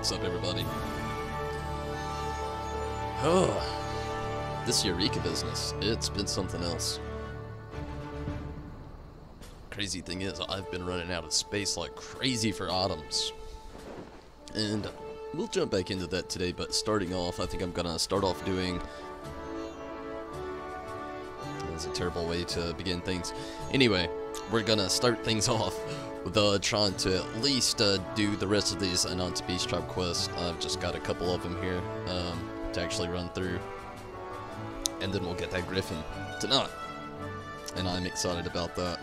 What's up, everybody? Oh, this Eureka business, it's been something else. Crazy thing is, I've been running out of space like crazy for items. And we'll jump back into that today, but starting off, I think I'm gonna start off doing... That's a terrible way to begin things. Anyway, we're gonna start things off with trying to at least do the rest of these Ananta Beast Tribe quests. I've just got a couple of them here to actually run through. And then we'll get that Griffin tonight. And I'm excited about that.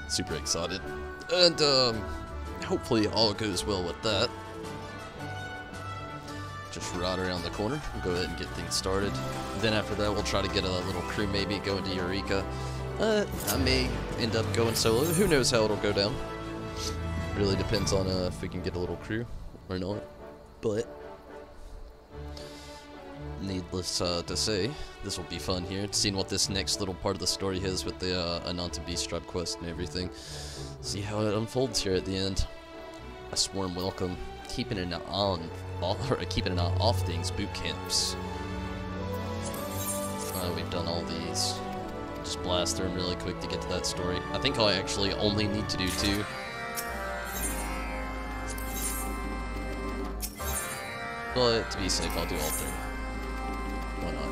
Super excited. And hopefully all goes well with that. Just right around the corner. We'll go ahead and get things started. Then after that, we'll try to get a little crew maybe going to Eureka. I may end up going solo. Who knows how it'll go down. Really depends on if we can get a little crew or not. But needless to say, this will be fun here. Seeing what this next little part of the story is with the Ananta Beast Tribe quest and everything. See how it unfolds here at the end. A swarm welcome. Keeping an eye on, keeping an eye off things. Boot camps. We've done all these. Just blast through them really quick to get to that story. I think I actually only need to do 2. But to be safe, I'll do all 3. Why not?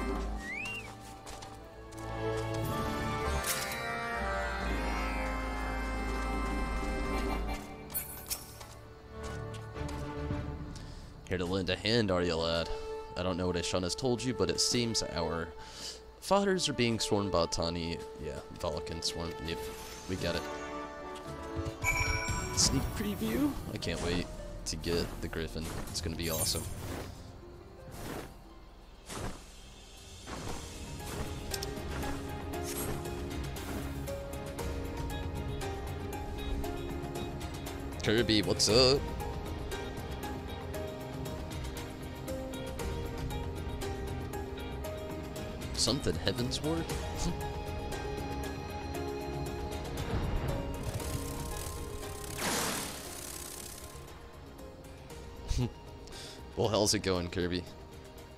Here to lend a hand, are you, lad? I don't know what Ashun has told you, but it seems our fighters are being sworn by Tani. Yeah, Vulcan sworn. Yep, we got it. Sneak preview. I can't wait to get the Griffin. It's gonna be awesome. Kirby, what's up? Something Heavensward? Well, how's it going, Kirby?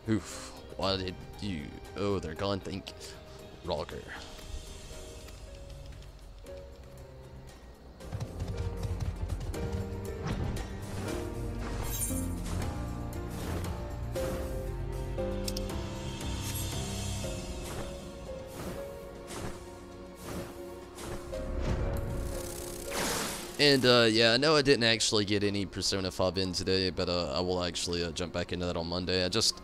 Oof, why did you... Oh, they're gone, think. Roger. And, yeah, I know I didn't actually get any Persona 5 in today, but, I will actually, jump back into that on Monday. I just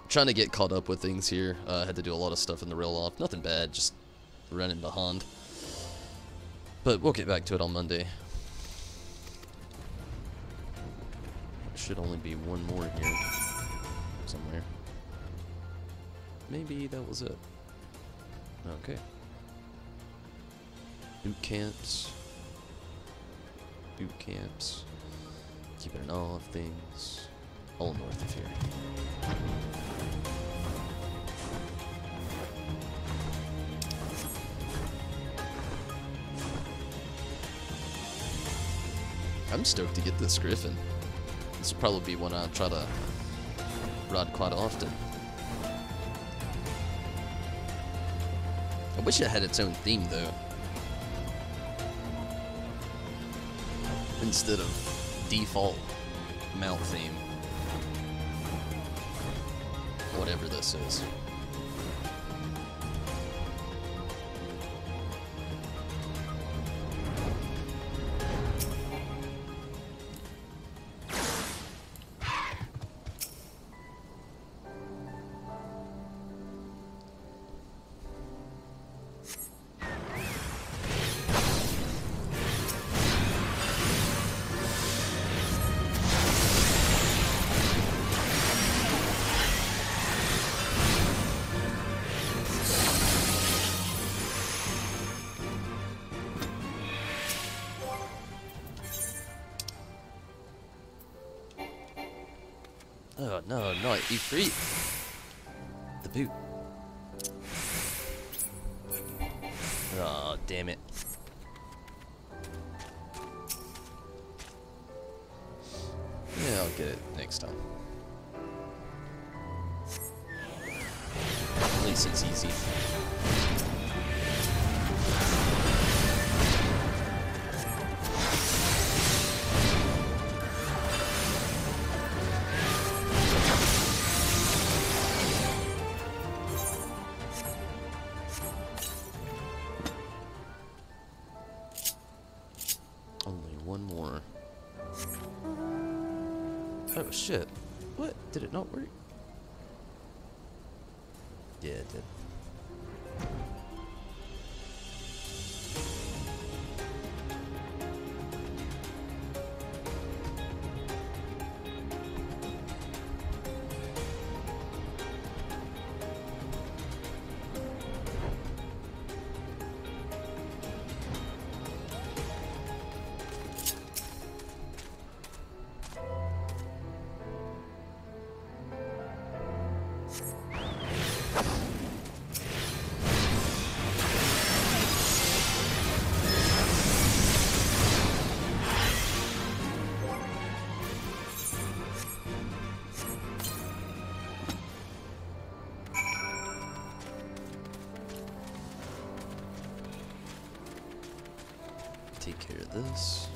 trying to get caught up with things here. I had to do a lot of stuff in the real life. Nothing bad, just running behind. But we'll get back to it on Monday. Should only be one more here. Somewhere. Maybe that was it. Okay. Boot camps. Boot camps, keeping an eye on things, all north of here. I'm stoked to get this Griffin. This will probably be one I try to ride quite often. I wish it had its own theme though. Instead of default mount theme. Whatever this is. Oh no, not E3. The boot. Oh, damn it. Yeah, I'll get it next time. At least it's easy. Only one more. Oh shit. What? Did it not work? Yeah, it did. Take care of this.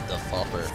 The Fopper.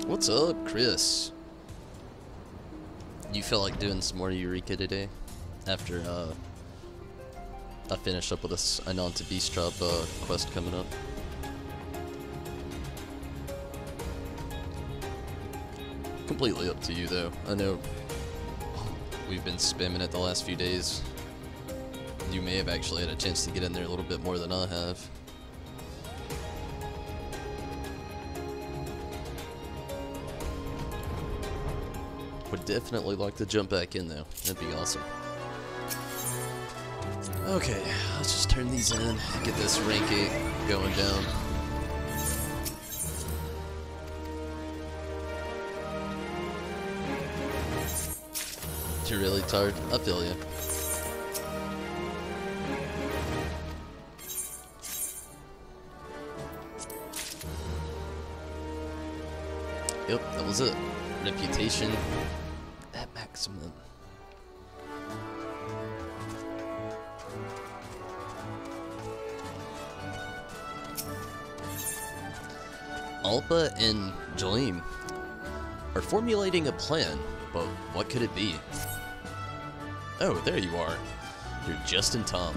What's up, Chris? You feel like doing some more Eureka today? After I finish up with this Ananta Beast Tribe quest coming up. Completely up to you though. I know we've been spamming it the last few days. You may have actually had a chance to get in there a little bit more than I have. Would definitely like to jump back in though. That'd be awesome. Okay, let's just turn these in, get this rank 8 going down. You're really tired? I feel you. Yep, that was it. Reputation at maximum. Alpa and Jaleem are formulating a plan, but what could it be? Oh, there you are. You're just in time.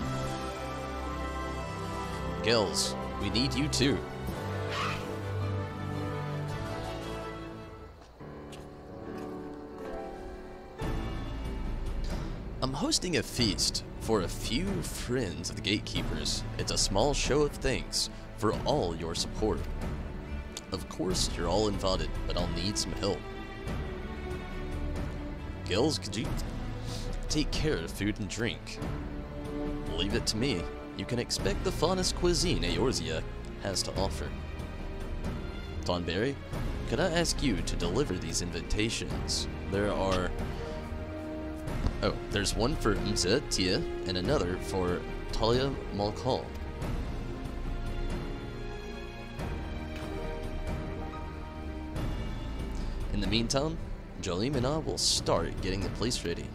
Gels, we need you too. I'm hosting a feast for a few friends of the Gatekeepers. It's a small show of thanks for all your support. Of course, you're all invited, but I'll need some help. Gills, could you take care of food and drink? Leave it to me. You can expect the finest cuisine Eorzea has to offer. Tonberry, could I ask you to deliver these invitations? There's one for Mza Tia and another for Talia Malkal. In the meantime, Jaleem and I will start getting the place ready.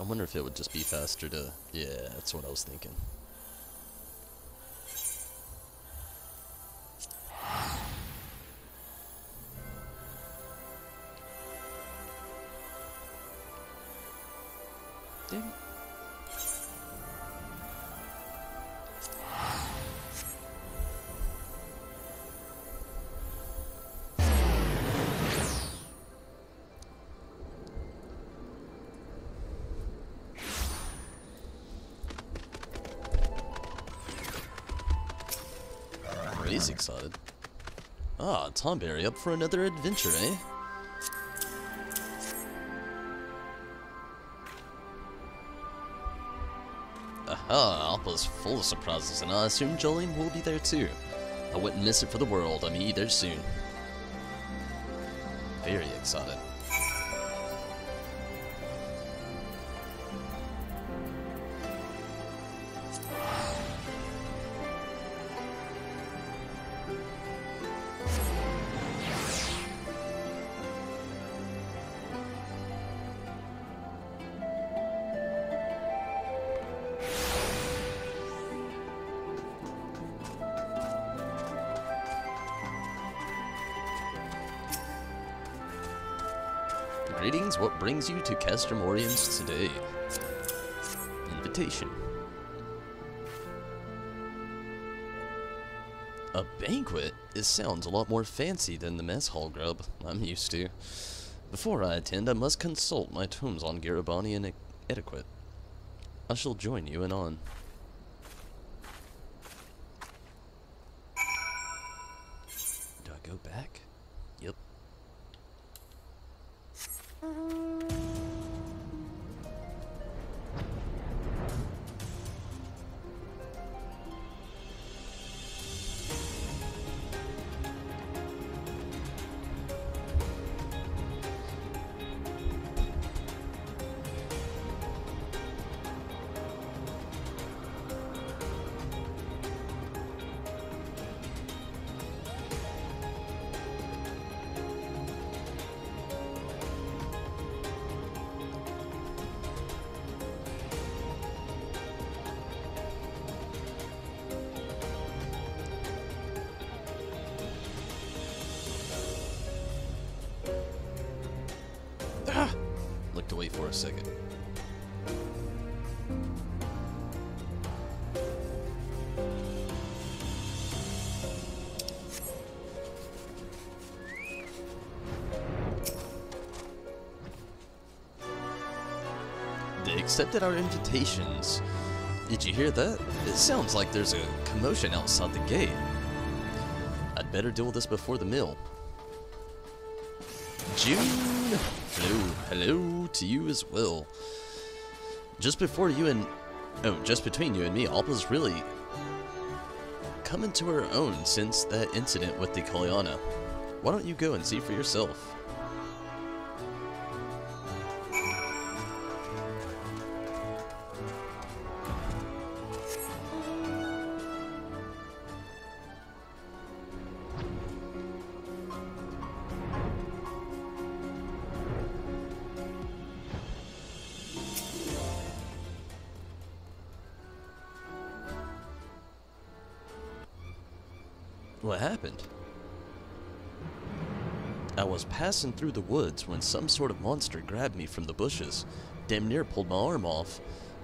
I wonder if it would just be faster to... Yeah, that's what I was thinking. Dang it. He's excited. Ah, Tomberry up for another adventure, eh? Aha, Alpa's full of surprises, and I assume Jolene will be there too. I wouldn't miss it for the world. I'm there soon. Very excited. Greetings, what brings you to Castramorians today? Invitation. A banquet? It sounds a lot more fancy than the mess hall grub I'm used to. Before I attend, I must consult my tomes on Garibanian etiquette. I shall join you anon. Do I go back? Yep. Looked away for a second. They accepted our invitations. Did you hear that? It sounds like there's a commotion outside the gate. I'd better deal with this before the meal. June! Hello, hello to you as well. Just between you and me, Alpa's really come into her own since that incident with the Kalyana. Why don't you go and see for yourself? What happened? I was passing through the woods when some sort of monster grabbed me from the bushes. Damn near pulled my arm off.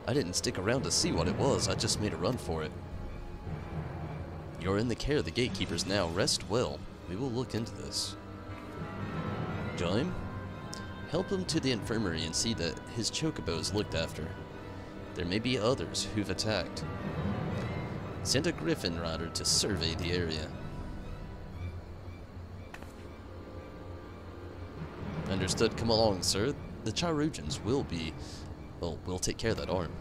I didn't stick around to see what it was, I just made a run for it. You're in the care of the gatekeepers now. Rest well. We will look into this. Join? Help him to the infirmary and see that his chocobo is looked after. There may be others who've attacked. Send a griffin rider to survey the area. Understood. Come along, sir. The Chirugians will be... well, we'll take care of that arm.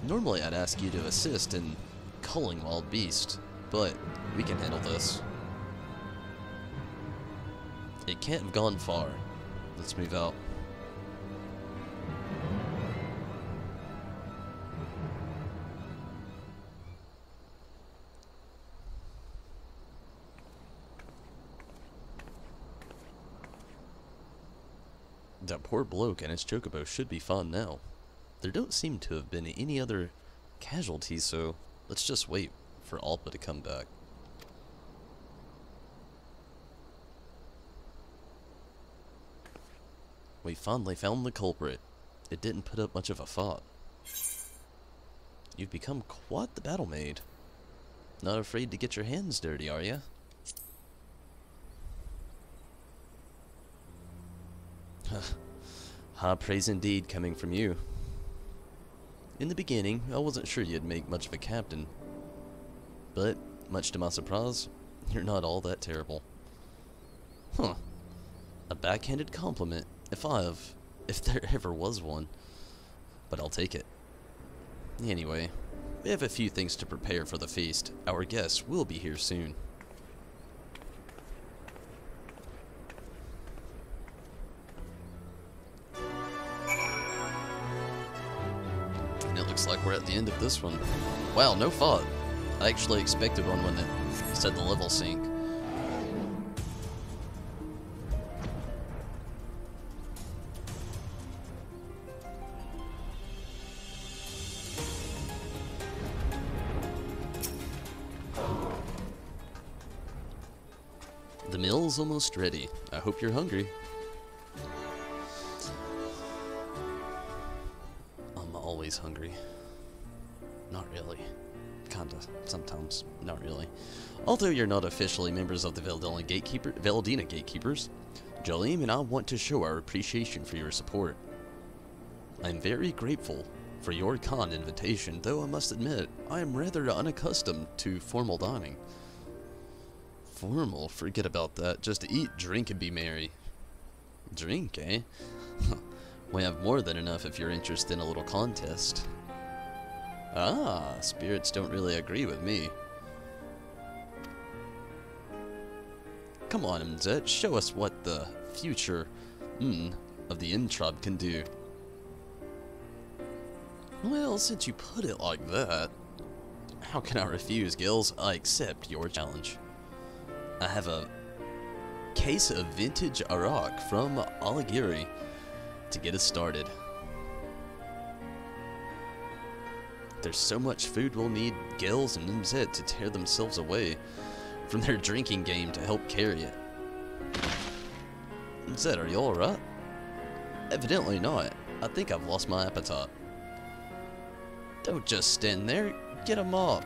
Normally I'd ask you to assist in culling wild beasts, but we can handle this. It can't have gone far. Let's move out. That poor bloke and his chocobo should be fine now. There don't seem to have been any other casualties, so let's just wait for Alpa to come back. We finally found the culprit. It didn't put up much of a fight. You've become quite the battle maid. Not afraid to get your hands dirty, are you? High praise indeed coming from you. In the beginning, I wasn't sure you'd make much of a captain. But, much to my surprise, you're not all that terrible. Huh. A backhanded compliment, if there ever was one. But I'll take it. Anyway, we have a few things to prepare for the feast. Our guests will be here soon. And it looks like we're at the end of this one. Wow, no fight. I actually expected one when it said the level sync. The meal's almost ready. I hope you're hungry. I'm always hungry. Not really. Kinda. Sometimes. Not really. Although you're not officially members of the Veldina Gatekeepers, Jolene and I want to show our appreciation for your support. I'm very grateful for your kind invitation, though I must admit, I am rather unaccustomed to formal dining. Formal? Forget about that. Just eat, drink, and be merry. Drink, eh? We have more than enough if you're interested in a little contest. Ah, spirits don't really agree with me. Come on, MZ, show us what the future of the Intribe can do. Well, since you put it like that, how can I refuse, Gills? I accept your challenge. I have a case of vintage Arak from Alighieri to get us started. There's so much food we'll need Gills and MZ to tear themselves away from their drinking game to help carry it. MZ, are you alright? Evidently not. I think I've lost my appetite. Don't just stand there. Get 'em up.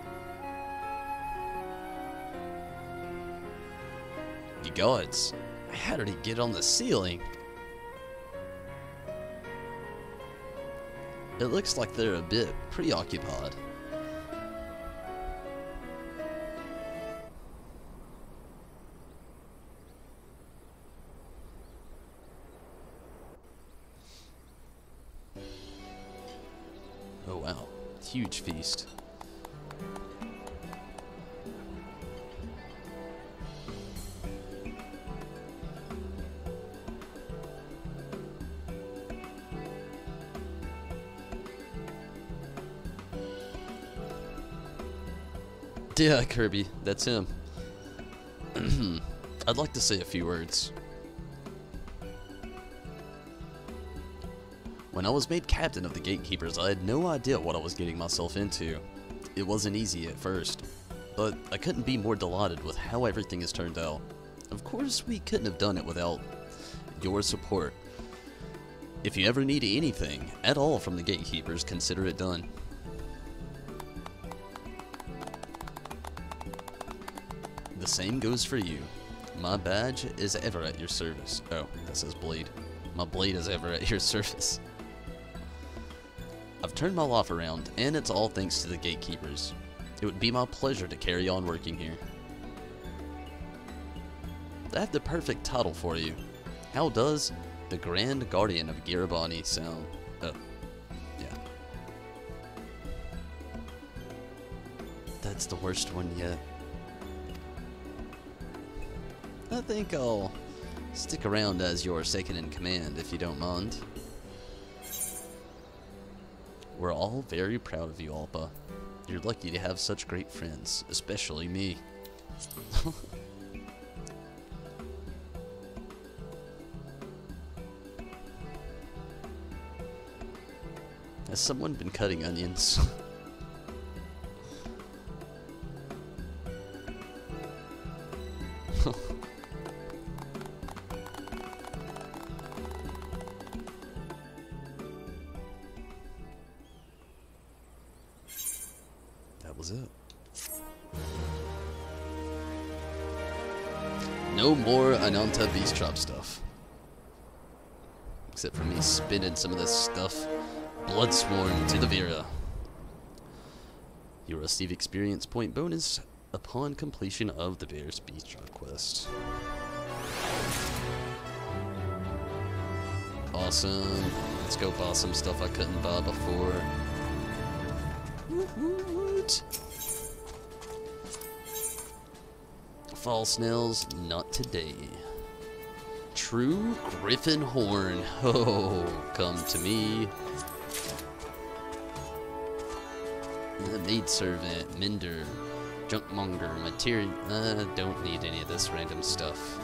You gods, how did he get on the ceiling? It looks like they're a bit preoccupied. Oh wow, huge feast. Yeah, Kirby, that's him. I'd like to say a few words. When I was made captain of the Gatekeepers, I had no idea what I was getting myself into. It wasn't easy at first, but I couldn't be more delighted with how everything has turned out. Of course, we couldn't have done it without your support. If you ever need anything at all from the Gatekeepers, consider it done. The same goes for you. My badge is ever at your service. Oh, that says blade. My blade is ever at your service. I've turned my life around, and it's all thanks to the Gatekeepers. It would be my pleasure to carry on working here. I have the perfect title for you. How does the Grand Guardian of Garibani sound? Oh, yeah. That's the worst one yet. I think I'll stick around as your second in command, if you don't mind. We're all very proud of you, Alpa. You're lucky to have such great friends, especially me. Has someone been cutting onions? That was it. No more Ananta beast trap stuff. Except for me spinning some of this stuff. Bloodsworn to the Vera. You will receive experience point bonus upon completion of the Vera's beast trap quest. Awesome. Let's go buy some stuff I couldn't buy before. What? Fall snails, not today. True Griffin Horn. Oh, come to me. The maidservant, mender, junkmonger, material. Don't need any of this random stuff.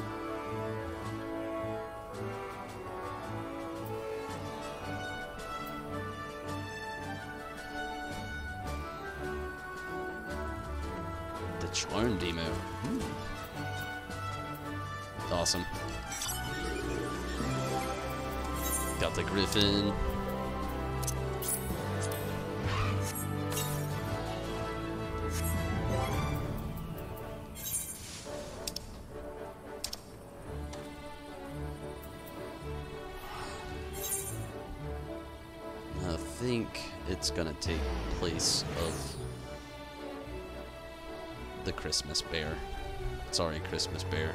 The charm demo. Awesome. Got the griffin. I think it's gonna take place of the Christmas bear. Sorry, Christmas bear.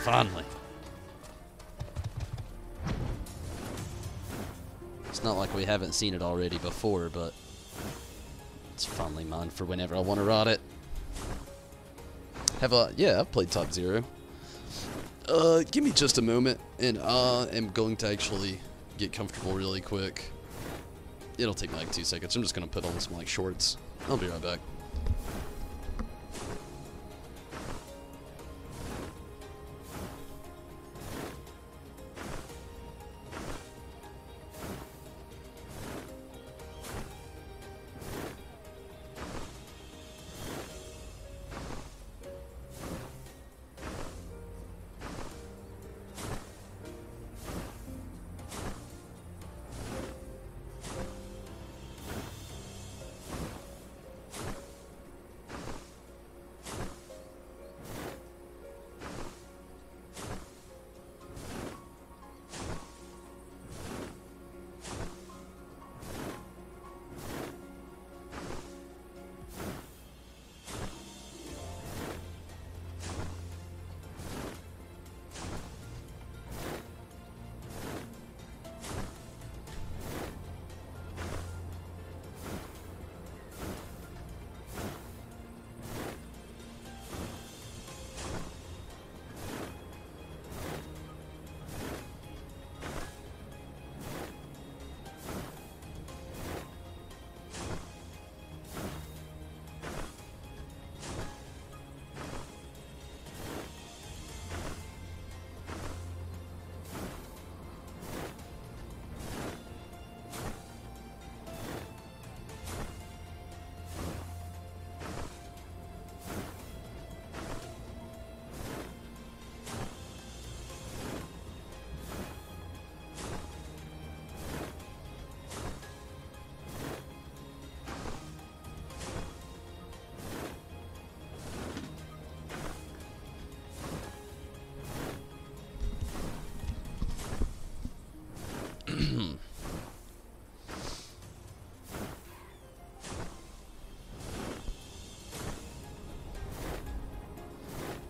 Finally. It's not like we haven't seen it already before, but it's finally mine for whenever I want to ride it. Yeah, I've played Top Zero. Give me just a moment, and I am going to actually get comfortable really quick. It'll take me like 2 seconds. I'm just gonna put on some like shorts. I'll be right back.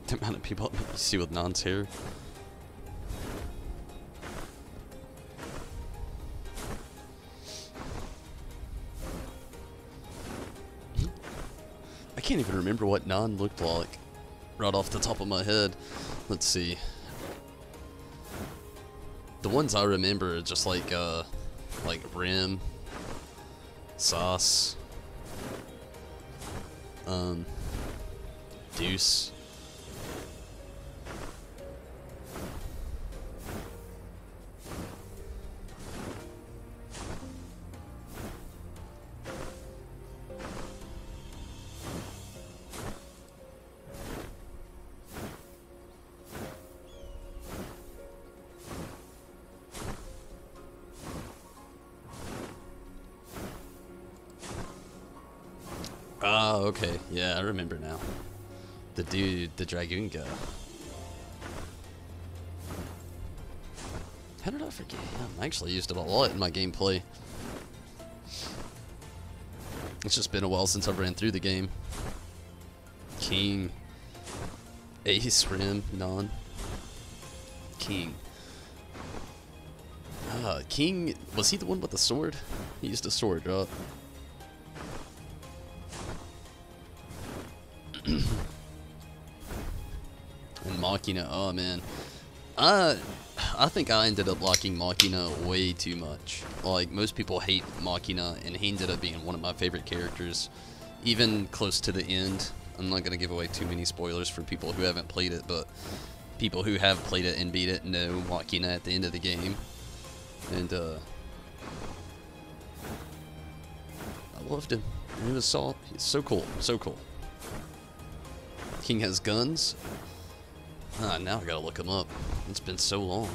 The amount of people you see with Nan's hair. I can't even remember what Nan looked like right off the top of my head. Let's see. The ones I remember are just like Rim, Sauce, Deuce, Oh, okay. Yeah, I remember now. The dude, the Dragoon guy. How did I forget him? I actually used him a lot in my gameplay. It's just been a while since I've ran through the game. King. Ace, Rim, Non. King. King, was he the one with the sword? He used a sword, right? And Machina, oh man. I think I ended up liking Machina way too much. Like, most people hate Machina, and he ended up being one of my favorite characters. Even close to the end. I'm not going to give away too many spoilers for people who haven't played it, but people who have played it and beat it know Machina at the end of the game. And, I loved him. He was so cool. So cool. King has guns. Now I gotta look him up. It's been so long.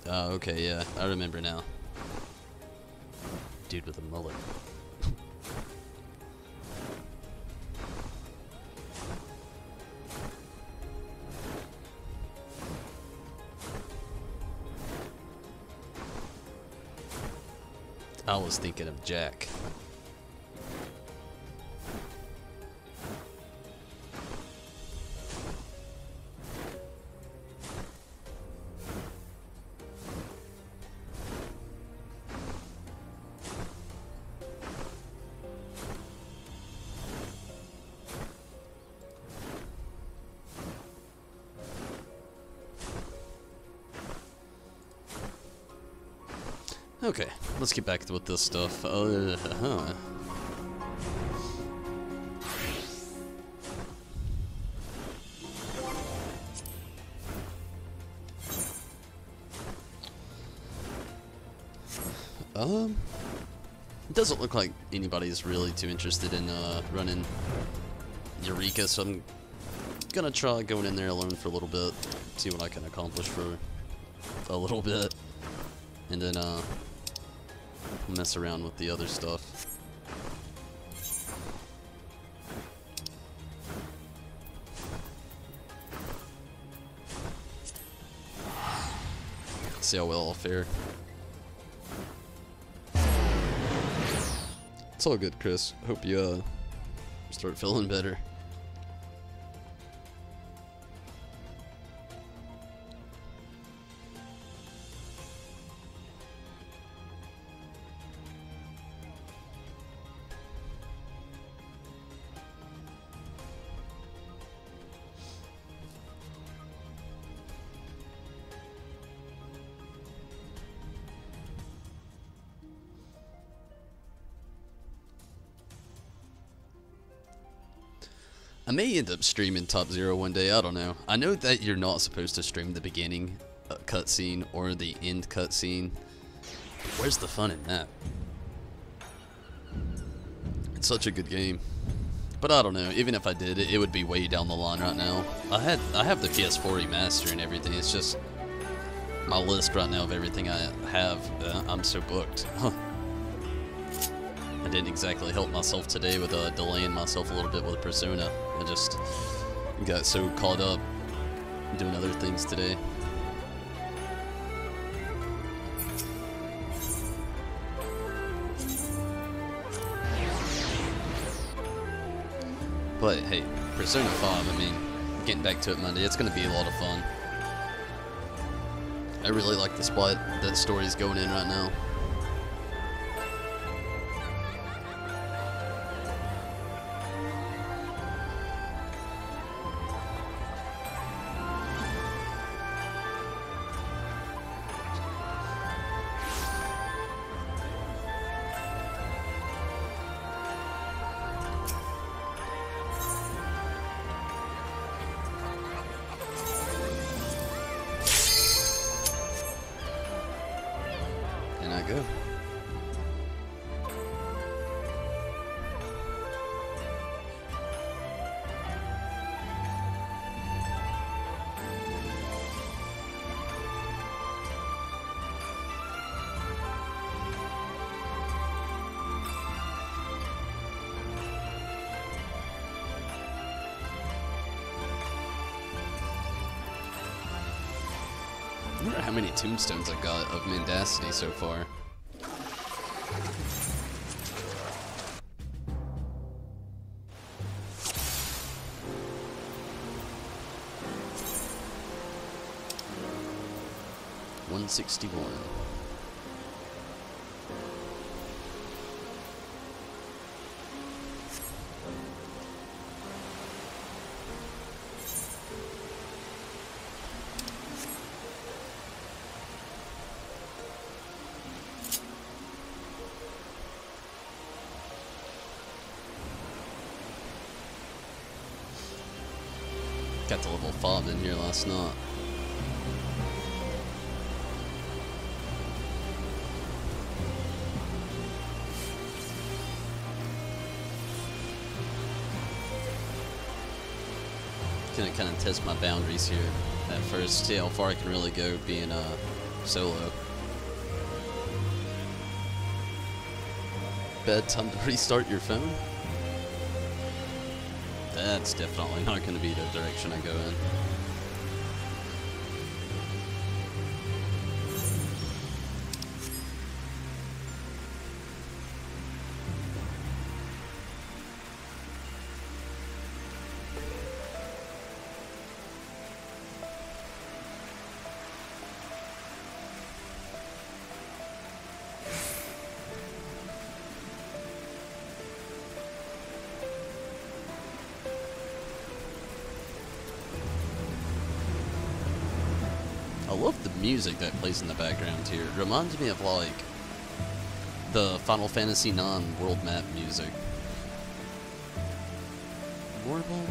Oh, okay, yeah, I remember now. Dude with a mullet. I was thinking of Jack. Okay, let's get back to with this stuff. It doesn't look like anybody's really too interested in running Eureka, so I'm gonna try going in there alone for a little bit, see what I can accomplish for a little bit, and then mess around with the other stuff. See how well I'll fare. It's all good, Chris. Hope you start feeling better. I may end up streaming Top Zero one day, I don't know. I know that you're not supposed to stream the beginning cutscene or the end cutscene. Where's the fun in that? It's such a good game. But I don't know, even if I did, it would be way down the line right now. I have the PS4 remaster and everything, it's just my list right now of everything I have, I'm so booked. I didn't exactly help myself today with delaying myself a little bit with Persona. I just got so caught up doing other things today. But hey, Persona 5, I mean, getting back to it Monday, it's going to be a lot of fun. I really like the spot that story's going in right now. Go. wonder how many tombstones I got of Mendacity so far. $161. Got the level 5 in here last night. Gonna kind of test my boundaries here at first, see how far I can really go being solo. Bad time to restart your phone? That's definitely not going to be the direction I go in. I love the music that plays in the background here. It reminds me of like the Final Fantasy IX world map music. Morbol?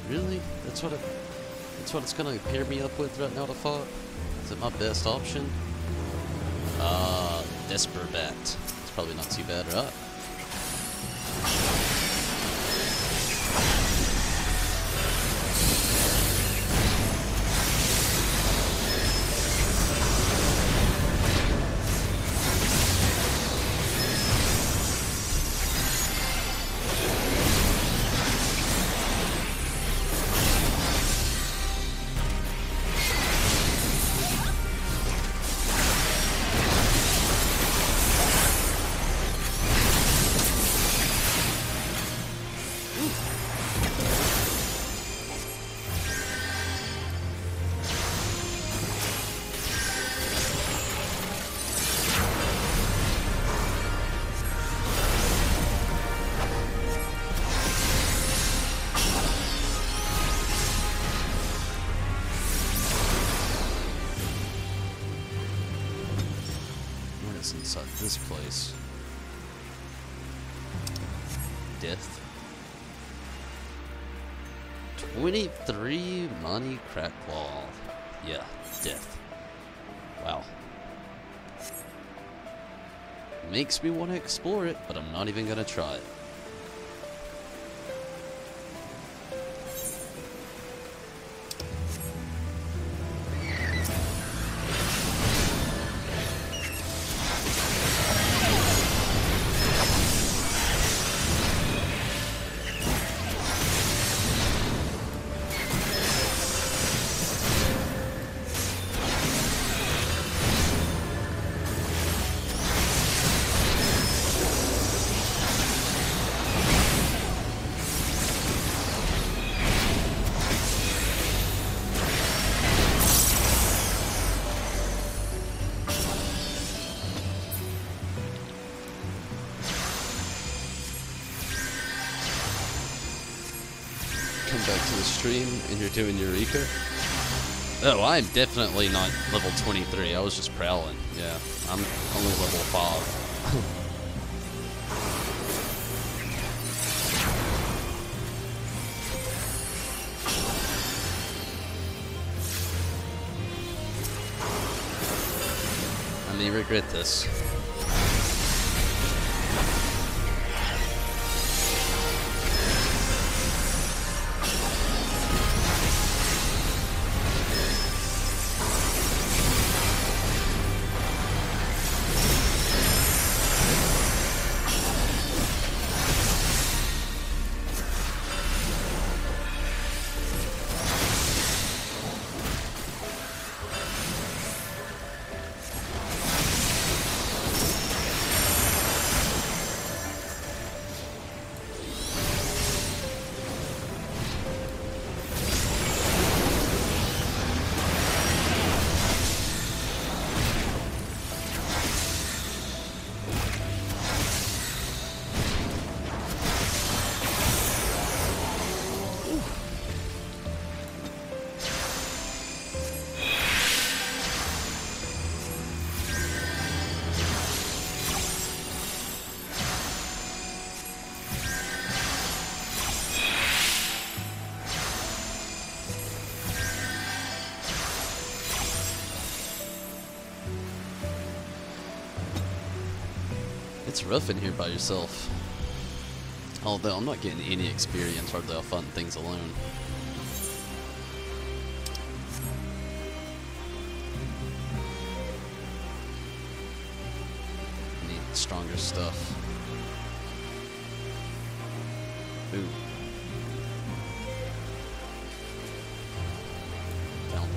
Really? That's what it's gonna pair me up with right now to fight? Is it my best option? Desperbat. It's probably not too bad, right? Inside this place. Death. 23 money crack wall. Yeah, death. Wow. Makes me want to explore it, but I'm not even gonna try it. Come back to the stream and you're doing Eureka? Oh, I'm definitely not level 23. I was just prowling. Yeah, I'm only level 5. I may regret this. It's rough in here by yourself. Although I'm not getting any experience hardly off fighting things alone. Need stronger stuff. Ooh. Found it.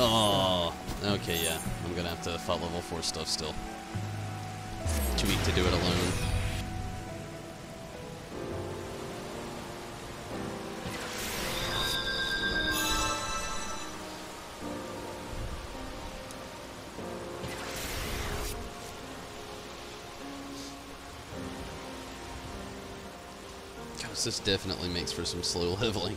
Oh, okay, yeah. I'm gonna have to fight level 4 stuff still. Too weak to do it alone. Gosh, this definitely makes for some slow leveling.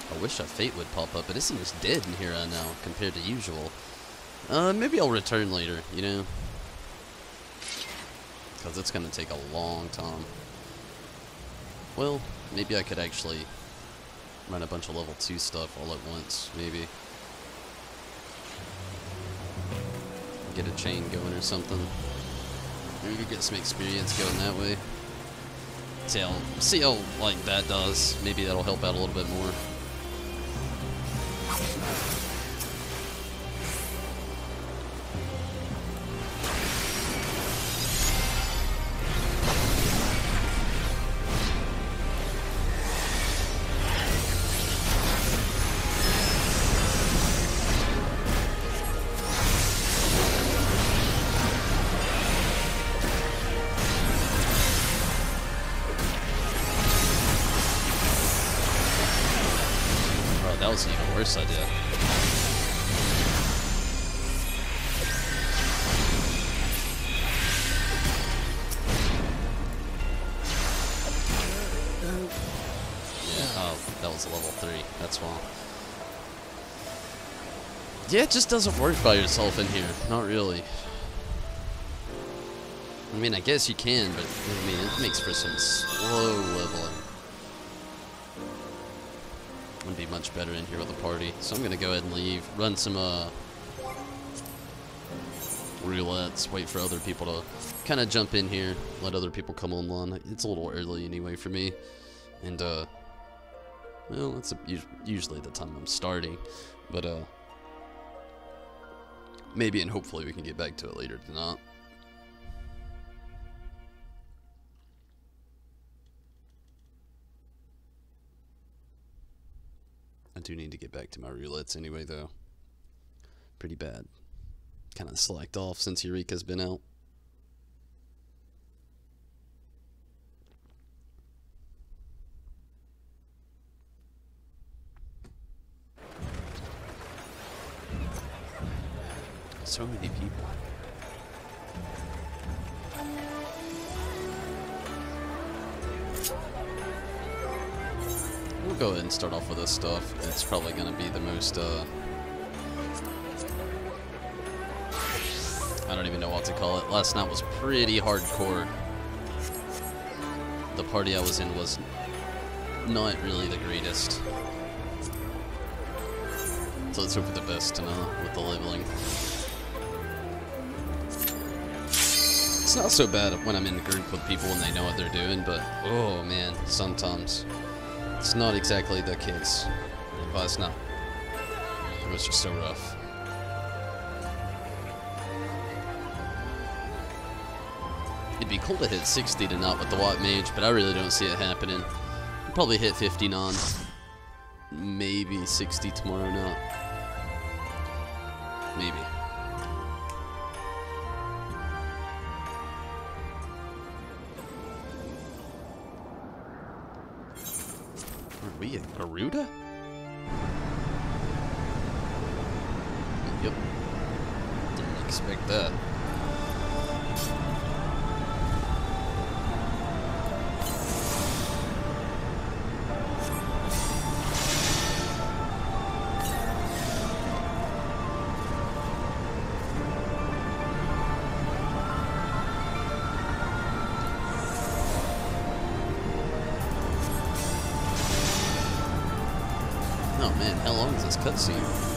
I wish a fate would pop up, but it seems dead in here now compared to usual. Maybe I'll return later, you know? Because it's going to take a long time. Well, maybe I could actually run a bunch of level 2 stuff all at once, maybe. Get a chain going or something. Maybe get some experience going that way. See how like that does. Maybe that'll help out a little bit more. That was an even worse idea. Yeah, oh, that was a level 3. That's wrong. Yeah, it just doesn't work by yourself in here. Not really. I mean, I guess you can, but I mean, it makes for some slow leveling. Would be much better in here with a party. So I'm gonna go ahead and leave, run some roulettes, wait for other people to kind of jump in here, let other people come online. It's a little early anyway for me, and well, it's usually the time I'm starting, but maybe and hopefully we can get back to it later tonight. I do need to get back to my roulettes anyway, though. Pretty bad. Kind of slacked off since Eureka's been out. So many people. We'll go ahead and start off with this stuff. It's probably going to be the most, I don't even know what to call it. Last night was pretty hardcore. The party I was in was not really the greatest. So let's hope for the best tonight with the leveling. It's not so bad when I'm in a group with people and they know what they're doing, but oh man, sometimes it's not exactly the case. But it's not. It was just so rough. It'd be cool to hit 60 tonight with the White Mage, but I really don't see it happening. I'll probably hit 59. Maybe 60 tomorrow night. Maybe. Are we at Garuda? Yep. Didn't expect that. Oh man, how long is this cutscene?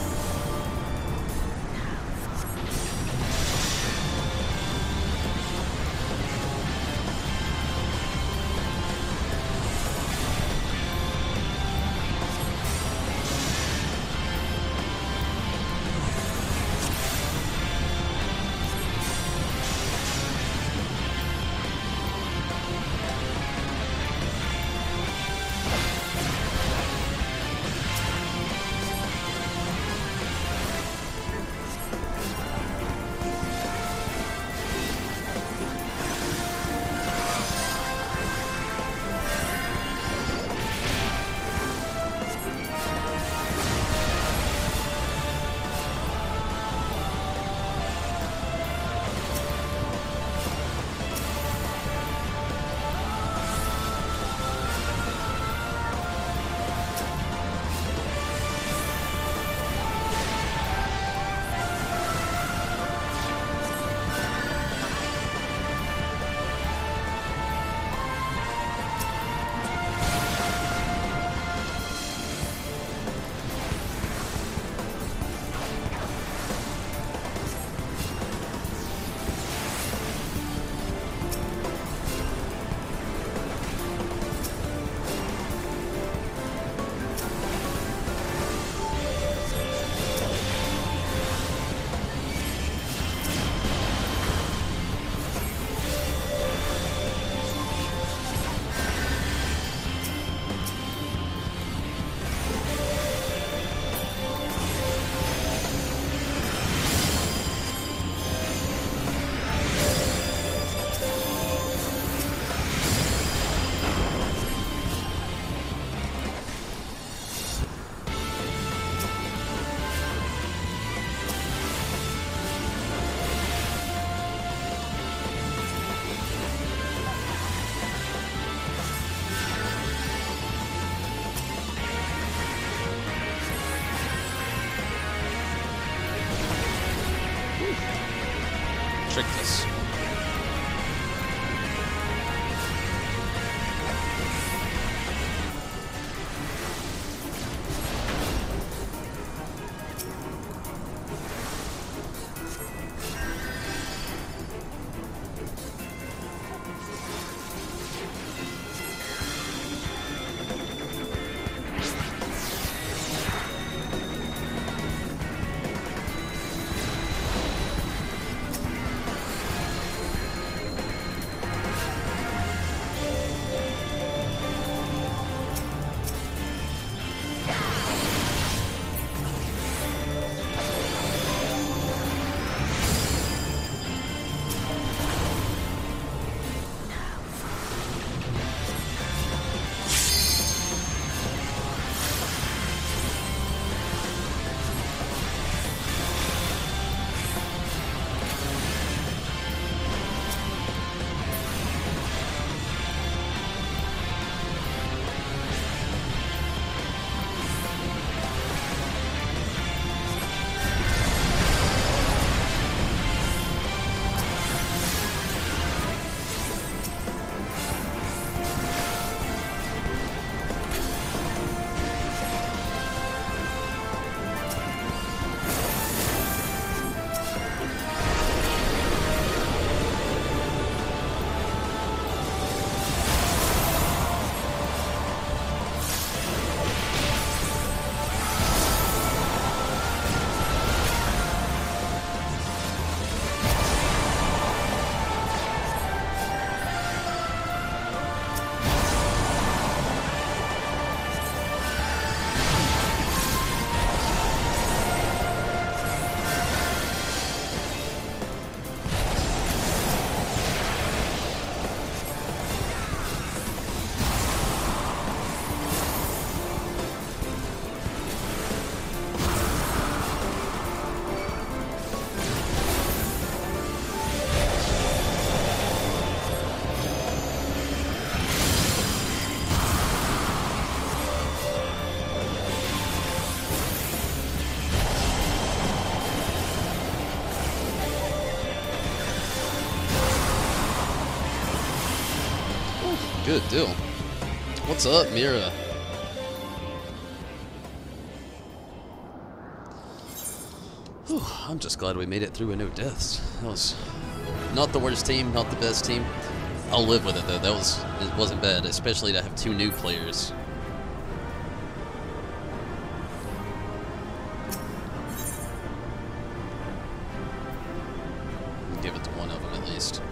Tricked us. Good deal. What's up, Mira? Whew, I'm just glad we made it through with no deaths. That was not the worst team, not the best team. I'll live with it though. It wasn't bad, especially to have 2 new players. Give it to one of them at least.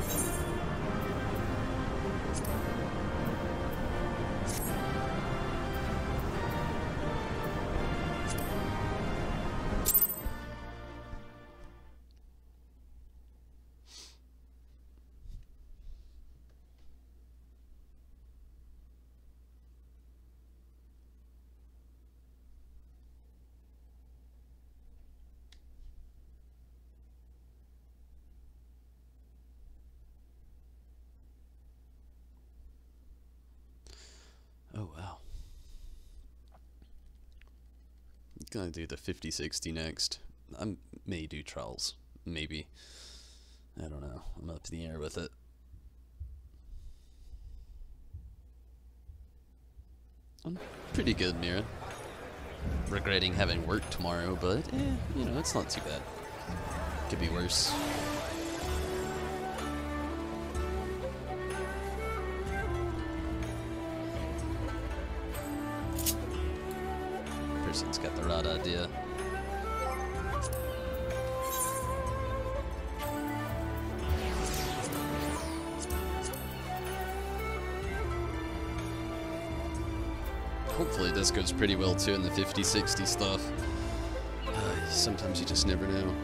Oh wow. Gonna do the 50-60 next. I may do trials. Maybe. I don't know. I'm up in the air with it. I'm pretty good, Mira. Regretting having work tomorrow, but you know, it's not too bad. Could be worse. Person's got the right idea. Hopefully this goes pretty well too in the 50-60 stuff. Sometimes you just never know.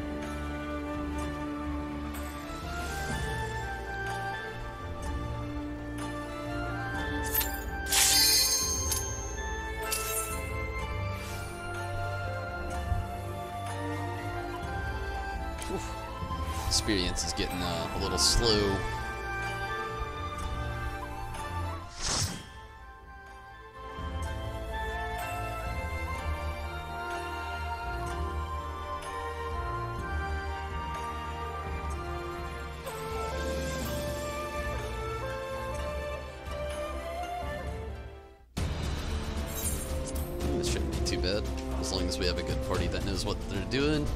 Experience is getting a little slow. This shouldn't be too bad, as long as we have a good party that knows what they're doing.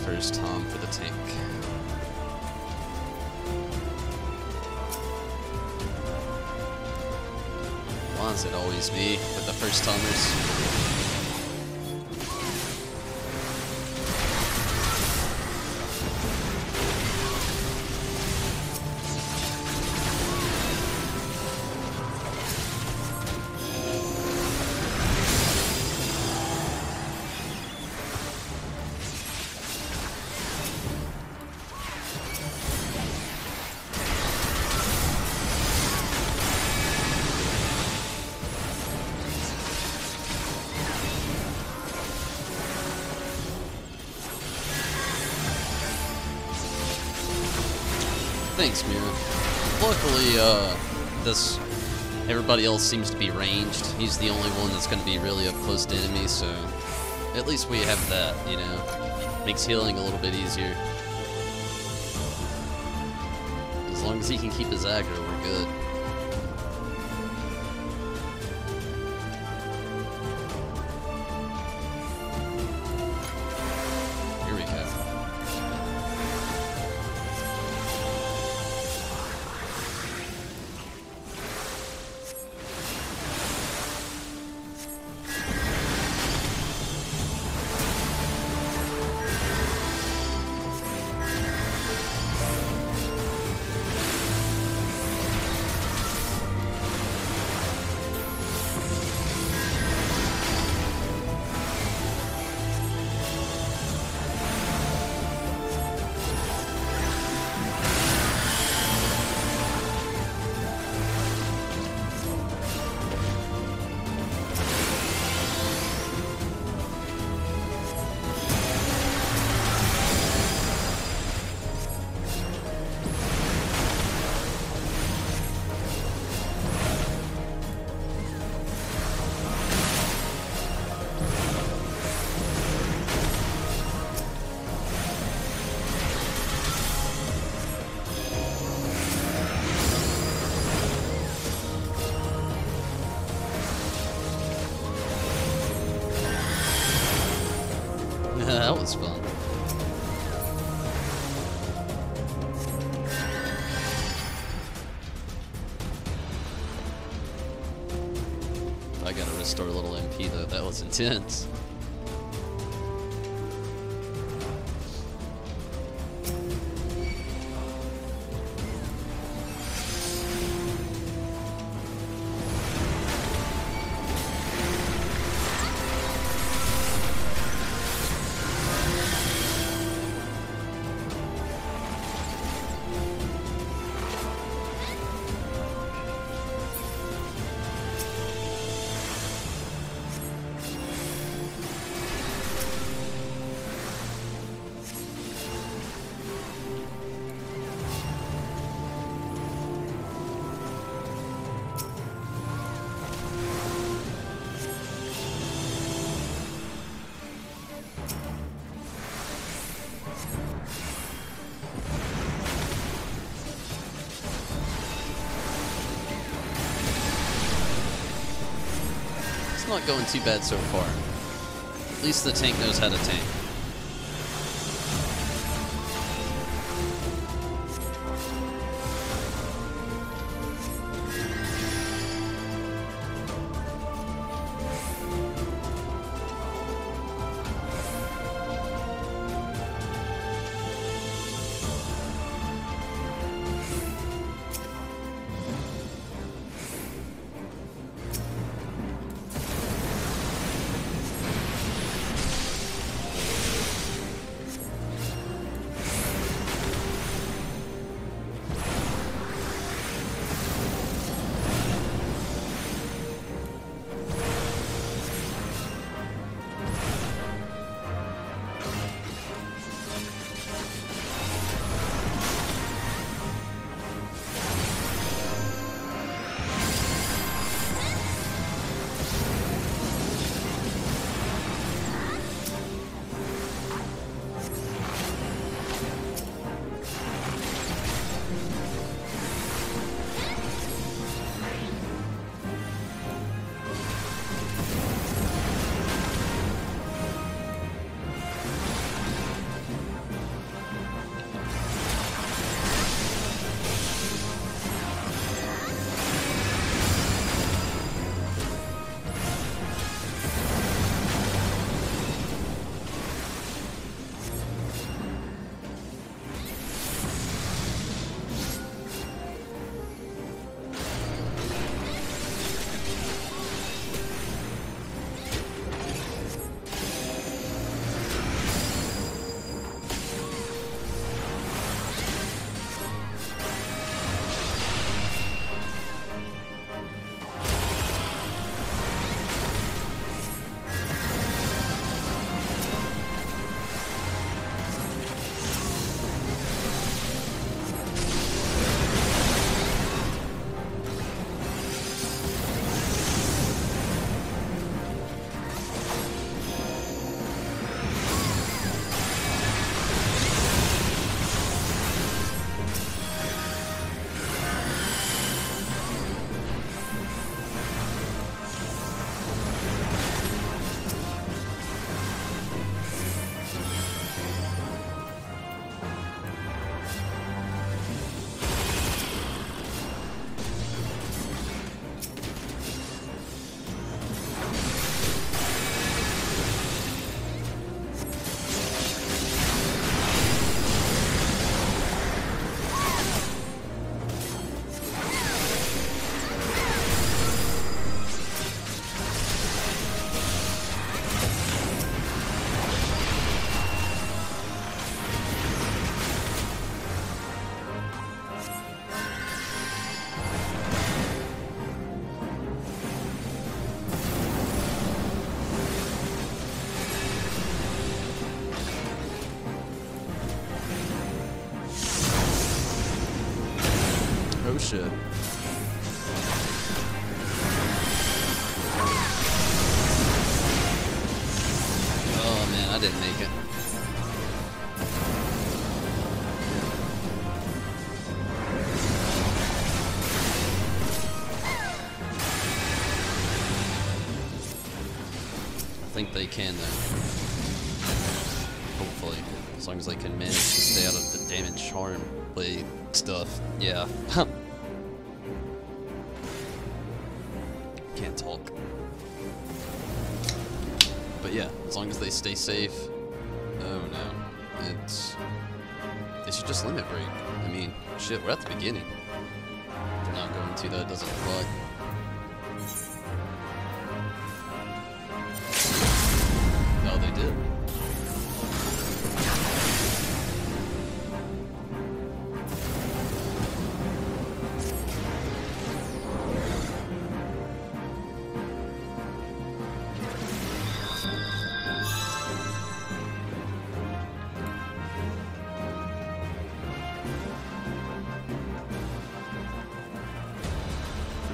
First Tom for the tank. Why is it always me with the first timers? Thanks, Mira. Luckily, everybody else seems to be ranged. He's the only one that's going to be really up close to enemies, so at least we have that, you know. Makes healing a little bit easier. As long as he can keep his aggro, we're good. Eureka. That was fun. I gotta restore a little MP though, that was intense. It's not going too bad so far. At least the tank knows how to tank. Oh shit. Oh man, I didn't make it. I think they can though. As long as I can manage to stay out of the damage harm play stuff. Yeah. Can't talk. But yeah, as long as they stay safe. Oh no. They should just limit break. I mean, shit, we're at the beginning. They're not going to, that doesn't apply. No, they did.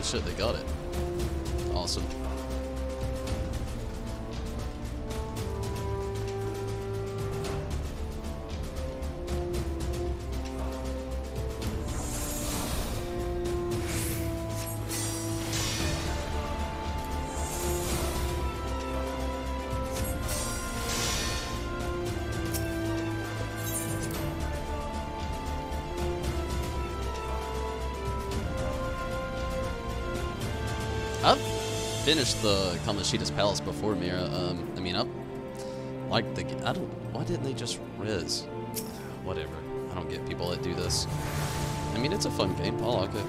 Shit, they got it. Awesome. I've finished the Kamoshida's Palace before, Mira. I mean, I like the. Why didn't they just res? Whatever. I don't get people that do this. I mean, it's a fun game. I like it.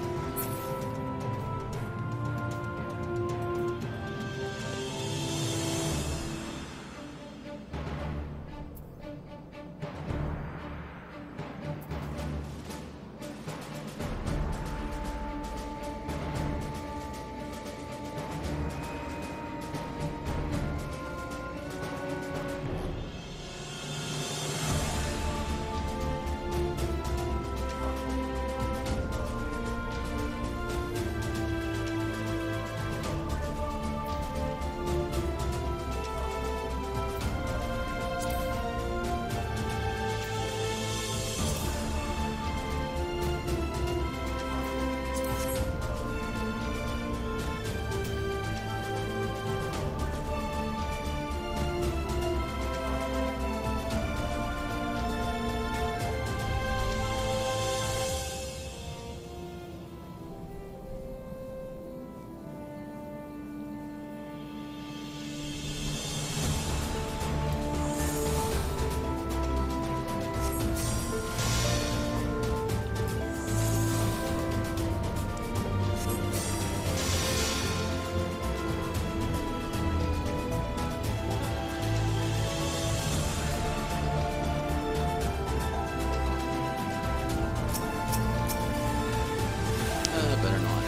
Better not.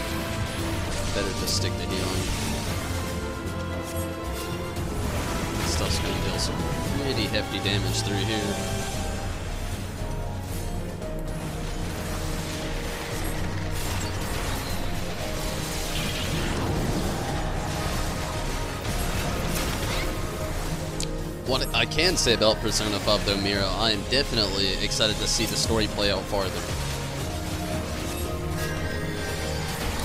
Better just stick to healing. Stuff's gonna deal some pretty hefty damage through here. What I can say about Persona 5 though, Mira, I am definitely excited to see the story play out farther.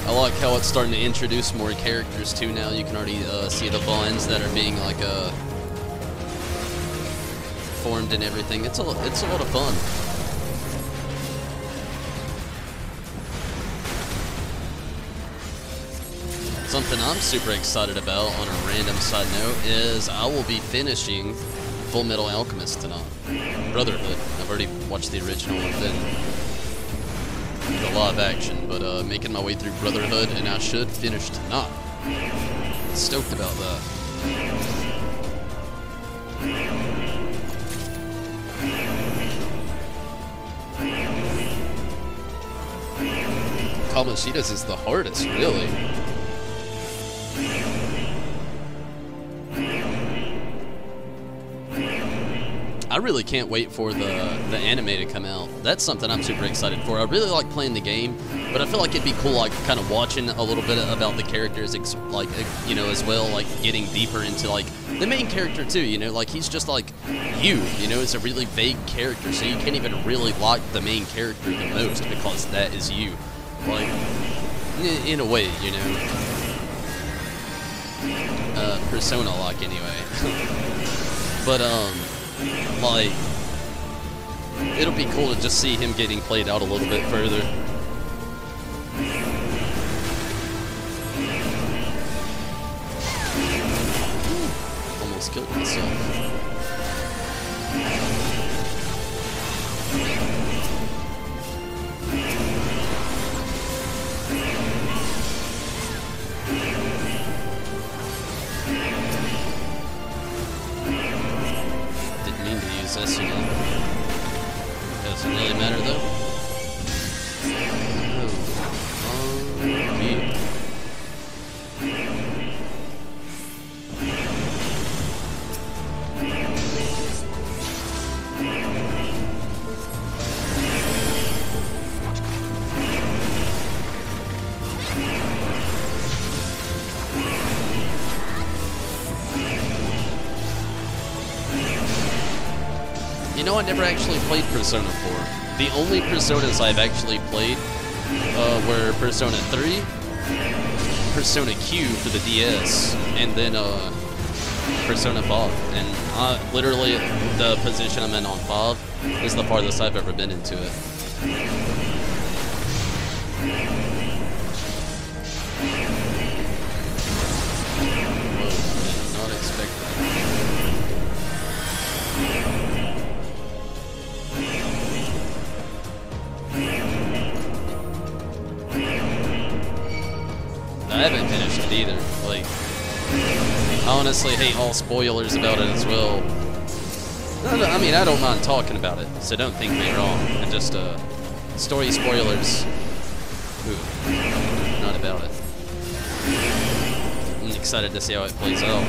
I like how it's starting to introduce more characters too now. You can already see the bonds that are being like formed and everything. It's a lot of fun. Something I'm super excited about on a random side note is I will be finishing Full Metal Alchemist tonight. Brotherhood. I've already watched the original and then the live action, but making my way through Brotherhood, and I should finish tonight. Stoked about that. Kamoshida's is the hardest, really. I really can't wait for the anime to come out. That's something I'm super excited for. I really like playing the game, but I feel like it'd be cool, like, kind of watching a little bit about the characters, like, you know, as well, like, getting deeper into, like, the main character, too, you know? Like, he's just, like, you know? It's a really vague character, so you can't even really like the main character the most, because that is you. Like, in a way, you know? Persona-like, anyway. But, like, it'll be cool to just see him getting played out a little bit further. Almost killed myself. This, you know. Doesn't really matter though. Okay. You know, I never actually played Persona 4. The only Personas I've actually played were Persona 3, Persona Q for the DS, and then Persona 5. And literally, the position I'm in on 5 is the farthest I've ever been into it. Whoa, did not expect that. I haven't finished it either. Like, I honestly hate all spoilers about it as well. No, I mean, I don't mind talking about it, so don't think me wrong. And just, story spoilers. Ooh, not about it. I'm excited to see how it plays out.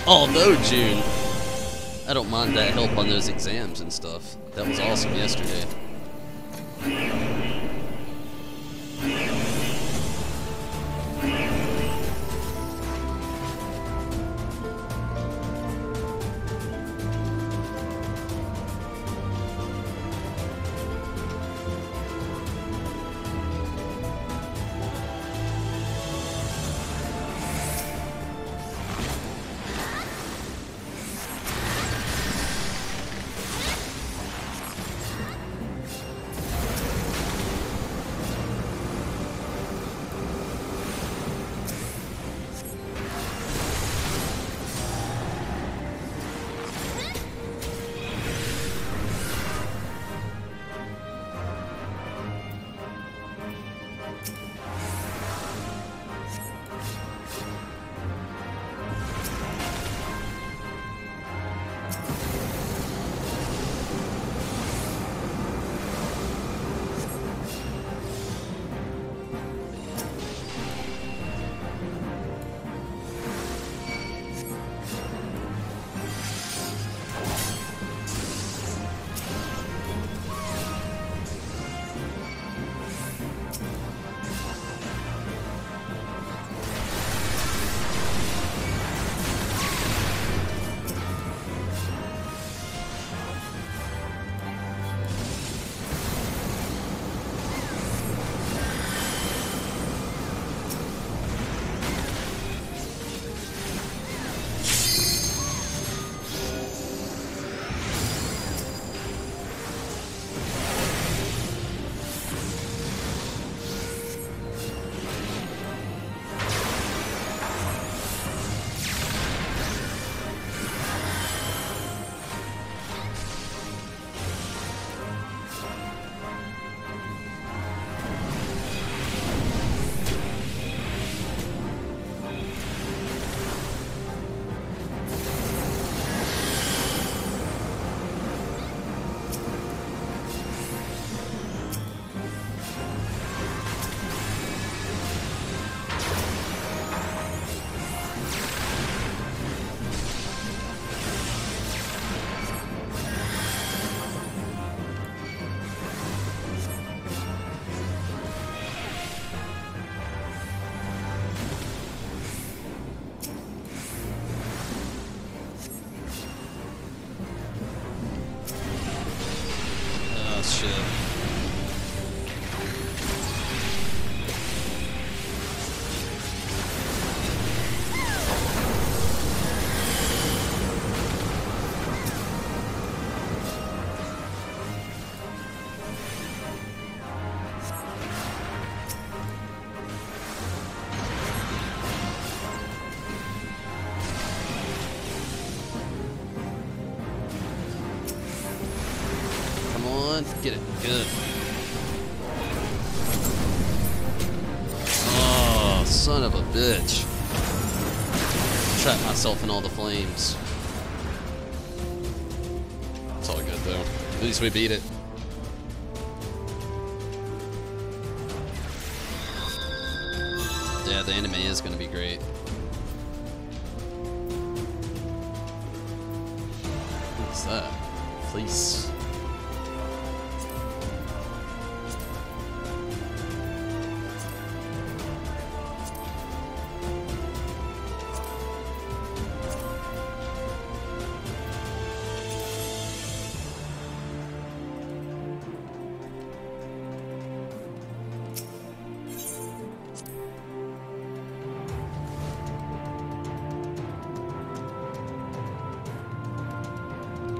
Although, June, I don't mind that help on those exams and stuff. That was awesome yesterday. on. Get it. Good. Oh, son of a bitch. Trapped myself in all the flames. It's all good, though. At least we beat it. Yeah, the anime is going to be great. What's that? Fleece.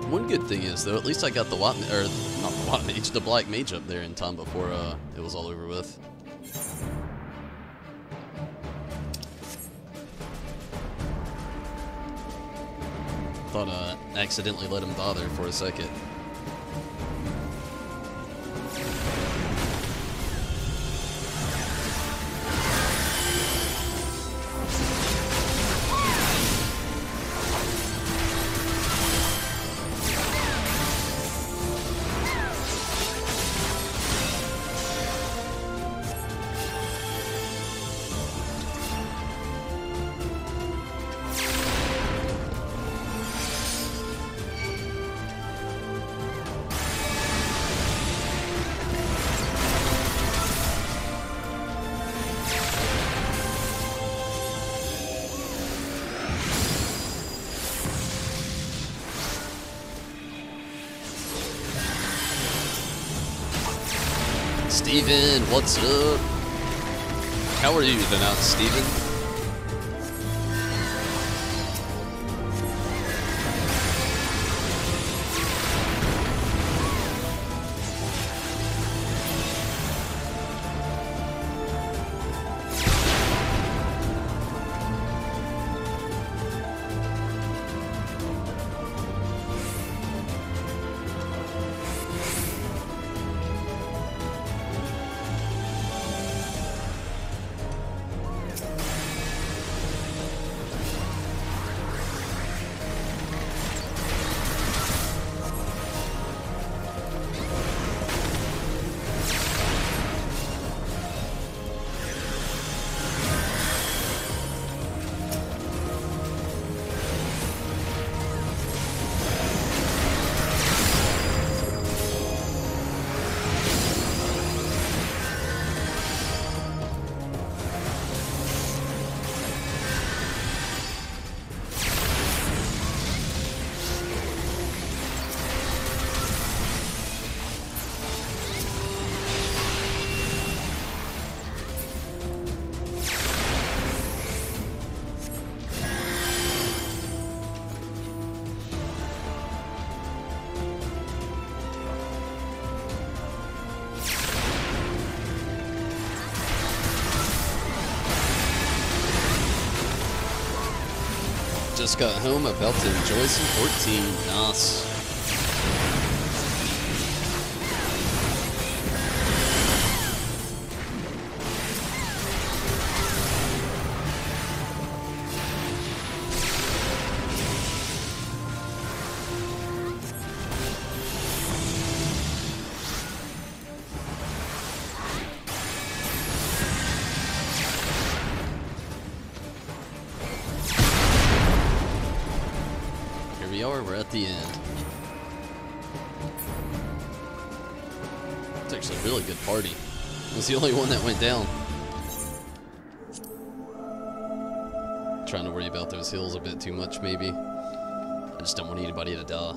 One good thing is, though, at least I got the not the White Mage, the Black Mage up there in time before it was all over with. Thought I accidentally let him bother for a second. Steven, what's up? How are you tonight, Steven? Just got home, about to enjoy some 14. Nice. We're at the end. It's actually a really good party. It was the only one that went down. Trying to worry about those heals a bit too much, maybe. I just don't want anybody to die.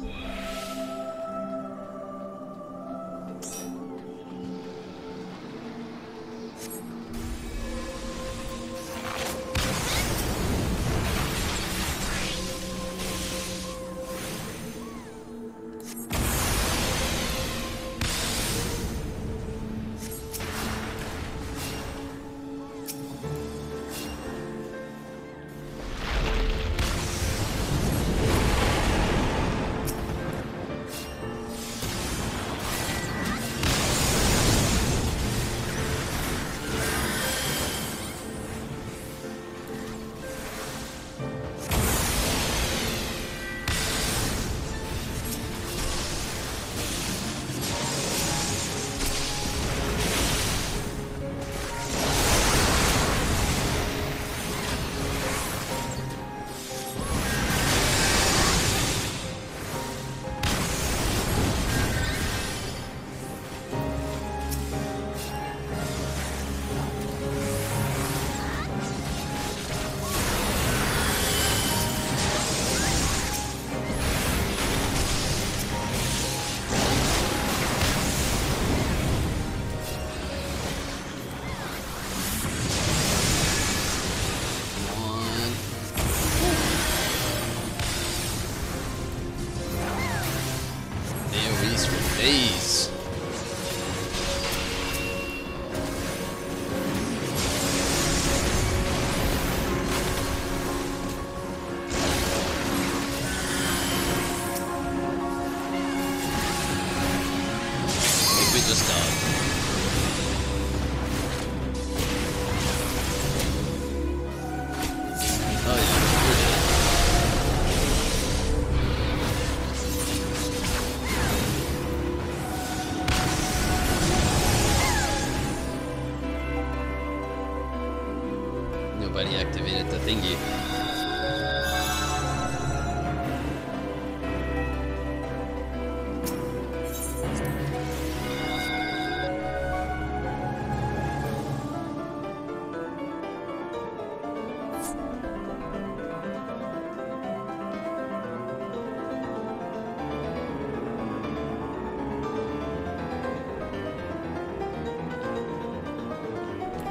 thingy.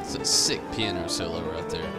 It's a sick piano solo right there.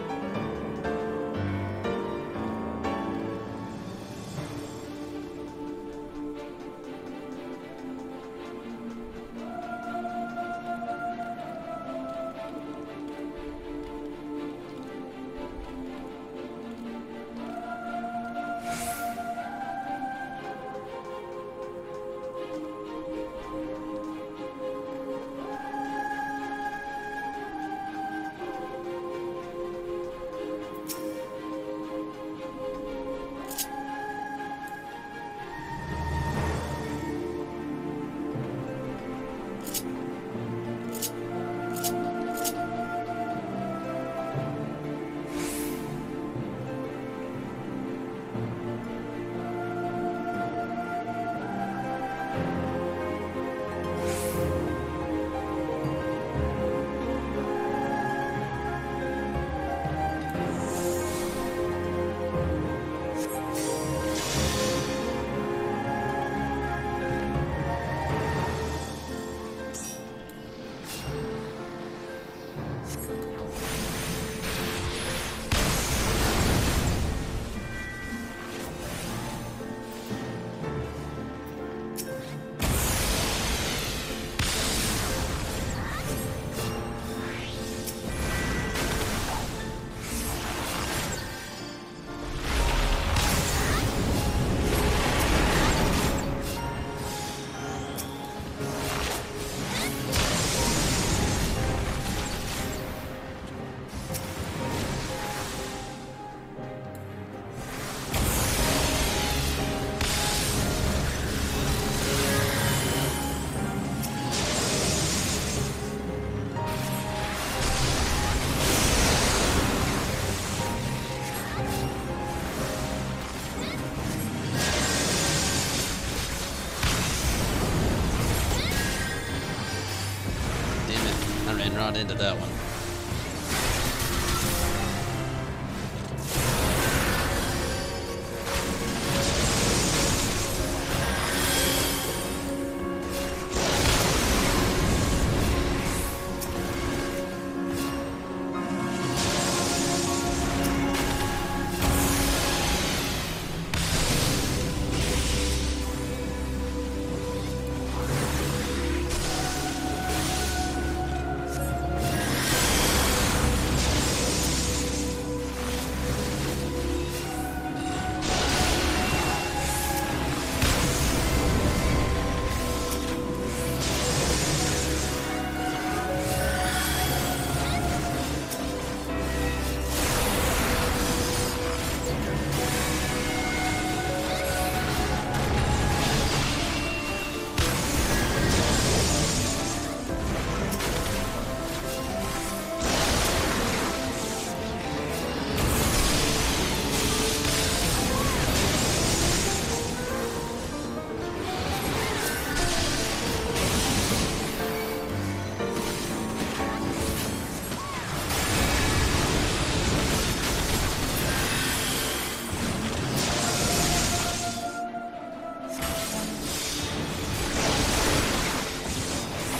Right into that one.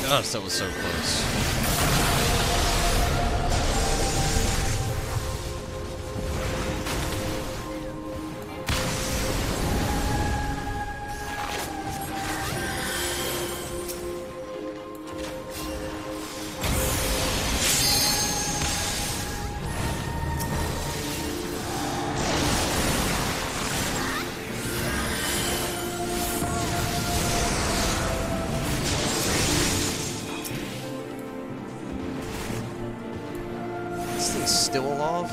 Gosh, that was so close. This thing's still alive?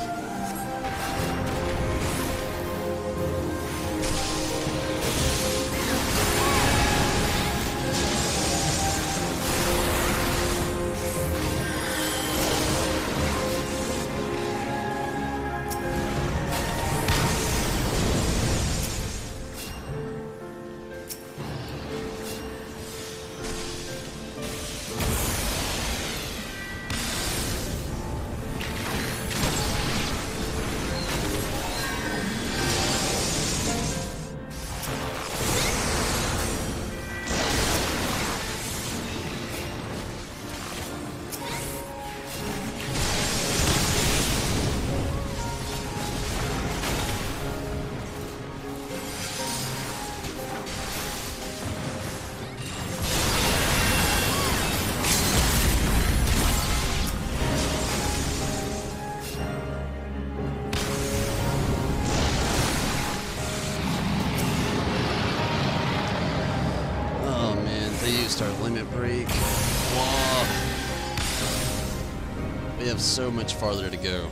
waste our limit break. Whoa. We have so much farther to go.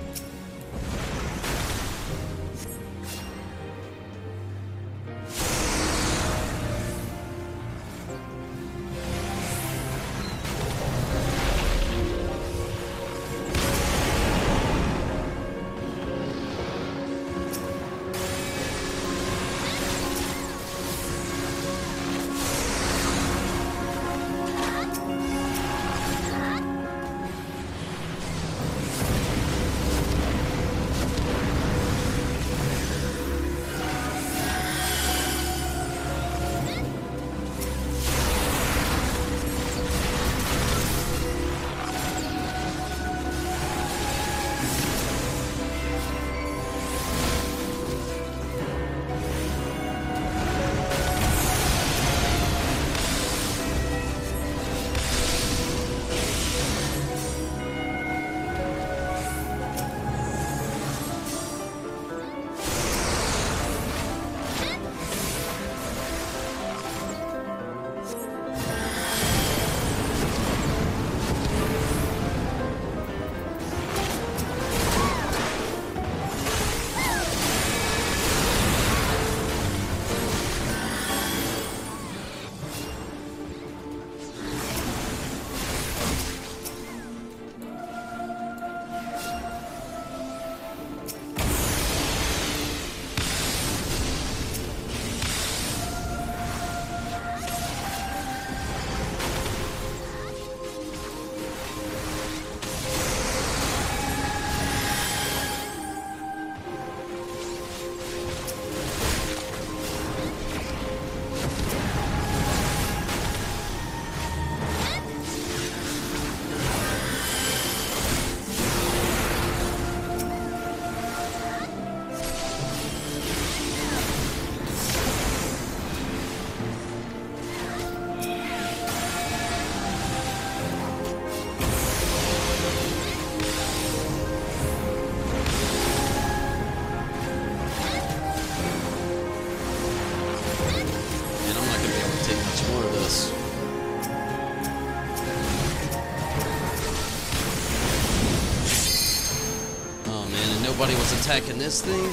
Nobody was attacking this thing?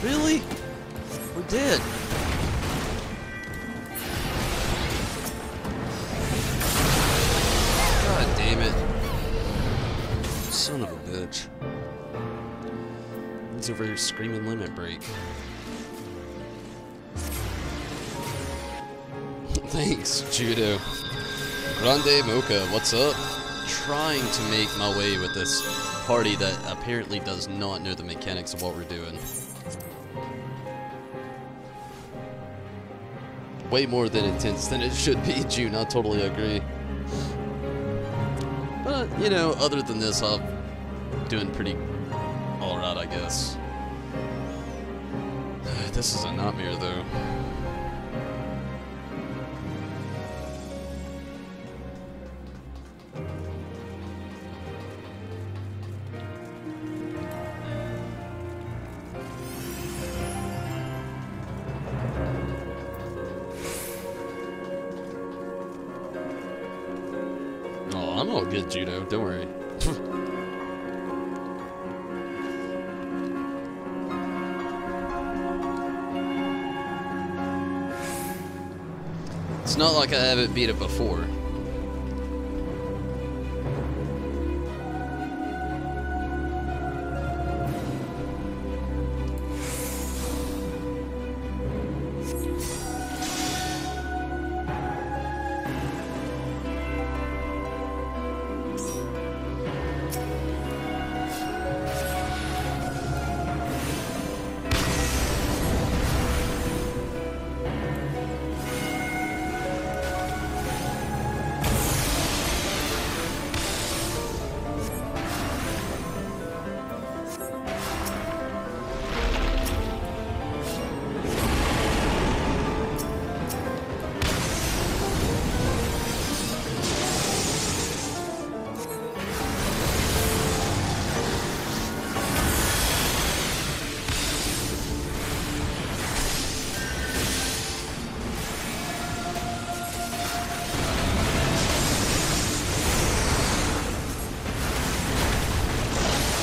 Really? We're dead. God damn it. Son of a bitch. He's over here screaming limit break. Thanks, Judo. Grande Mocha, what's up? Trying to make my way with this party that apparently does not know the mechanics of what we're doing. Way more than intense than it should be, June. I totally agree. But, you know, other than this, I'm doing pretty alright, I guess. This is a nightmare, though. I'm all good, Judo. Don't worry. It's not like I haven't beat it before.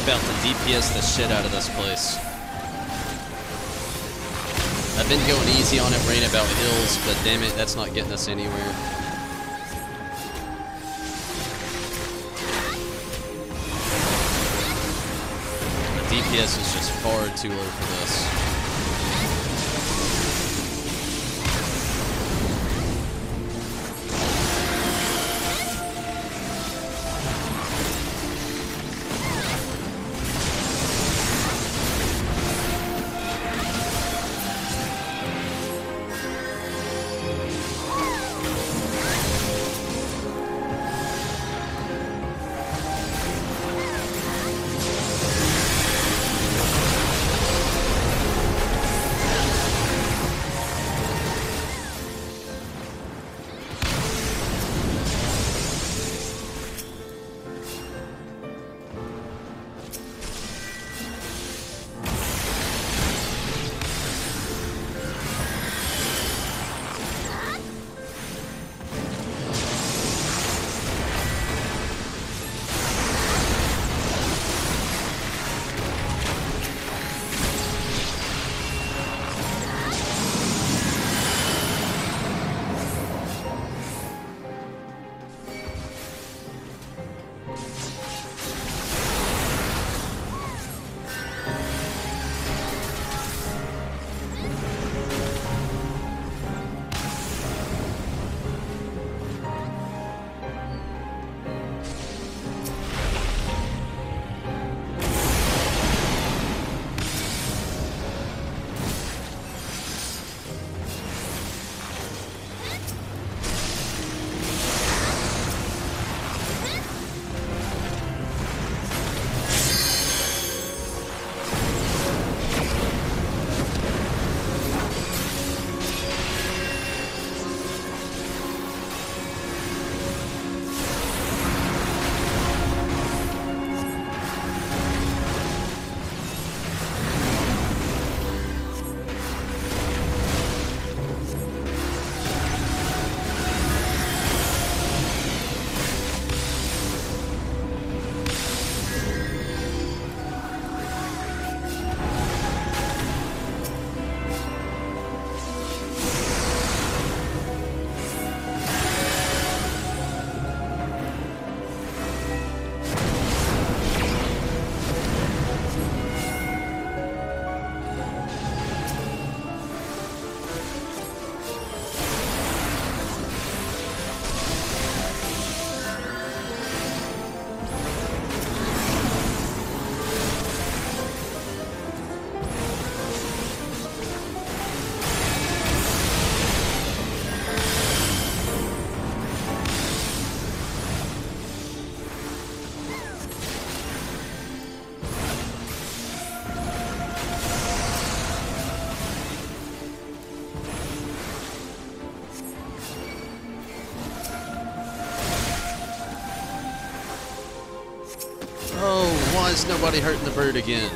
about to DPS the shit out of this place. I've been going easy on it, worrying about hills, but damn it, that's not getting us anywhere. The DPS is just far too low for this. Oh, why is nobody hurting the bird again?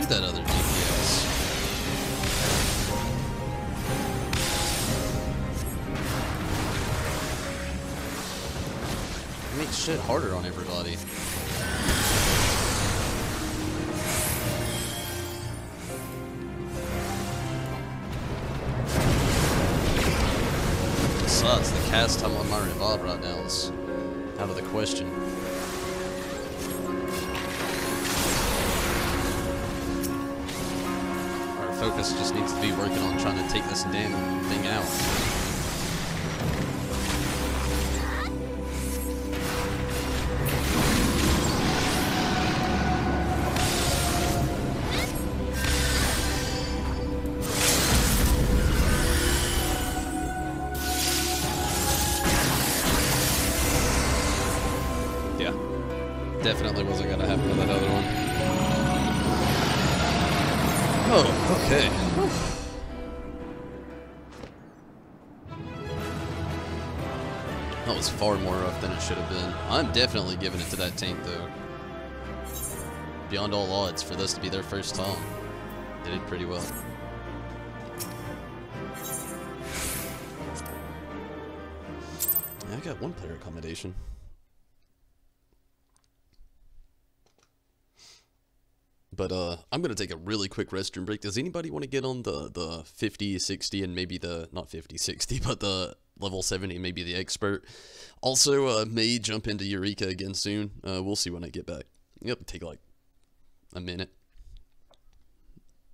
that other DPS. It makes shit harder on everybody. Besides, the cast time on my revolve right now is out of the question. Our focus just needs to be working on trying to take this damn thing out. Definitely wasn't gonna happen with that other one. Oh, okay. That was far more rough than it should have been. I'm definitely giving it to that tank though. Beyond all odds for this to be their first time. They did pretty well. Yeah, I got one player accommodation. But I'm going to take a really quick restroom break. Does anybody want to get on the 50, 60, and maybe the, not 50, 60, but the level 70, maybe the expert? Also, may jump into Eureka again soon. We'll see when I get back. Yep, take like a minute.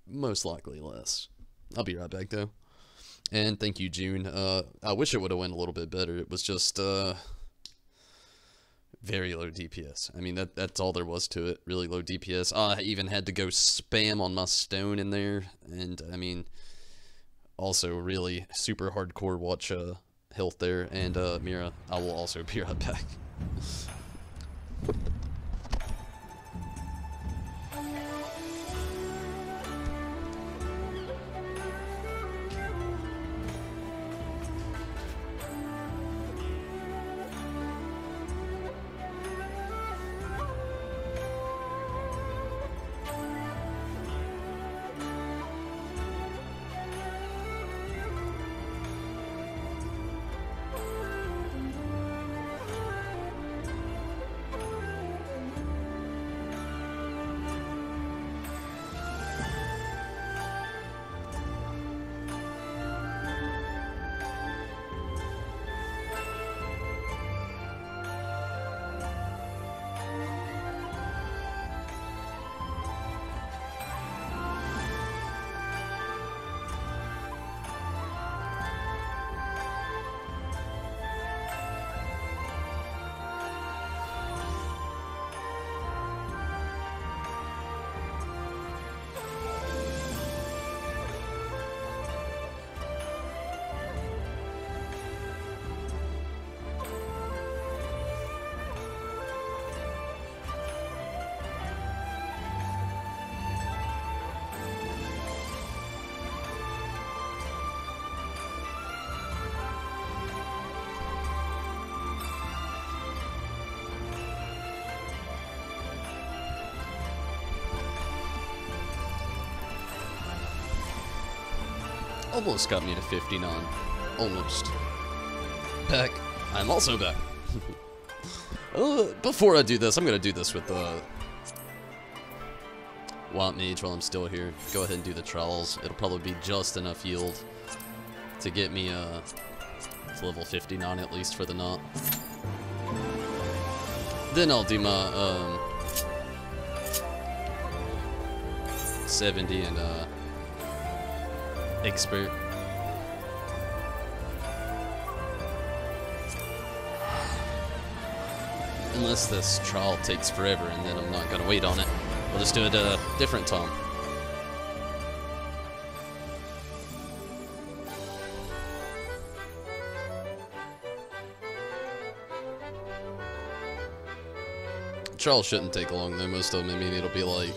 Most likely less. I'll be right back though. And thank you, June. I wish it would have went a little bit better. It was just, very low DPS. I mean, that's all there was to it. Really low DPS. I even had to go spam on my stone in there. And, I mean, also really super hardcore watch health there. And, Mira, I will also be right back. Almost got me to 59. Almost. Back. I'm also back. Before I do this, I'm going to do this with White Mage while I'm still here. Go ahead and do the trials. It'll probably be just enough yield to get me to level 59 at least for the knot. Then I'll do my 70 and expert. Unless this trial takes forever and then I'm not gonna wait on it. We'll just do it at a different time. Trial shouldn't take long though, most of them. I mean, it'll be like,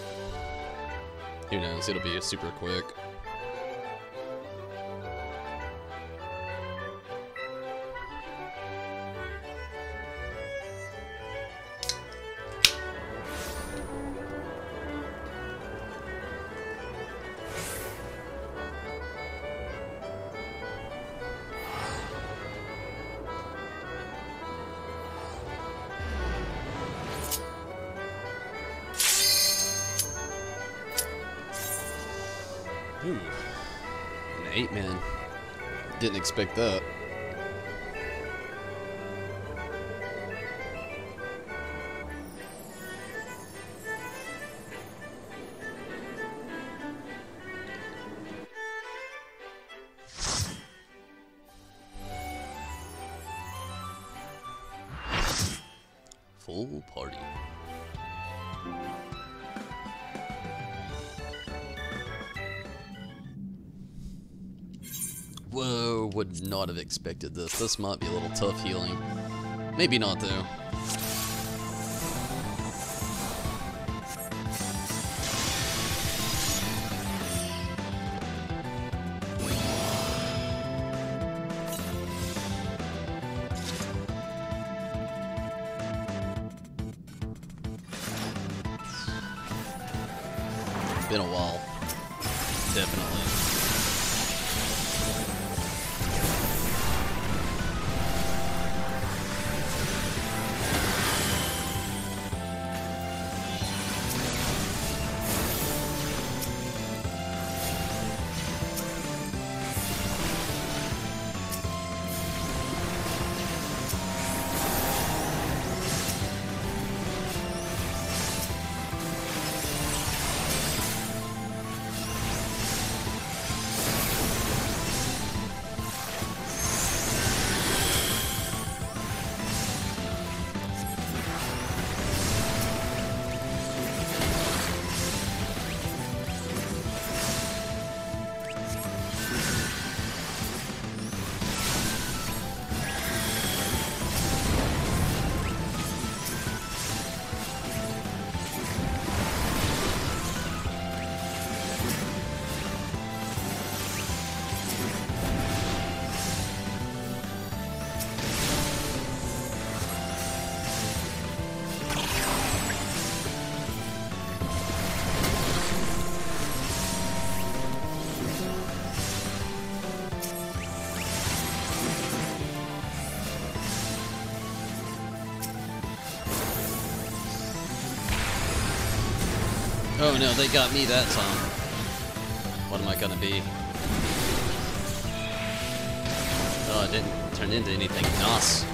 who knows, it'll be super quick. Ooh. An 8-man. Didn't expect that. Full party. Whoa, would not have expected this. This might be a little tough healing. Maybe not though. Been a while. Definitely. Oh no, they got me that time. What am I gonna be? Oh, it didn't turn into anything nice.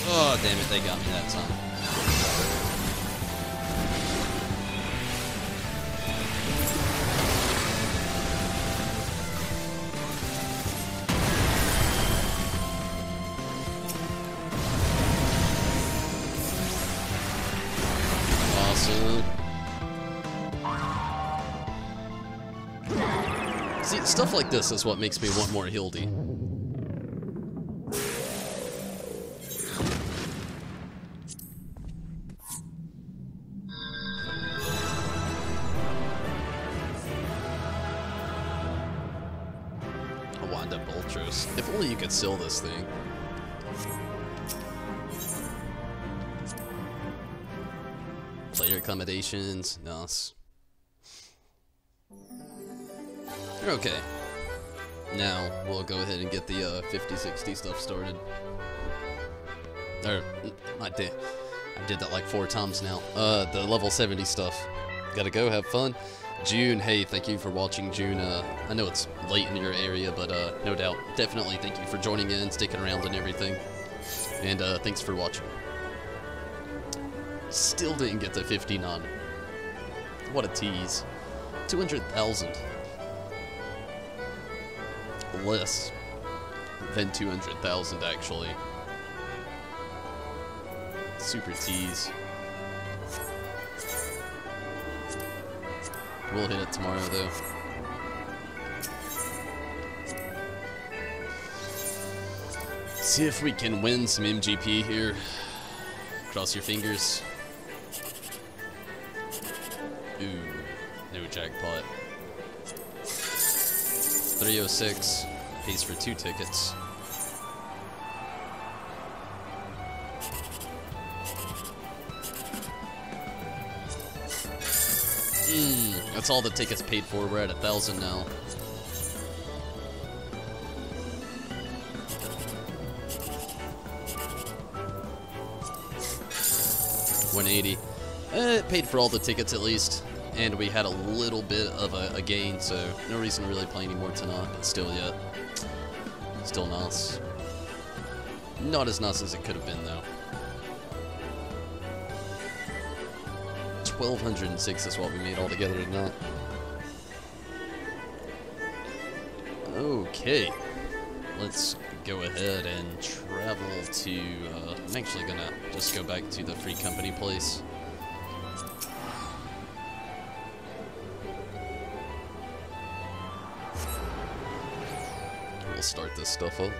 Oh, damn it, they got me that time. Awesome. See, stuff like this is what makes me want more Hildy. A wind-up Ultras. If only you could sell this thing. Player accommodations, nice. Okay. Now, we'll go ahead and get the 50-60 stuff started. Or, I did that like 4 times now. The level 70 stuff. Gotta go, have fun. June, hey, thank you for watching, June. I know it's late in your area, but no doubt, definitely thank you for joining in, sticking around and everything. And thanks for watching. Still didn't get to 59. What a tease. 200,000. Less than 200,000 actually. Super tease. We'll hit it tomorrow though. See if we can win some MGP here. Cross your fingers. Ooh, no jackpot. 306 pays for 2 tickets. That's all the tickets paid for. We're at 1,000 now. $180. It paid for all the tickets at least. And we had a little bit of a gain, so no reason to really play anymore tonight, but still yet. Still nice. Not as nice as it could have been, though. 1,206 is what we made altogether tonight. Okay. Let's go ahead and travel to... I'm actually gonna just go back to the free company place. We'll start this stuff up.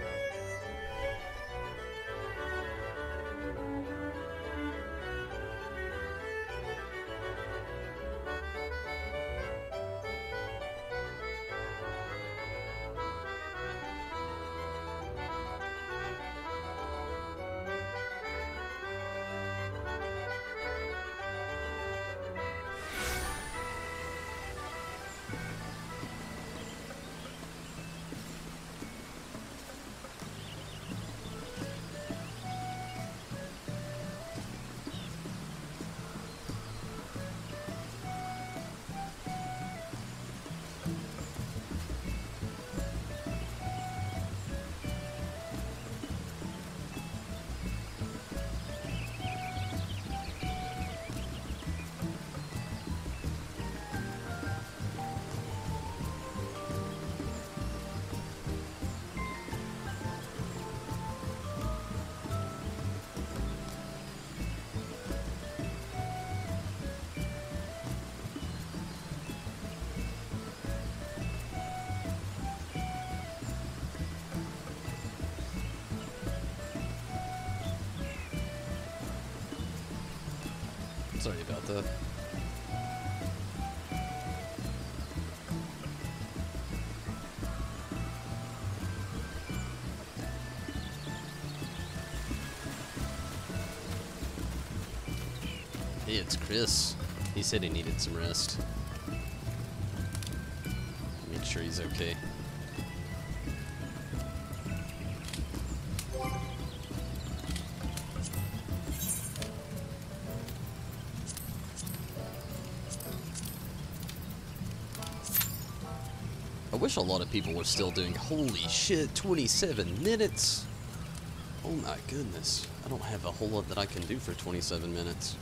Sorry about that. Hey, it's Chris. He said he needed some rest. Make sure he's okay. I wish a lot of people were still doing, holy shit, 27 minutes. Oh my goodness. I don't have a whole lot that I can do for 27 minutes.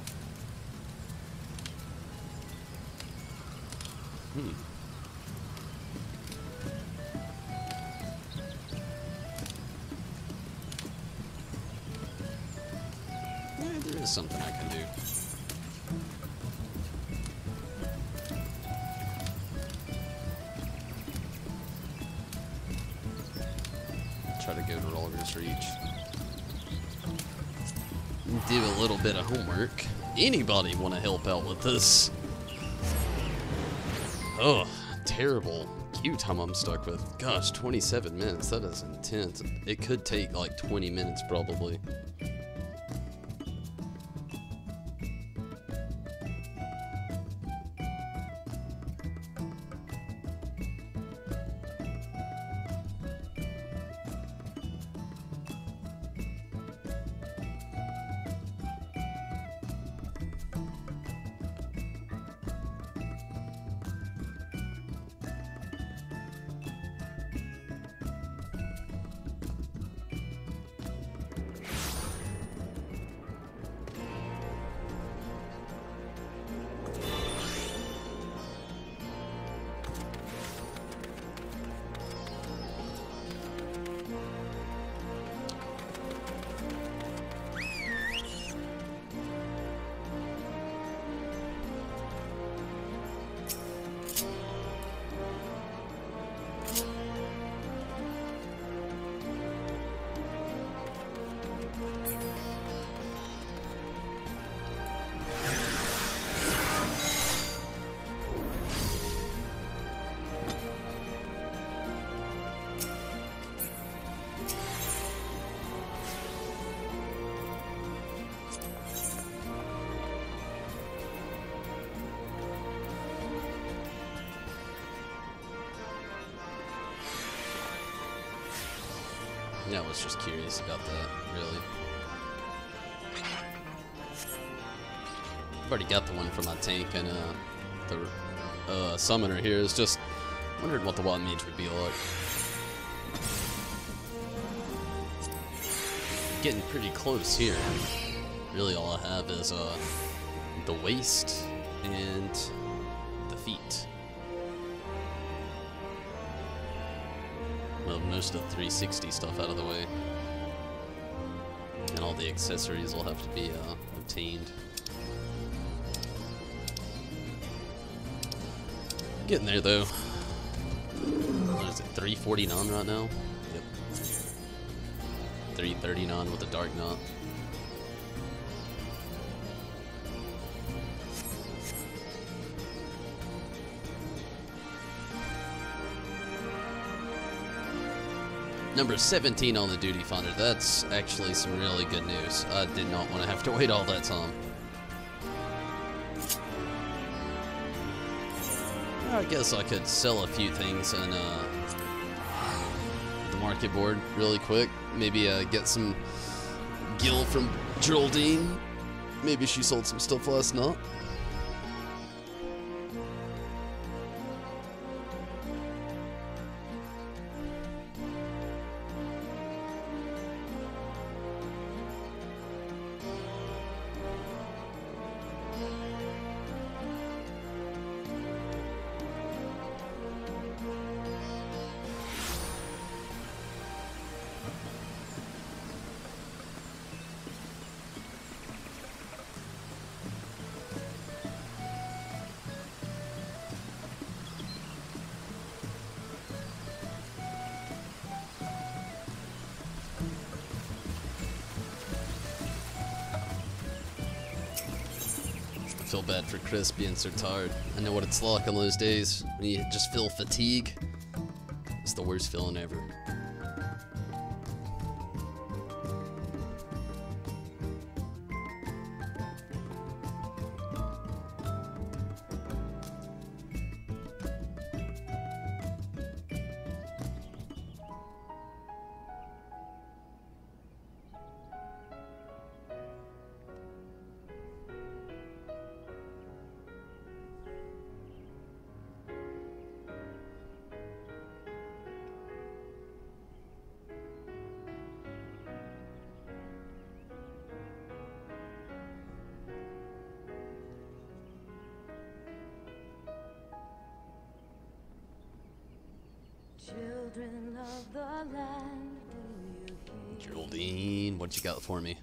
Yeah, there is something I can do. try to go to Roller's Reach. Do a little bit of homework. Anybody want to help out with this? Ugh, terrible queue time I'm stuck with. Gosh, 27 minutes, that is intense. It could take like 20 minutes probably. Yeah, I was just curious about that, really. I've already got the one for my tank, and the summoner here is just wondering what the wild mage would be like. Getting pretty close here. Really all I have is the waist and the feet. Well, most of the 360 stuff out of the way. And all the accessories will have to be obtained. Getting there though. What is it, 349 right now? Yep. 339 with a dark knot. Number 17 on the duty finder. That's actually some really good news. I did not want to have to wait all that time. I guess I could sell a few things in the market board really quick. Maybe get some gil from Geraldine. Maybe she sold some stuff last night. I feel bad for Chris being so tired. I know what it's like on those days when you just feel fatigue. It's the worst feeling ever. Children of the land, do you hear? Geraldine, what you got for me?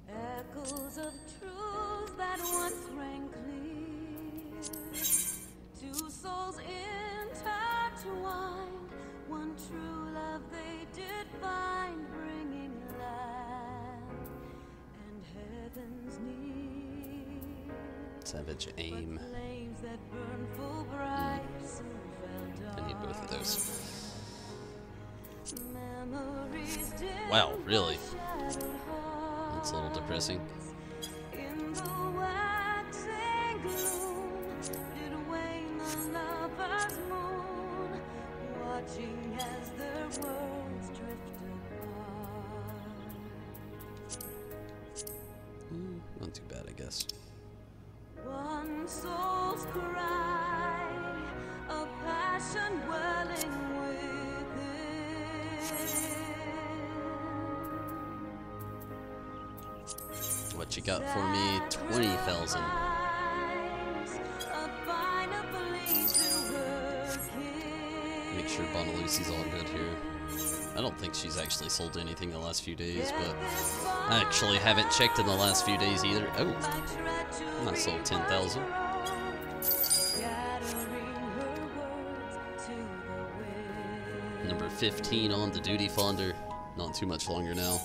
Echoes of truths that once rang clear. Two souls intertwined, one true love they did find. Savage aim. I need both of those. Wow, really? That's a little depressing. Not too bad, I guess. One soul's cry, a passion welling within. What you got for me? 20,000. Make sure Bonalucy's all good here. I don't think she's actually sold anything the last few days, but I actually haven't checked in the last few days either. Oh, I sold 10,000. Number 15 on the duty fonder. Not too much longer now.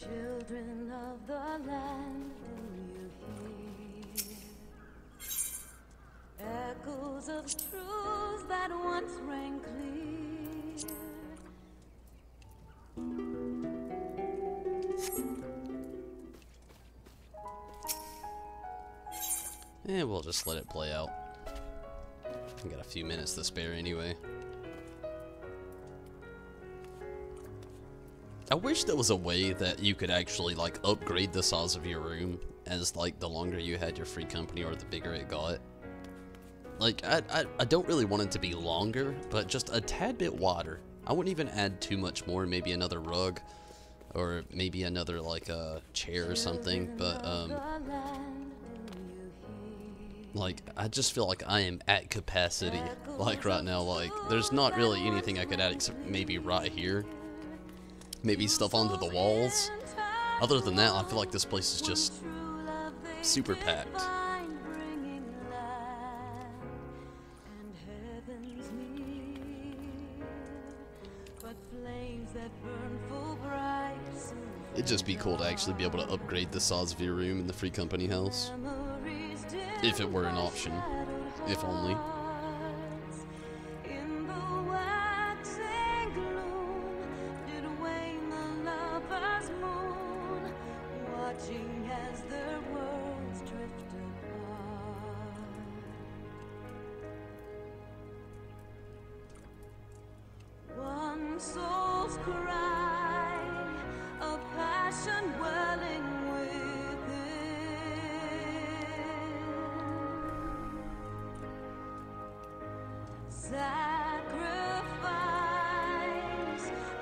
Children of the land, do you hear echoes of truths that once rang clear? And we'll just let it play out. We got a few minutes to spare anyway. I wish there was a way that you could actually like upgrade the size of your room as like the longer you had your free company or the bigger it got. Like I don't really want it to be longer, but just a tad bit wider. I wouldn't even add too much more, maybe another rug or maybe another like a chair or something, but like I just feel like I am at capacity like right now. Like there's not really anything I could add except maybe right here. Maybe stuff onto the walls. Other than that, I feel like this place is just super packed. It'd just be cool to actually be able to upgrade the size of your room in the free company house. If it were an option. If only. Soul's cry, a passion welling within. Sacrifice,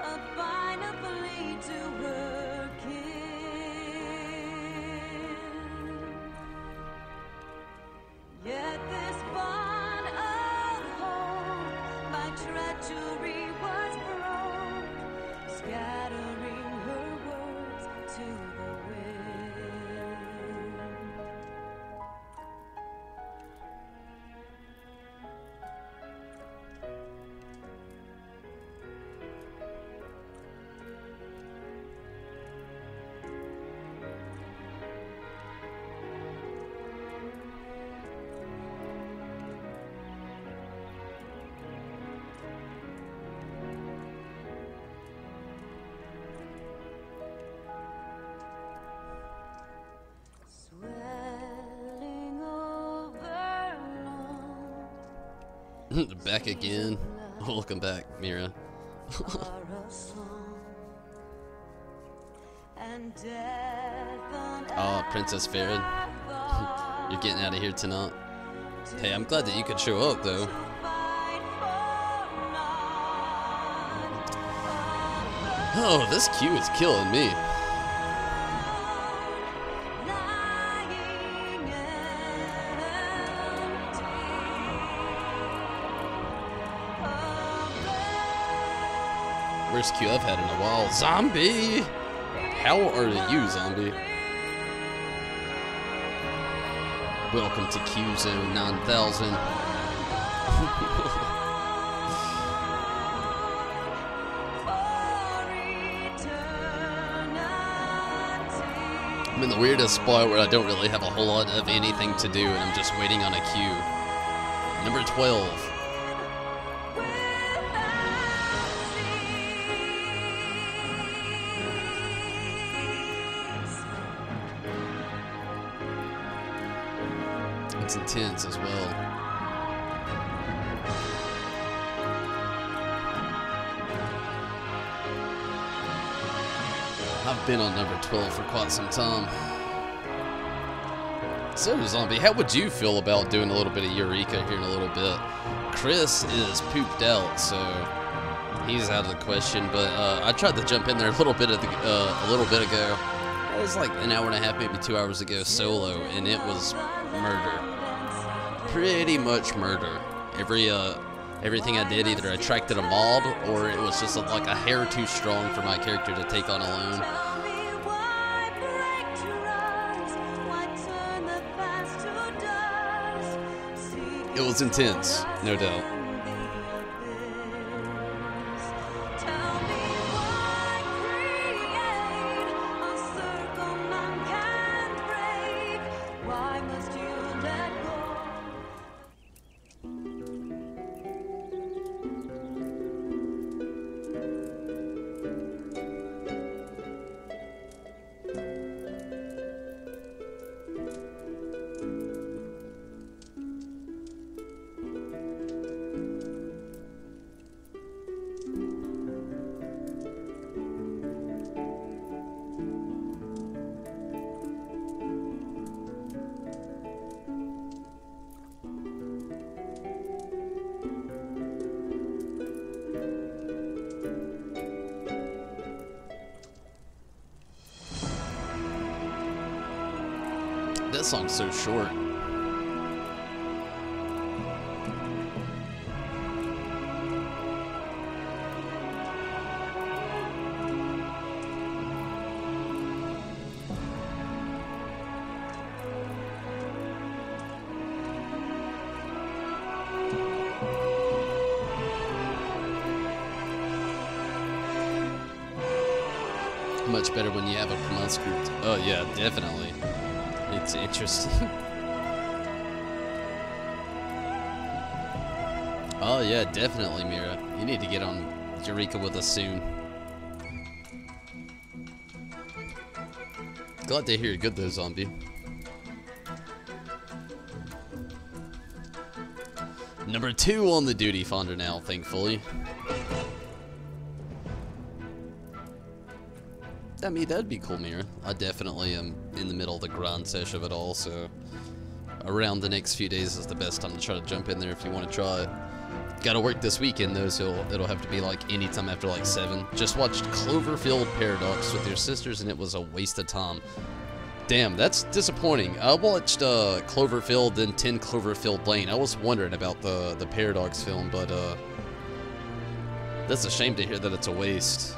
a binary to her kin. Yet this bond of hope by treachery was broke, scattering her words to the wind. Swelling over long Back again. Welcome back, Mira. are a song Oh, Princess Farron. You're getting out of here tonight. Hey, I'm glad that you could show up, though. Oh, this queue is killing me. Worst queue I've had in a while. Zombie! How are you, zombie? Welcome to Q Zone 9000. I'm in the weirdest spot where I don't really have a whole lot of anything to do, and I'm just waiting on a queue. Number 12. It's intense as well. I've been on number 12 for quite some time. So, Zombie, how would you feel about doing a little bit of Eureka here in a little bit? Chris is pooped out, so he's out of the question. But I tried to jump in there a little bit ago. It was like an hour and a half, maybe 2 hours ago, solo, and it was murder. Pretty much murder. Everything I did, either attracted a mob, or it was just like a hair too strong for my character to take on alone. It was intense, no doubt. That song's so short. Much better when you have a pronounced group. Oh yeah, definitely. It's interesting. Oh yeah, definitely, Mira. You need to get on Eureka with us soon. Glad to hear you're good though, Zombie. Number 2 on the duty finder now, thankfully. I mean, that'd be cool, Mira. I definitely am in the middle of the grind sesh of it all, so around the next few days is the best time to try to jump in there if you want to try it. Gotta work this weekend though, so it'll have to be like anytime after like 7. Just watched Cloverfield Paradox with your sisters and it was a waste of time. Damn, that's disappointing. I watched Cloverfield, then 10 Cloverfield Lane. I was wondering about the Paradox film, but that's a shame to hear that it's a waste.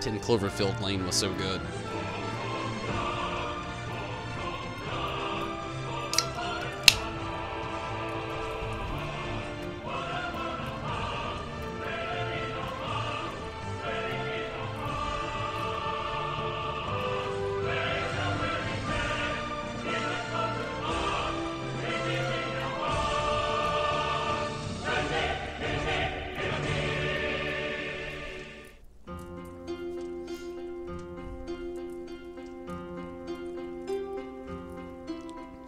10 Cloverfield Lane was so good.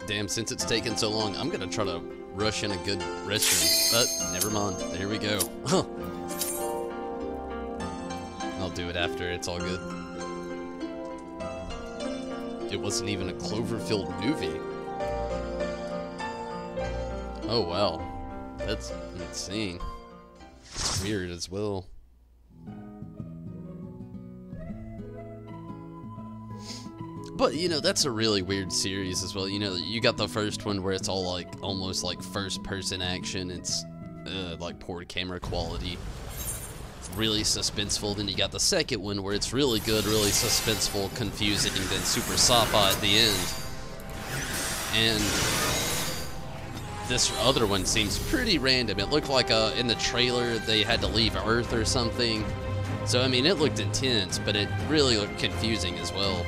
Damn, since it's taken so long, I'm gonna try to rush in a good restroom. But never mind. There we go. I'll do it after. It's all good. it wasn't even a Cloverfield movie. Oh wow, that's insane. It's weird as well. But you know, that's a really weird series as well. You know, you got the first one where it's all like almost like first person action. It's like poor camera quality, really suspenseful. Then you got the second one where it's really good, really suspenseful, confusing, and then super sci-fi at the end. And this other one seems pretty random. It looked like in the trailer they had to leave Earth or something. So I mean, it looked intense, but it really looked confusing as well.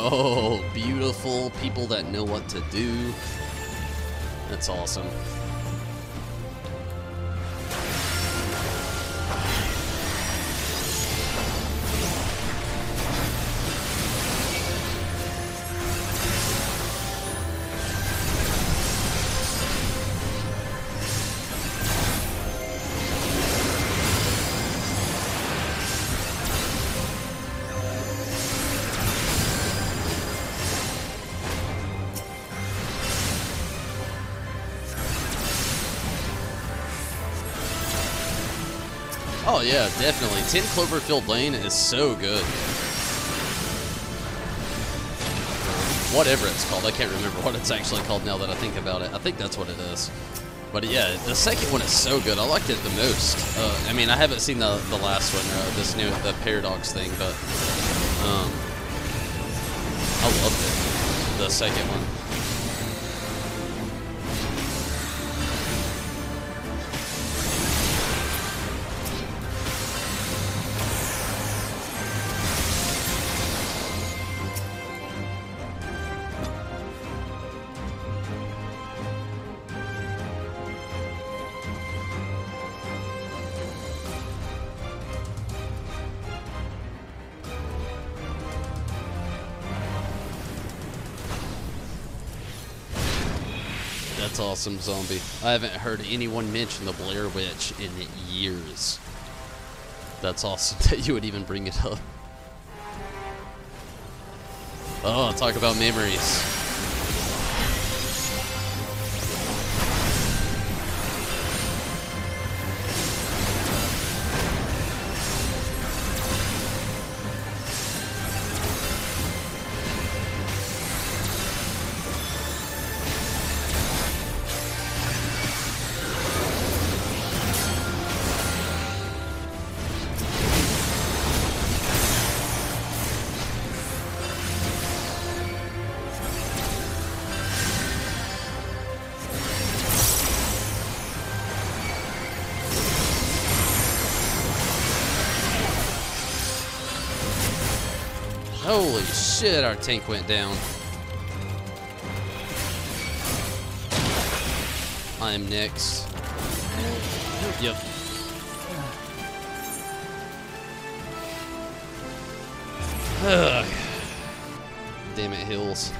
Oh, beautiful. People that know what to do. That's awesome. Oh yeah, definitely. 10 Cloverfield Lane is so good. Whatever it's called, I can't remember what it's actually called now that I think about it. I think that's what it is. But yeah, the second one is so good. I liked it the most. I mean, I haven't seen the last one, this new the Paradox thing, but I loved it. The second one. That's awesome, Zombie. I haven't heard anyone mention the Blair Witch in years. That's awesome that you would even bring it up. Oh, talk about memories. Holy shit, our tank went down. I am next. Yep. Ugh. Damn it, hills.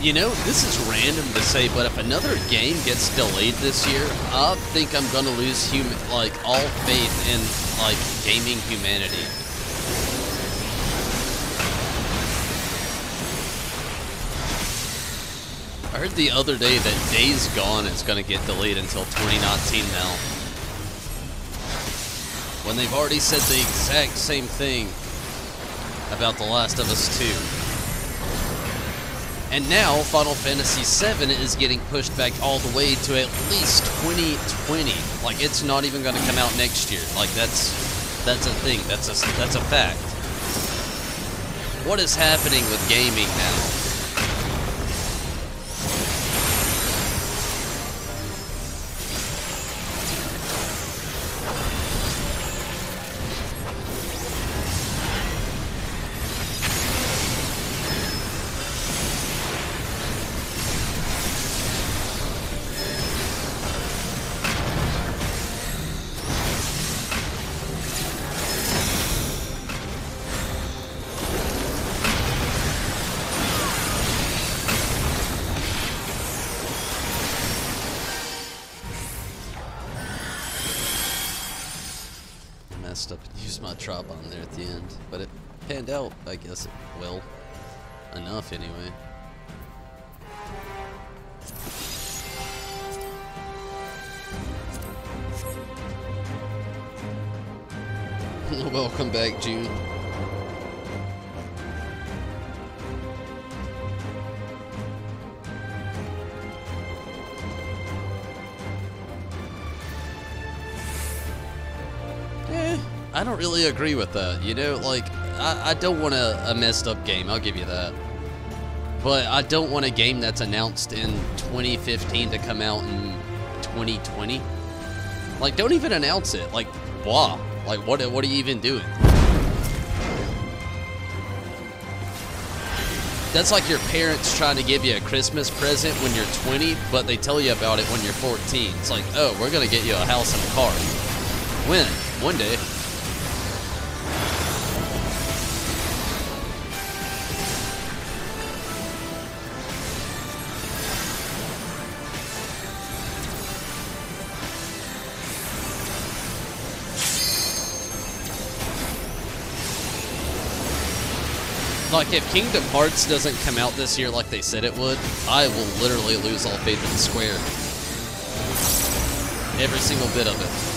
You know, this is random to say, but if another game gets delayed this year, I think I'm gonna lose all faith in gaming humanity. I heard the other day that Days Gone is gonna get delayed until 2019 now. When they've already said the exact same thing about The Last of Us 2. And now, Final Fantasy VII is getting pushed back all the way to at least 2020. Like, it's not even going to come out next year. Like, that's a thing. That's a fact. What is happening with gaming now? Messed up and used my drop on there at the end, but it panned out, I guess. Well, enough anyway. Welcome back, June. I don't really agree with that, you know, like, I don't want a messed up game, I'll give you that. But I don't want a game that's announced in 2015 to come out in 2020. Like, don't even announce it, like, blah. Like, what are you even doing? That's like your parents trying to give you a Christmas present when you're 20, but they tell you about it when you're 14. It's like, oh, we're gonna get you a house and a car. When? One day. Like, if Kingdom Hearts doesn't come out this year like they said it would, I will literally lose all faith in Square. Every single bit of it.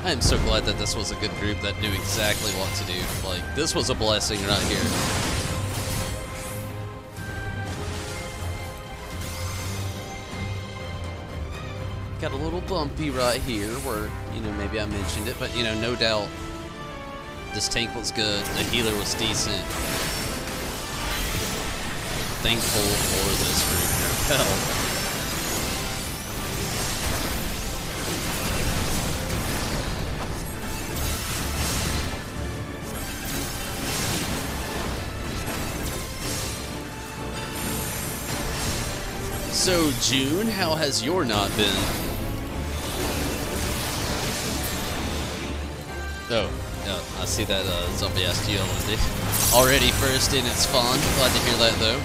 I am so glad that this was a good group that knew exactly what to do. Like, this was a blessing right here. Got a little bumpy right here where, you know, maybe I mentioned it, but, you know, no doubt this tank was good. The healer was decent. Thankful for this group. Hell. So, June, how has your not been? Oh, no, I see that zombie ass duo already first in its spawn. Glad to hear that though.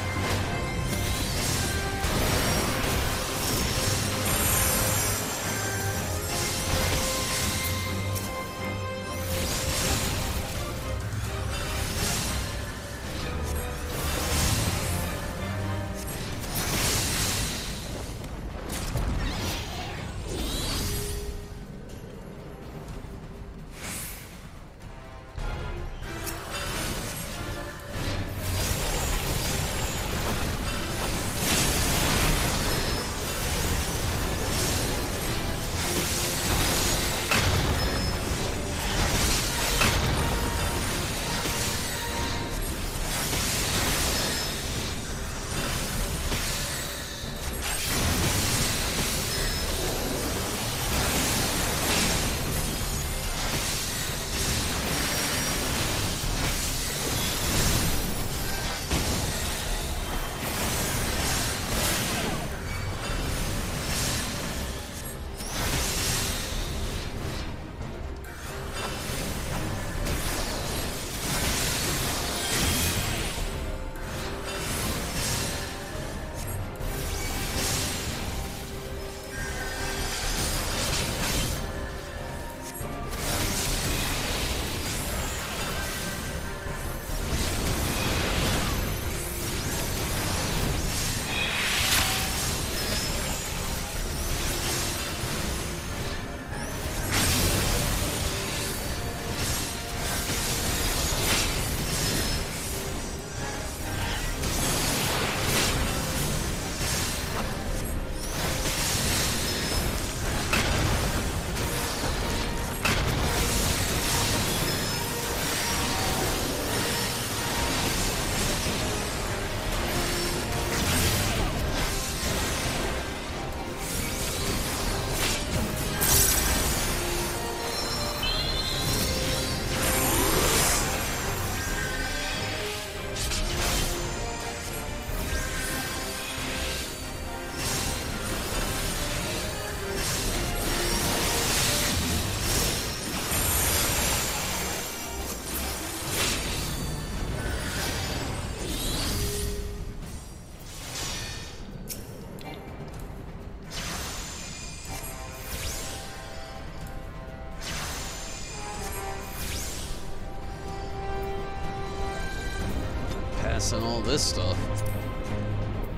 And all this stuff.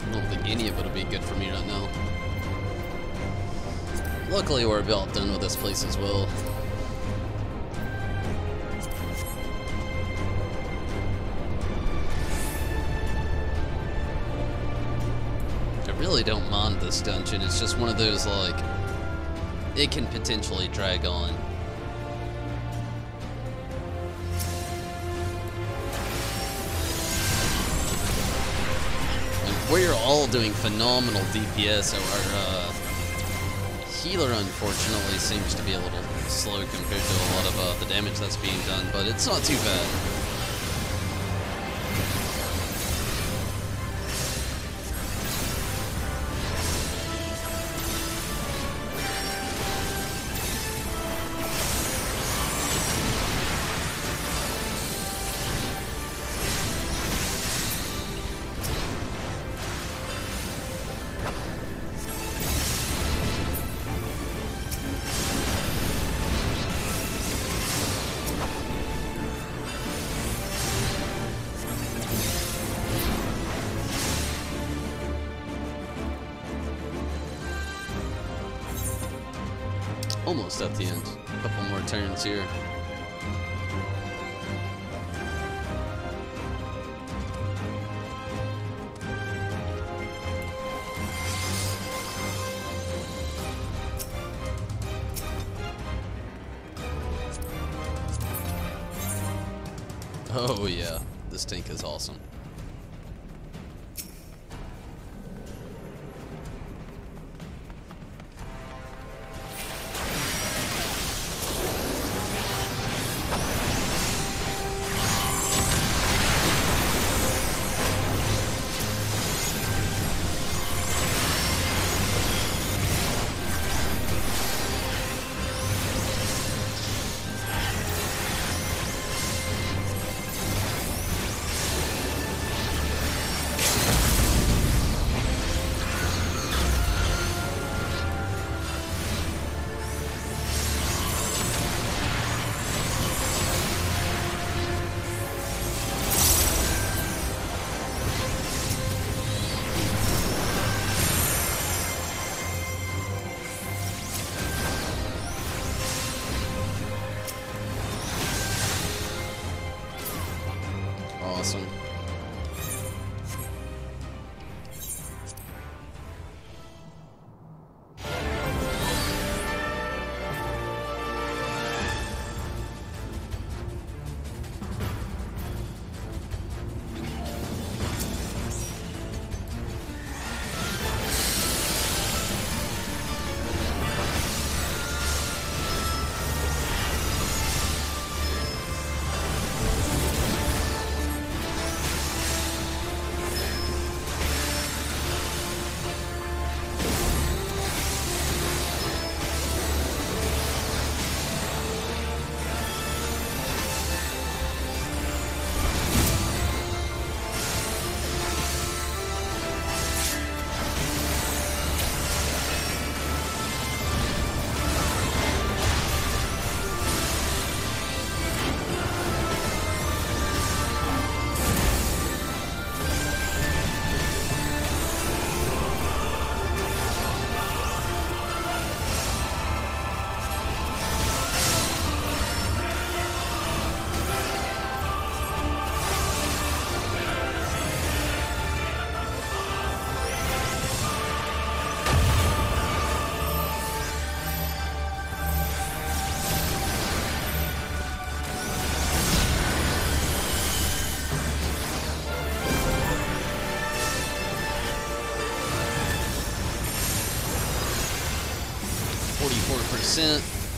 I don't think any of it will be good for me right now. Luckily, we're about done with this place as well. I really don't mind this dungeon. It's just one of those, like, it can potentially drag on. We're all doing phenomenal DPS. Our healer, unfortunately, seems to be a little slow compared to a lot of the damage that's being done, but it's not too bad. Almost at the end. A couple more turns here. Oh yeah, this tank is awesome. Awesome.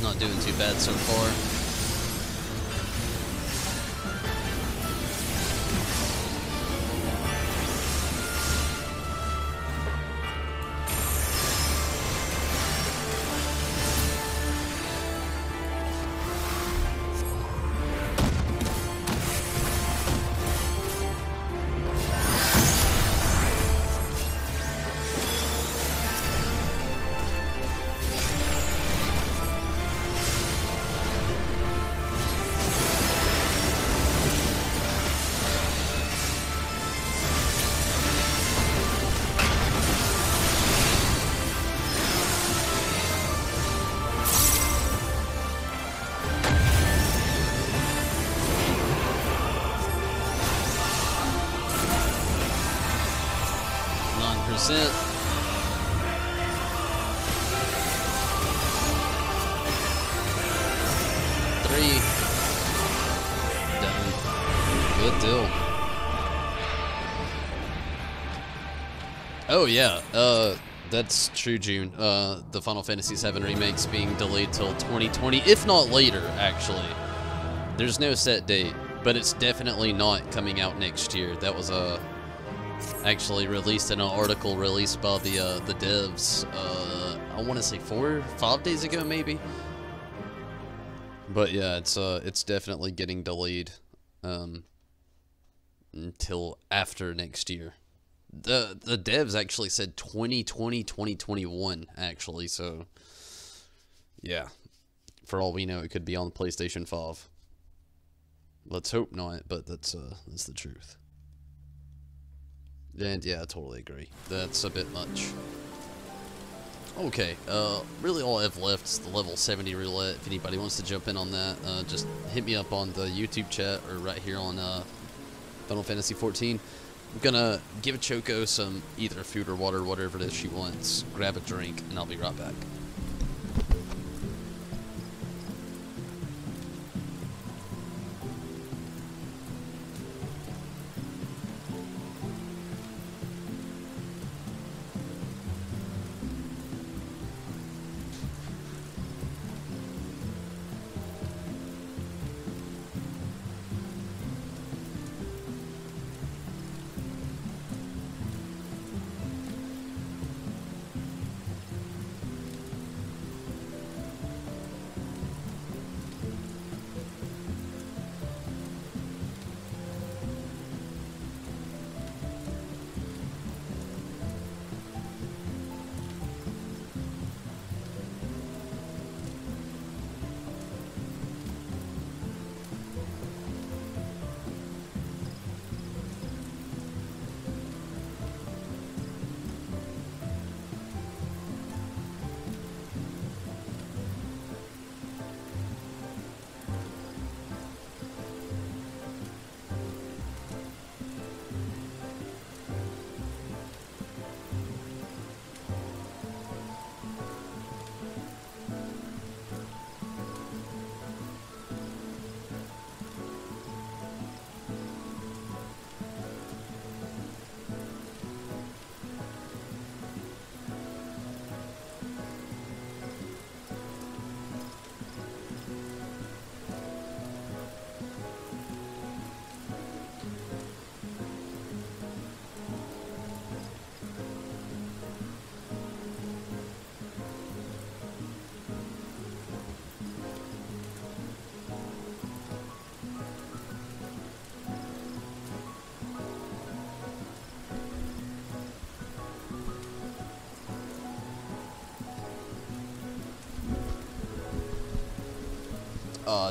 Not doing too bad so far. Three. Done. Good deal. Oh yeah, that's true, June. The Final Fantasy VII Remake's being delayed till 2020, if not later, actually. There's no set date, but it's definitely not coming out next year. That was actually released in an article released by the devs, I want to say 4 or 5 days ago, maybe. But yeah, it's definitely getting delayed until after next year. The devs actually said 2020, 2021, actually, so yeah. For all we know, it could be on the PlayStation 5. Let's hope not, but that's the truth. And yeah, I totally agree. That's a bit much. Okay, really all I have left is the level 70 roulette. If anybody wants to jump in on that, just hit me up on the YouTube chat or right here on Final Fantasy 14. I'm gonna give Choco some either food or water, whatever it is she wants. Grab a drink, and I'll be right back.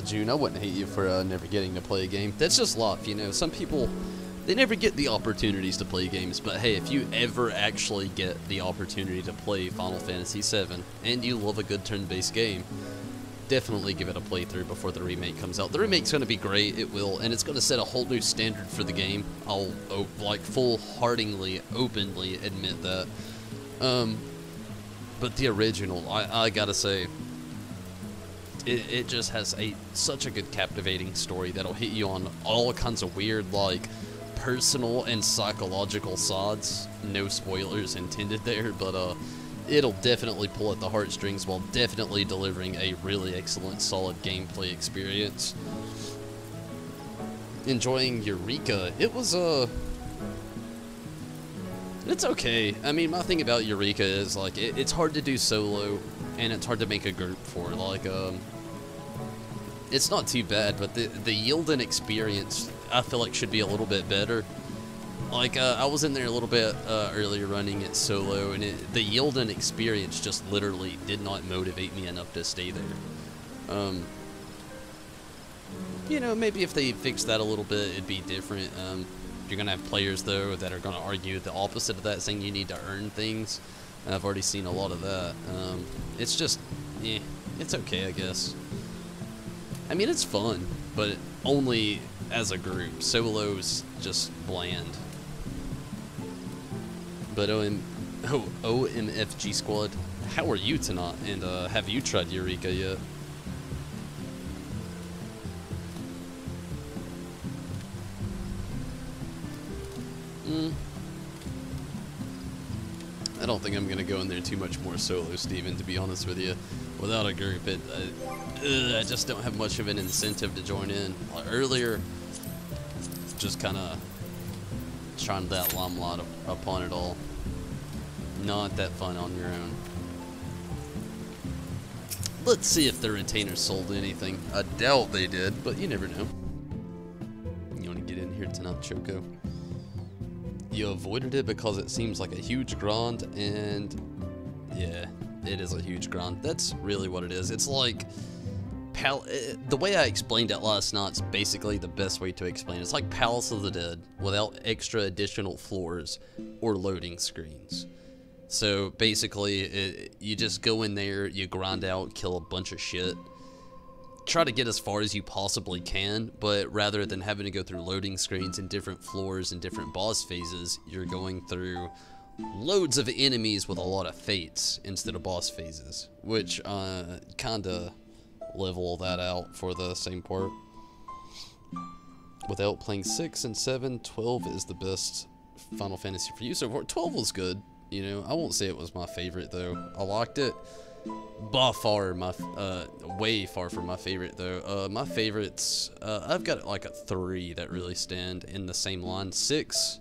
June, I wouldn't hate you for never getting to play a game. That's just life, you know. Some people, they never get the opportunities to play games, but hey, if you ever actually get the opportunity to play Final Fantasy VII, and you love a good turn-based game, definitely give it a playthrough before the remake comes out. The remake's going to be great, it will, and it's going to set a whole new standard for the game. I'll, like, full-heartedly, openly admit that. But the original, I gotta say, it just has such a good captivating story that'll hit you on all kinds of weird, like, personal and psychological sides. No spoilers intended there, but it'll definitely pull at the heartstrings while definitely delivering a really excellent, solid gameplay experience. Enjoying Eureka. It was it's okay. I mean, my thing about Eureka is, like, it's hard to do solo, and it's hard to make a group for. Like, it's not too bad, but the Yilden experience, I feel like, should be a little bit better. Like, I was in there a little bit earlier running it solo, and the Yilden experience just literally did not motivate me enough to stay there. You know, maybe if they fixed that a little bit, it'd be different. You're going to have players, though, that are going to argue the opposite of that, saying you need to earn things. And I've already seen a lot of that. It's just, it's okay, I guess. I mean, it's fun, but only as a group. Solo's just bland. But OMFG Squad, how are you tonight? And have you tried Eureka yet? I don't think I'm going to go in there too much more solo, Steven, to be honest with you. Without a group, I just don't have much of an incentive to join in. Like, earlier, just kind of trying that limelight upon it all. Not that fun on your own. Let's see if the retainers sold anything. I doubt they did, but you never know. You want to get in here tonight, Choco? You avoided it because it seems like a huge grind, and yeah, it is a huge grind. That's really what it is. It's like, the way I explained it last night's basically the best way to explain it. It's like Palace of the Dead without extra additional floors or loading screens. So basically, you just go in there, you grind out, kill a bunch of shit, try to get as far as you possibly can, but rather than having to go through loading screens and different floors and different boss phases, you're going through loads of enemies with a lot of fates instead of boss phases, which kinda level that out for the same part. Without playing 6 and 7, 12 is the best Final Fantasy for you so far. 12 was good, you know. I won't say it was my favorite though. I liked it. By far, way far from my favorite though. My favorites, I've got like a 3 that really stand in the same line. 6,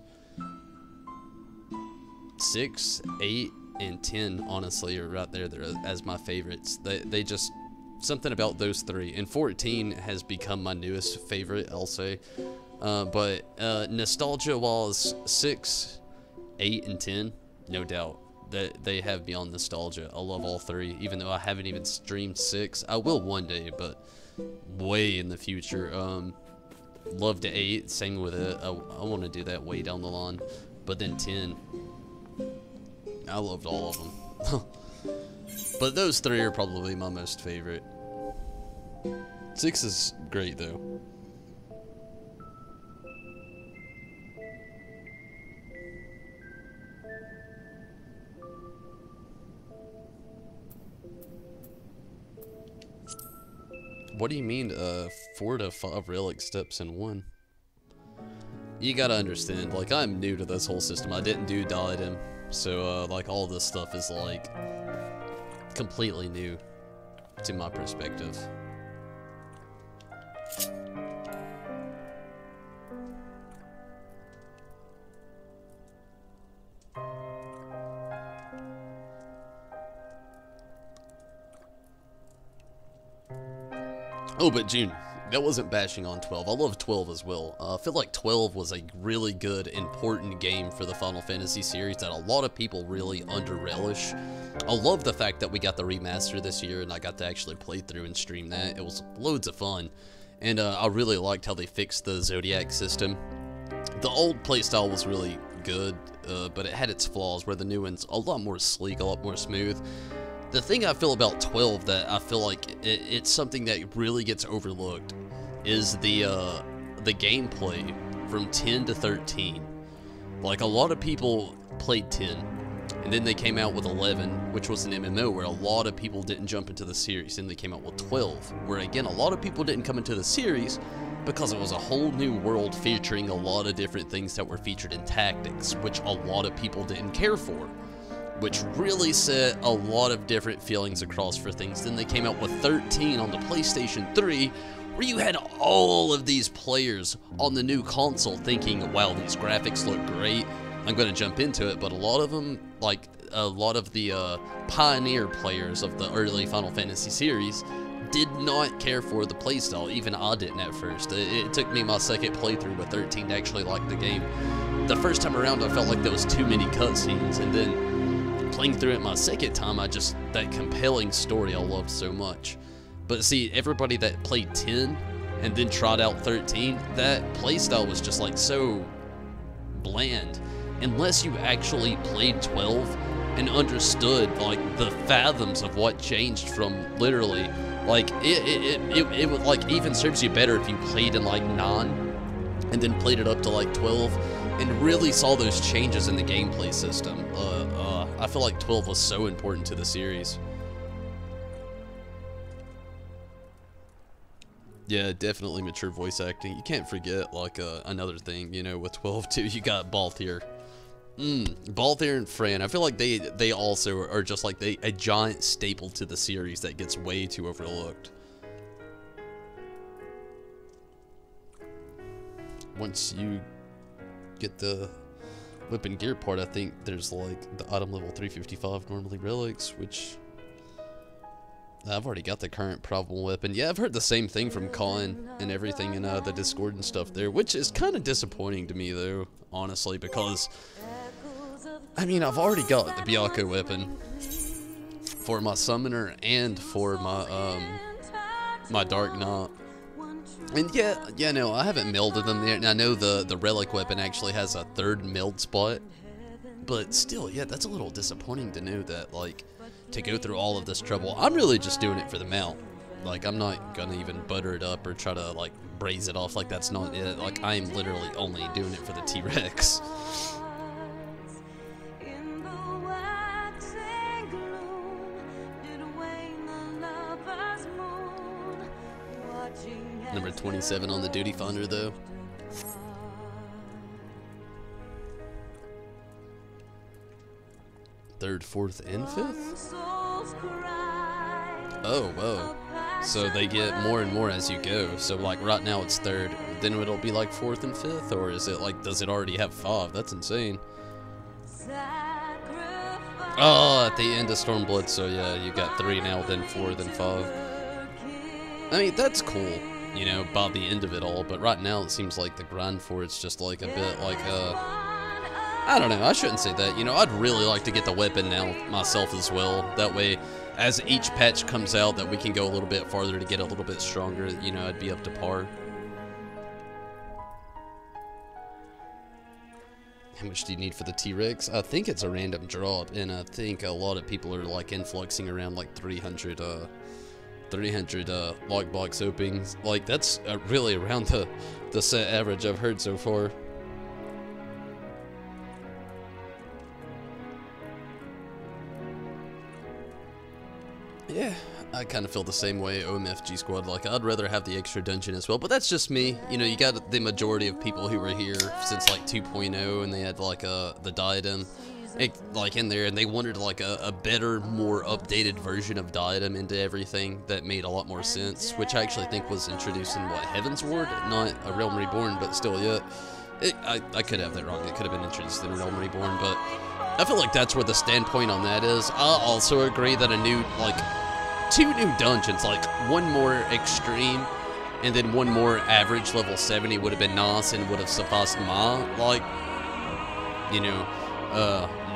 8, and 10 honestly are right there as my favorites. They just, something about those 3. And 14 has become my newest favorite, I'll say. But nostalgia was 6, 8, and 10, no doubt. That they have me on nostalgia. I love all 3, even though I haven't even streamed 6. I will one day, but way in the future. Loved 8, same with it. I want to do that way down the line. But then 10, I loved all of them. But those 3 are probably my most favorite. 6 is great though. What do you mean, 4 to 5 relic steps in 1? You gotta understand, like, I'm new to this whole system. I didn't do Dailies, so, like, all this stuff is, like, completely new to my perspective. Oh, but June, that wasn't bashing on 12. I love 12 as well. I feel like 12 was a really good, important game for the Final Fantasy series that a lot of people really under-relish. I love the fact that we got the remaster this year, and I got to actually play through and stream that. It was loads of fun. And I really liked how they fixed the Zodiac system. The old playstyle was really good, but it had its flaws, where the new one's a lot more sleek, a lot more smooth. The thing I feel about 12 that I feel like it's something that really gets overlooked is the gameplay from 10 to 13. Like, a lot of people played 10, and then they came out with 11, which was an MMO, where a lot of people didn't jump into the series, and they came out with 12, where again, a lot of people didn't come into the series because it was a whole new world featuring a lot of different things that were featured in tactics, which a lot of people didn't care for, which really set a lot of different feelings across for things. Then they came out with 13 on the PlayStation 3, where you had all of these players on the new console thinking, wow, these graphics look great, I'm going to jump into it. But a lot of them, like a lot of the pioneer players of the early Final Fantasy series, did not care for the playstyle. Even I didn't at first. It took me my second playthrough with 13 to actually like the game. The first time around, I felt like there was too many cutscenes, and then playing through it my second time, that compelling story I loved so much. But see, everybody that played 10 and then tried out 13, that playstyle was just like so bland. Unless you actually played 12 and understood like the fathoms of what changed from literally, like it would like even serves you better if you played in like 9 and then played it up to like 12 and really saw those changes in the gameplay system. I feel like 12 was so important to the series. Yeah, definitely mature voice acting. You can't forget, like, another thing, you know, with 12 too, you got Balthier. Balthier and Fran, I feel like they also are just like a giant staple to the series that gets way too overlooked. Once you get the weapon gear part, I think there's like the item level 355 normally relics, which I've already got the current probable weapon. Yeah, I've heard the same thing from Con and everything in the Discord and stuff there, which is kind of disappointing to me though, honestly, because I mean, I've already got the Byakko weapon for my summoner and for my my Dark Knight. And yeah, no, I haven't melded them yet. And I know the relic weapon actually has a third meld spot, but still, yeah, that's a little disappointing to know that, like, to go through all of this trouble. I'm really just doing it for the mount. Like, I'm not gonna even butter it up or try to like braise it off. Like, that's not it. Like, I am literally only doing it for the T-Rex. Number 27 on the duty finder, though. Third, fourth, and fifth? Oh, whoa. So they get more and more as you go. So, like, right now it's third. Then it'll be, like, fourth and fifth? Or is it, like, does it already have 5? That's insane. Oh, at the end of Stormblood, so yeah, you got 3 now, then 4, then 5. I mean, that's cool, you know, by the end of it all, but right now it seems like the grind for it's just like a bit like, I don't know, I shouldn't say that, you know, I'd really like to get the weapon now myself as well. That way, as each patch comes out, that we can go a little bit farther to get a little bit stronger, you know, I'd be up to par. How much do you need for the T-Rex? I think it's a random drop, and I think a lot of people are like influxing around like 300 lockbox openings. Like, that's really around the set average I've heard so far. Yeah, I kind of feel the same way, OMFG Squad. Like, I'd rather have the extra dungeon as well, but that's just me. You know, you got the majority of people who were here since, like, 2.0, and they had, like, the Diadem, like, in there, and they wanted, like, a better, more updated version of Diadem into everything that made a lot more sense, which I actually think was introduced in, what, Heaven's Ward? Not A Realm Reborn, but still, yeah. I could have that wrong. It could have been introduced in Realm Reborn, but I feel like that's where the standpoint on that is. I also agree that a new, like, 2 new dungeons, like one more extreme and then one more average level 70 would have been nice and would have sufficed my, like, you know,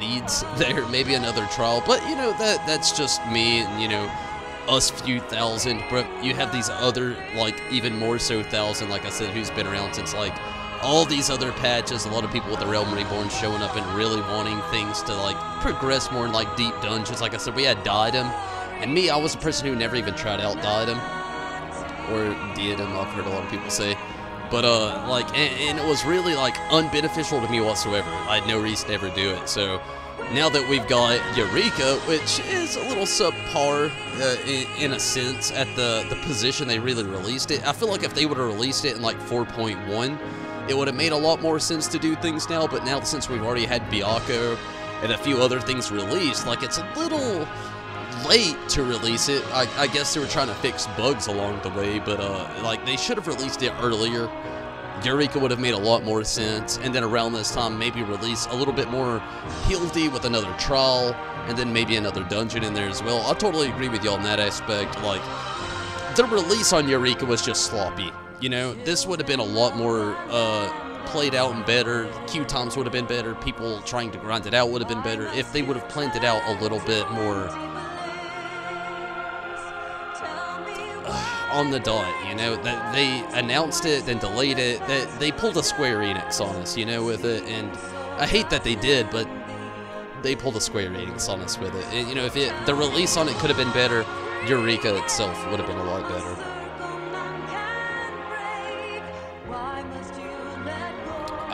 needs there. Maybe another trial, but you know, that's just me, and you know, us few thousand, but you have these other, like, even more so thousand, like I said, who's been around since, like, all these other patches. A lot of people with the Realm Reborn showing up and really wanting things to, like, progress more in, like, deep dungeons. Like I said, we had Diadem, and me, I was a person who never even tried out Diadem, or Diadem, I've heard a lot of people say. But, like, and it was really, like, unbeneficial to me whatsoever. I had no reason to ever do it. So, now that we've got Eureka, which is a little subpar, in a sense, at the position they really released it. I feel like if they would have released it in, like, 4.1, it would have made a lot more sense to do things now. But now, since we've already had BTQ and a few other things released, like, it's a little late to release it. I guess they were trying to fix bugs along the way, but like, they should have released it earlier. Eureka would have made a lot more sense, and then around this time maybe release a little bit more Hildy with another trial, and then maybe another dungeon in there as well. I totally agree with y'all in that aspect. Like, the release on Eureka was just sloppy. You know, this would have been a lot more played out and better. Queue times would have been better. People trying to grind it out would have been better if they would have planned it out a little bit more on the dot, you know. That they announced it, then delayed it. They pulled a Square Enix on us, you know, with it, and I hate that they did, but they pulled a Square Enix on us with it. And, you know, if the release on it could have been better, Eureka itself would have been a lot better.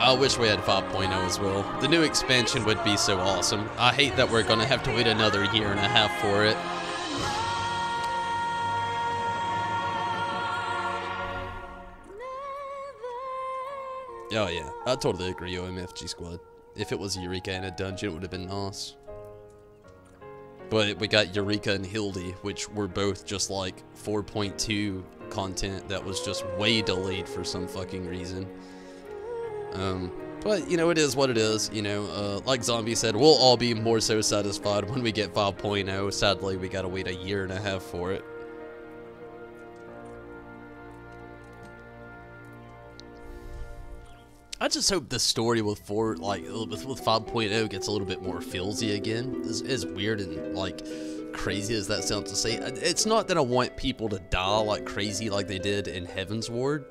I wish we had 5.0 as well. The new expansion would be so awesome. I hate that we're gonna have to wait another year and a half for it. Oh yeah, I totally agree, OMFG Squad. If it was Eureka in a dungeon, it would have been nice. But we got Eureka and Hildy, which were both just like 4.2 content that was just way delayed for some fucking reason. But, you know, it is what it is, you know. Like Zombie said, we'll all be more so satisfied when we get 5.0. Sadly, we gotta wait a year and a half for it. I just hope the story with 5.0 gets a little bit more feelsy again. As weird and, like, crazy as that sounds to say. It's not that I want people to die like crazy like they did in Heavensward.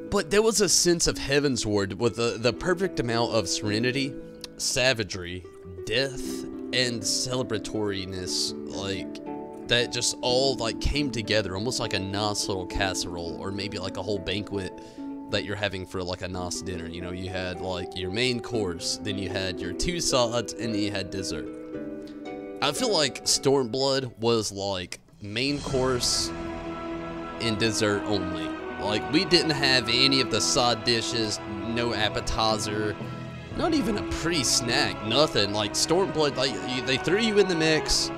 But there was a sense of Heavensward with the perfect amount of serenity, savagery, death, and celebratoriness, like, that just all, like, came together, almost like a nice little casserole, or maybe like a whole banquet that you're having for, like, a nice dinner. You know, you had, like, your main course, then you had your 2 sides, and then you had dessert. I feel like Stormblood was, like, main course and dessert only. Like, we didn't have any of the side dishes, no appetizer, not even a pre-snack, nothing. Like, Stormblood, like, they threw you in the mix,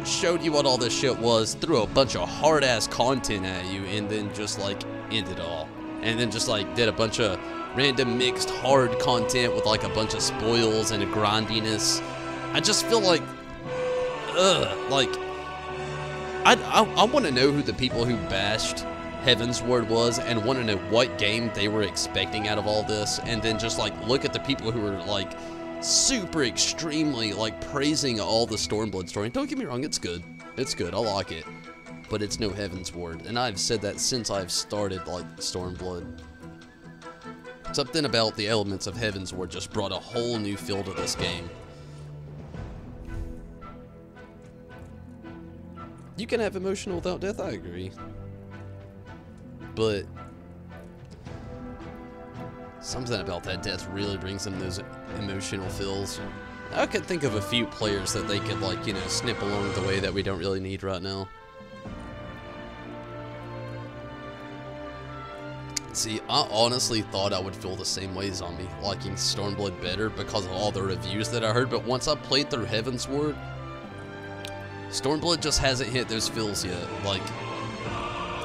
showed you what all this shit was, threw a bunch of hard-ass content at you, and then just, like, ended it all. And then just, like, did a bunch of random mixed hard content with, like, a bunch of spoils and a grindiness. I just feel like, like, I want to know who the people who bashed Heavensward was, and want to know what game they were expecting out of all this, and then just, like, look at the people who were, like, super extremely, like, praising all the Stormblood story. And don't get me wrong, it's good. It's good, I like it. But it's no Heavensward, and I've said that since I've started, like, Stormblood. Something about the elements of Heavensward just brought a whole new feel to this game. You can have emotion without death, I agree. But something about that death really brings them those emotional feels. I could think of a few players that they could, like, you know, snip along the way that we don't really need right now. See, I honestly thought I would feel the same way, Zombie, liking Stormblood better because of all the reviews that I heard, but once I played through Heavensward, Stormblood just hasn't hit those feels yet. Like,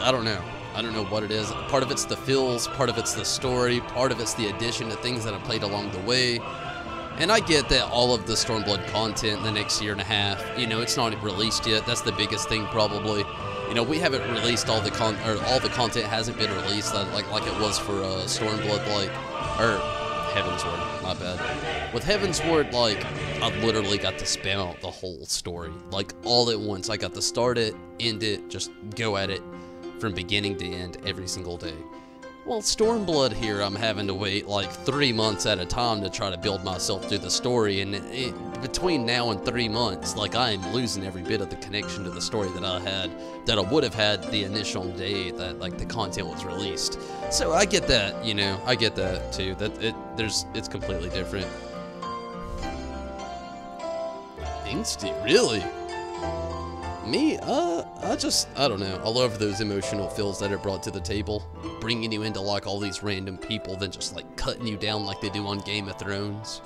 I don't know. I don't know what it is. Part of it's the feels, part of it's the story, part of it's the addition to things that I played along the way. And I get that all of the Stormblood content in the next year and a half, you know, it's not released yet. That's the biggest thing probably. You know, we haven't released all the content hasn't been released like it was for Stormblood, or Heavensward, my bad. With Heavensward, like, I literally got to spam out the whole story, like, all at once. I got to start it, end it, just go at it from beginning to end every single day. Well, Stormblood here, I'm having to wait like 3 months at a time to try to build myself through the story, and between now and 3 months, like, I am losing every bit of the connection to the story that I would have had the initial day that, like, the content was released. So I get that, you know, I get that too, that it's completely different. Angsty, really? Me, I don't know. I love those emotional feels that are brought to the table. Bringing you into, like, all these random people, then just, like, cutting you down like they do on Game of Thrones.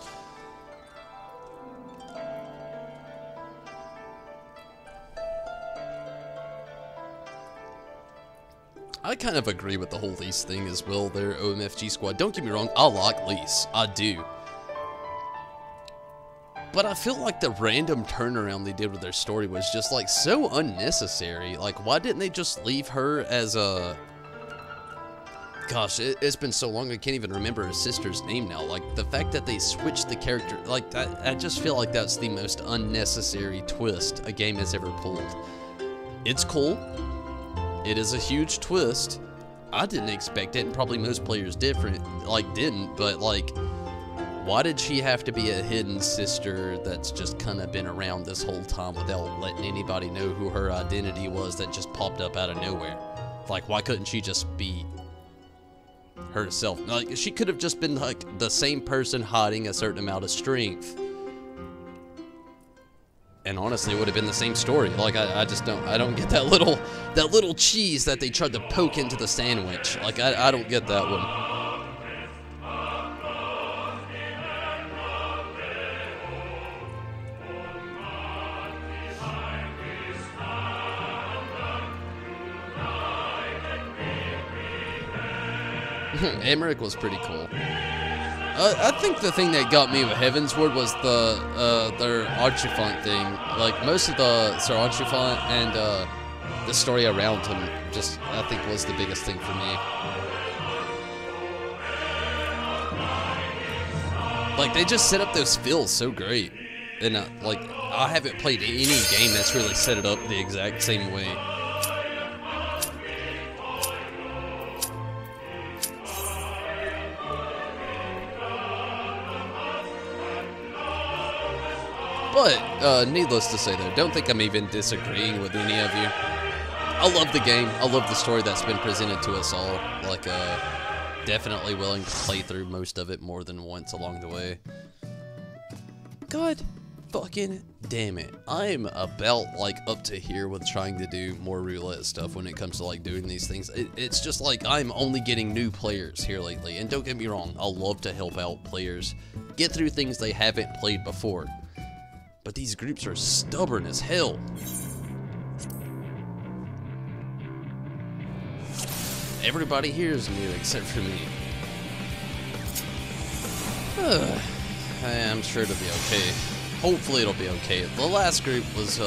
I kind of agree with the whole Lise thing as well there, OMFG Squad. Don't get me wrong, I like Lise. I do. But I feel like the random turnaround they did with their story was just, like, so unnecessary. Like, why didn't they just leave her as a... Gosh, it's been so long I can't even remember her sister's name now. Like, the fact that they switched the character... Like, I just feel like that's the most unnecessary twist a game has ever pulled. It's cool. It is a huge twist. I didn't expect it, and probably most players didn't, but, like... Why did she have to be a hidden sister that's just kind of been around this whole time without letting anybody know who her identity was that just popped up out of nowhere? Like, why couldn't she just be herself? Like, she could have just been, like, the same person hiding a certain amount of strength. And honestly, it would have been the same story. Like, I don't get that little cheese that they tried to poke into the sandwich. Like, I don't get that one. Emmerich was pretty cool. I think the thing that got me with Heavensward was their Archifant thing. Like, most of the Sir Archifant and the story around him just, I think, was the biggest thing for me. Like, they just set up those feels so great. And, like, I haven't played any game that's really set it up the exact same way. But, needless to say though, don't think I'm even disagreeing with any of you. I love the game. I love the story that's been presented to us all. Like, definitely willing to play through most of it more than once along the way. God fucking damn it. I'm about, like, up to here with trying to do more roulette stuff when it comes to, like, doing these things. It's just like I'm only getting new players here lately. And don't get me wrong, I love to help out players get through things they haven't played before. But these groups are stubborn as hell. Everybody here is new except for me. I'm sure it'll be okay. Hopefully it'll be okay. The last group was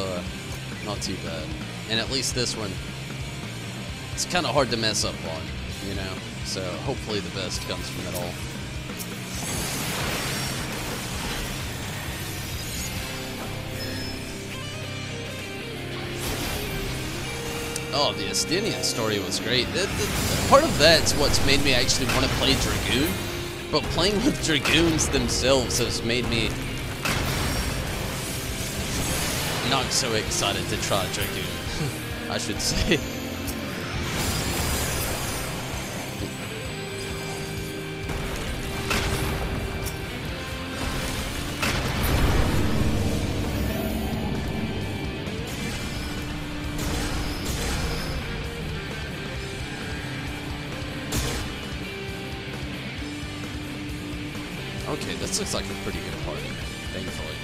not too bad. And at least this one, it's kind of hard to mess up on, you know? So hopefully the best comes from it all. Oh, the Estinian story was great. Part of that's what's made me actually want to play Dragoon, but playing with Dragoons themselves has made me not so excited to try Dragoon, I should say. Okay, this looks like a pretty good party, thankfully.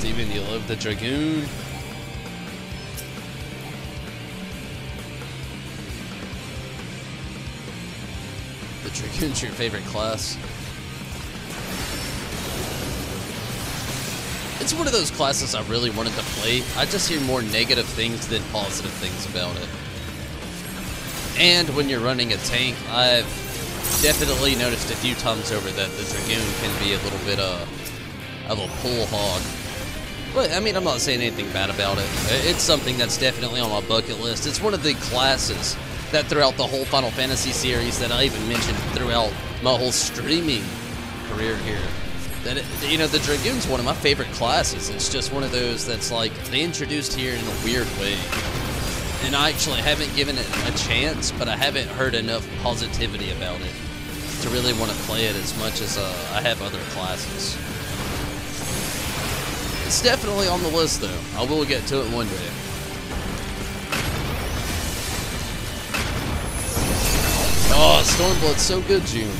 Steven, you love the Dragoon. The Dragoon's your favorite class. It's one of those classes I really wanted to play. I just hear more negative things than positive things about it. And when you're running a tank, I've definitely noticed a few times over that the Dragoon can be a little bit of a pull hog. But, I mean, I'm not saying anything bad about it. It's something that's definitely on my bucket list. It's one of the classes that throughout the whole Final Fantasy series that I even mentioned throughout my whole streaming career here. That you know, the Dragoon's one of my favorite classes. It's just one of those that's like, they introduced here in a weird way. And I actually haven't given it a chance, but I haven't heard enough positivity about it to really want to play it as much as I have other classes. It's definitely on the list, though. I will get to it one day. Oh, Stormblood's so good, June.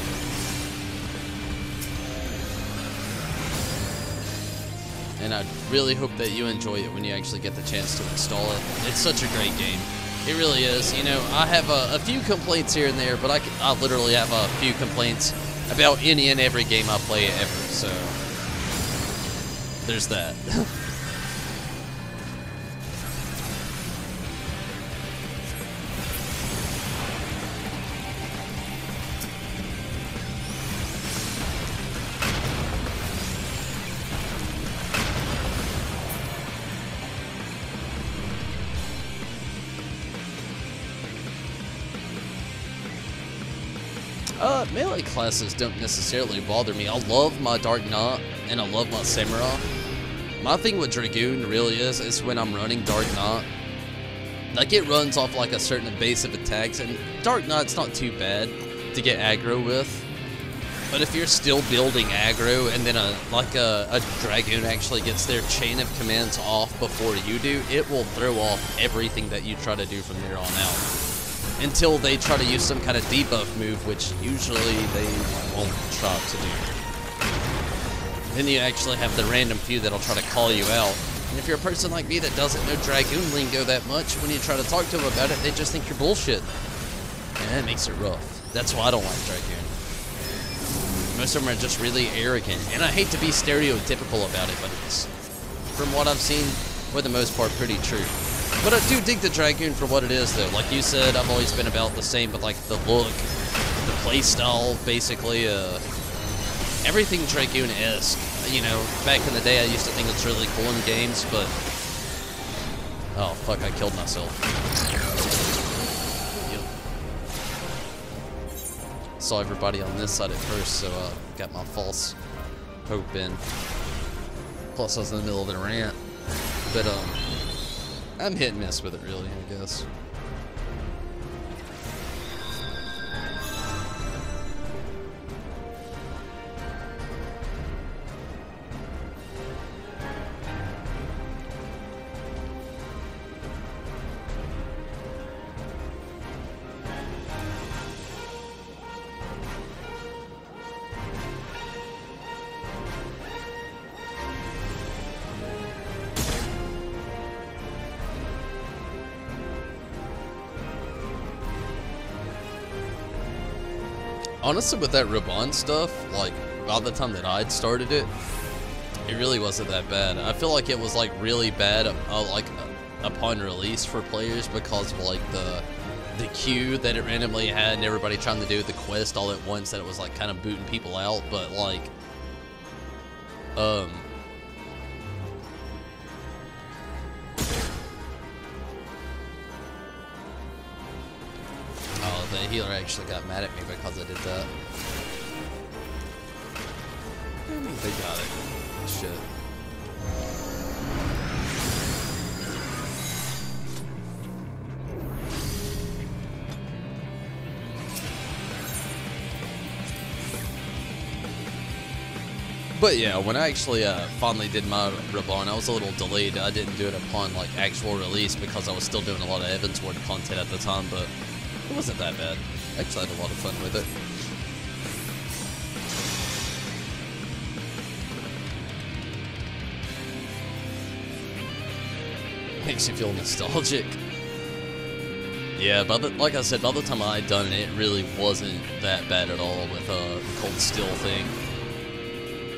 And I really hope that you enjoy it when you actually get the chance to install it. It's such a great game. It really is. You know, I have a few complaints here and there, but I literally have a few complaints about any and every game I play ever, so there's that. Melee classes don't necessarily bother me. I love my Dark Knight, and I love my Samurai. My thing with Dragoon really is when I'm running Dark Knight, like it runs off like a certain base of attacks, and Dark Knight's not too bad to get aggro with. But if you're still building aggro, and then a Dragoon actually gets their chain of commands off before you do, it will throw off everything that you try to do from there on out. Until they try to use some kind of debuff move, which usually they won't try to do. Then you actually have the random few that'll try to call you out. And if you're a person like me that doesn't know Dragoon lingo that much, when you try to talk to them about it, they just think you're bullshit. And that makes it rough. That's why I don't like Dragoon. Most of them are just really arrogant. And I hate to be stereotypical about it, but it's, from what I've seen, for the most part, pretty true. But I do dig the Dragoon for what it is, though. Like you said, I've always been about the same, but like the look, the playstyle, basically, everything Dragoon-esque. You know, back in the day, I used to think it's really cool in games, but oh fuck, I killed myself. Yep. Saw everybody on this side at first, so got my false hope in. Plus, I was in the middle of the rant, but I'm hit and miss with it, really, I guess. Honestly, with that Raban stuff, like, by the time that I'd started it, it really wasn't that bad. I feel like it was, like, really bad, upon release for players because of, like, the queue that it randomly had and everybody trying to do the quest all at once, that it was, like, kind of booting people out, but, like, the healer actually got mad at me because I did that. They got it. Shit. But yeah, when I actually finally did my Raban, I was a little delayed. I didn't do it upon like actual release because I was still doing a lot of Evansward content at the time, but it wasn't that bad. Actually, I had a lot of fun with it. makes you feel nostalgic. Yeah, but like I said, by the time I'd done it, it really wasn't that bad at all with the Cold Steel thing.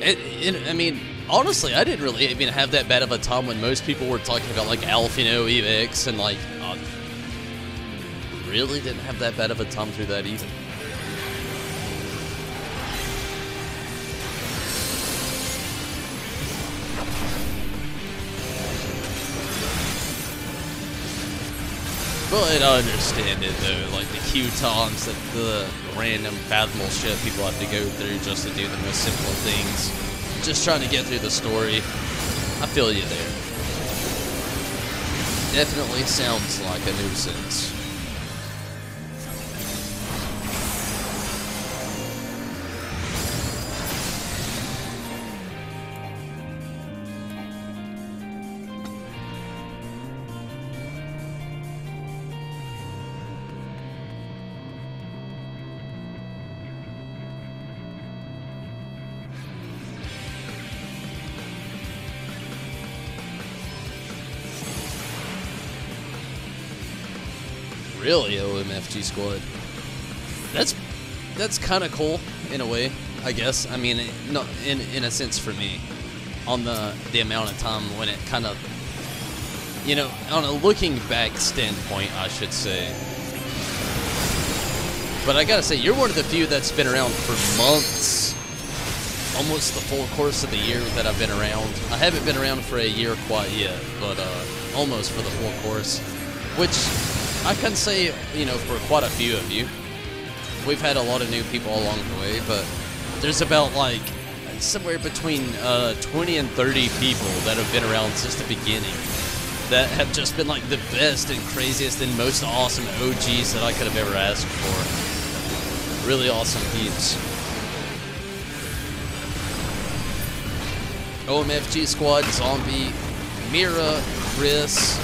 I mean, honestly, I didn't really even have that bad of a time when most people were talking about like Alphino EX and like, really didn't have that bad of a time through that either. But I understand it though, like the queue times that the random fathomable shit people have to go through just to do the most simple things. Just trying to get through the story. I feel you there. Definitely sounds like a nuisance. Really, OMFG squad. That's kind of cool in a way, I guess. I mean, not in a sense for me, on the amount of time when it kind of, you know, on a looking back standpoint, I should say. But I gotta say, you're one of the few that's been around for months, almost the full course of the year that I've been around. I haven't been around for a year quite yet, but almost for the full course, which I can say, you know, for quite a few of you. We've had a lot of new people along the way, but there's about like somewhere between 20 and 30 people that have been around since the beginning that have just been like the best and craziest and most awesome OGs that I could have ever asked for. Really awesome peeps. OMFG squad, Zombie, Mira, Chris,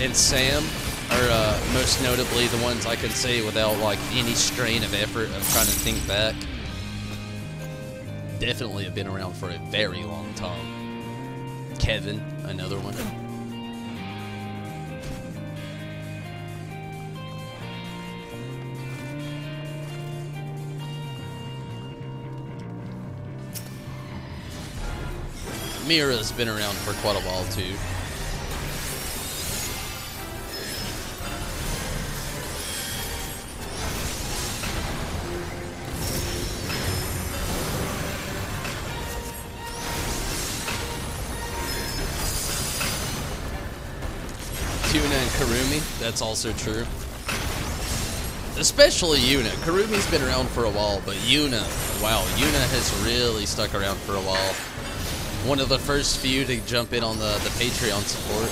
and Sam are most notably the ones I can say without like any strain of effort of trying to think back. Definitely have been around for a very long time. Kevin, another one. Mira's been around for quite a while too. Yuna and Karumi, that's also true. Especially Yuna. Karumi's been around for a while, but Yuna, wow, Yuna has really stuck around for a while. One of the first few to jump in on the Patreon support.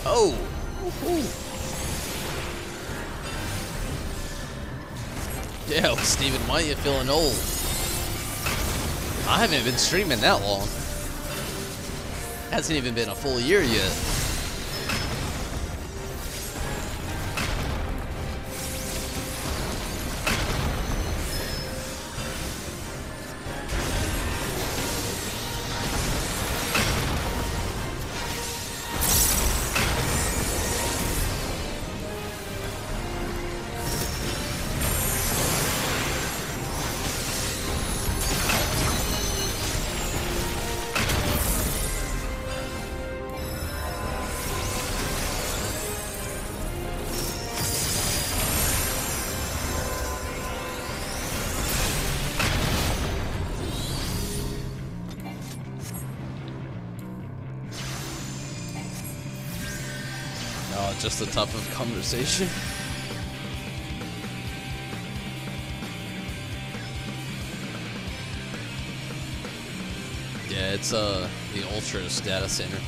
Oh! Yeah, Steven, why are you feeling old? I haven't been streaming that long. Hasn't even been a full year yet. Just the top of conversation. Yeah, it's the Ultros data center.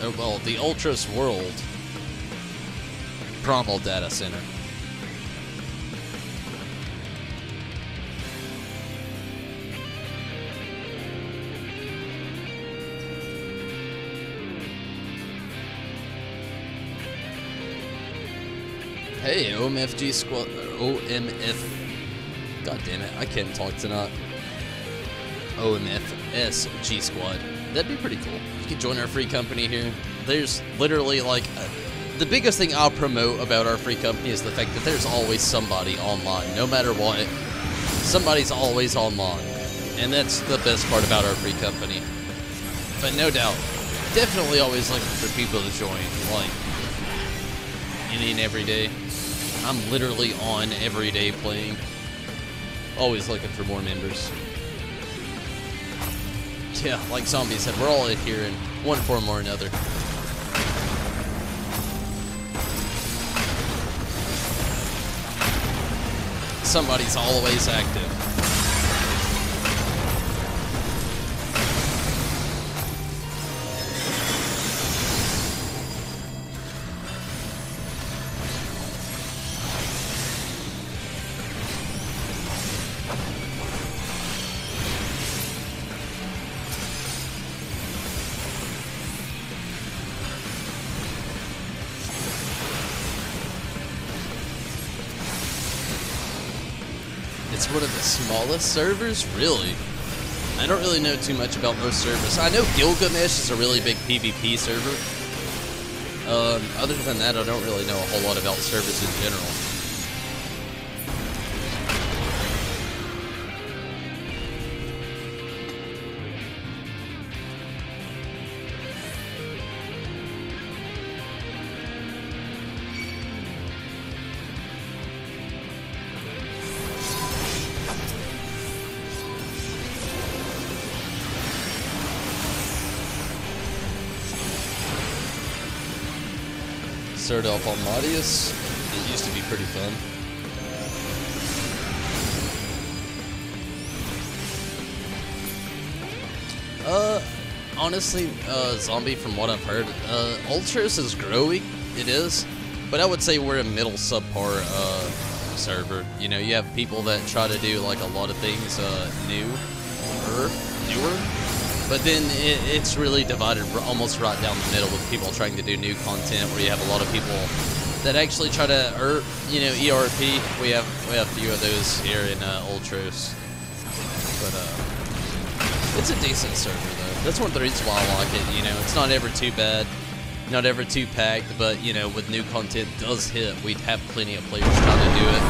Oh, well, the Ultros world. Primal Data Center. Hey, OMFG Squad, OMF, god damn it, I can't talk tonight. OMFS G Squad. That'd be pretty cool. You could join our free company here. There's literally like, the biggest thing I'll promote about our free company is the fact that there's always somebody online. No matter what, somebody's always online. And that's the best part about our free company. But no doubt, definitely always looking for people to join, like, any and every day. I'm literally on every day playing. Always looking for more members. Yeah, like Zombie said, we're all in here in one form or another. Somebody's always active. It's one of the smallest servers, really. I don't really know too much about most servers. I know Gilgamesh is a really big PvP server. Other than that, I don't really know a whole lot about servers in general. Started off on Madius. It used to be pretty fun. Honestly, Zombie, from what I've heard, Ultros is growing. It is. But I would say we're a middle subpar server. You know, you have people that try to do like a lot of things newer. But then it's really divided almost right down the middle with people trying to do new content, where you have a lot of people that actually try to, ERP. We have a few of those here in Ultros. But it's a decent server though. That's one of the reasons why I like it. You know, it's not ever too bad, not ever too packed. But you know, with new content does hit, we'd have plenty of players trying to do it.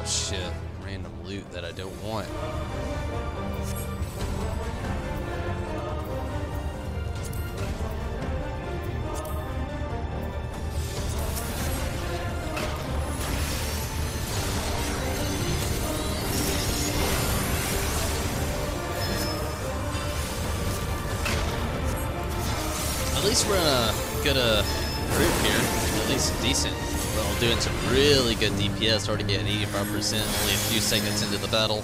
Shit, random loot that I don't want. least we're in a good group here. At least decent. Well, doing some really good DPS, already at 85%, only a few seconds into the battle.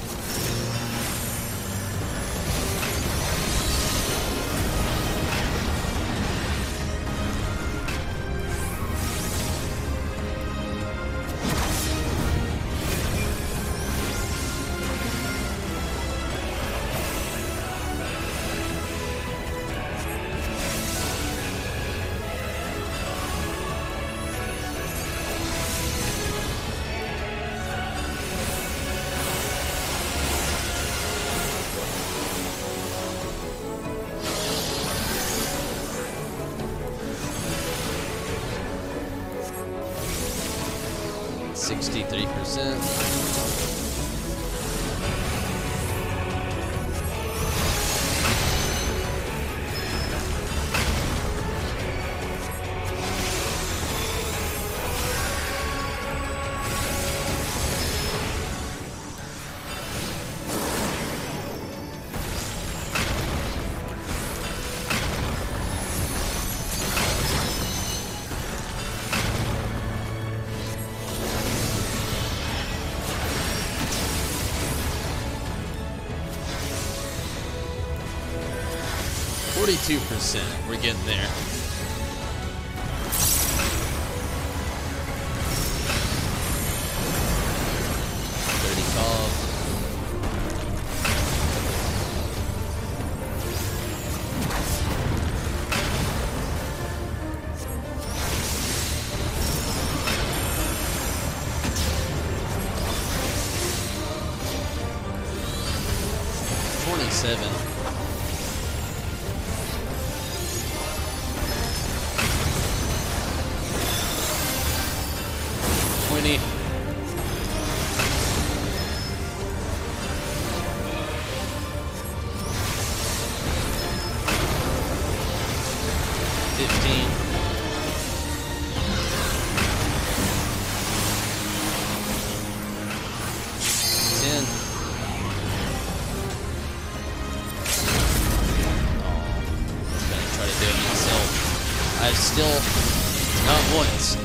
%. We're getting there.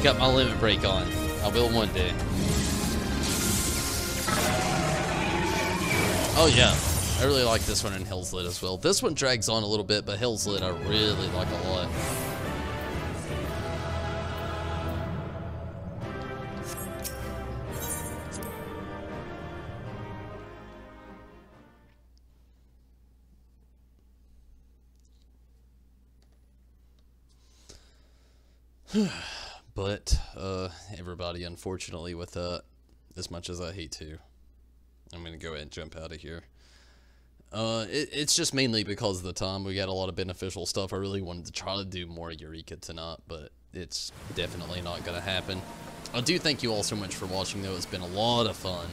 Got my limit break on. I will one day. Oh yeah, I really like this one in Hell's Lit as well. This one drags on a little bit, but Hell's Lit I really like a lot. But, everybody, unfortunately, with as much as I hate to, I'm going to go ahead and jump out of here. It's just mainly because of the time. We got a lot of beneficial stuff. I really wanted to try to do more Eureka tonight, but it's definitely not going to happen. I do thank you all so much for watching, though. It's been a lot of fun,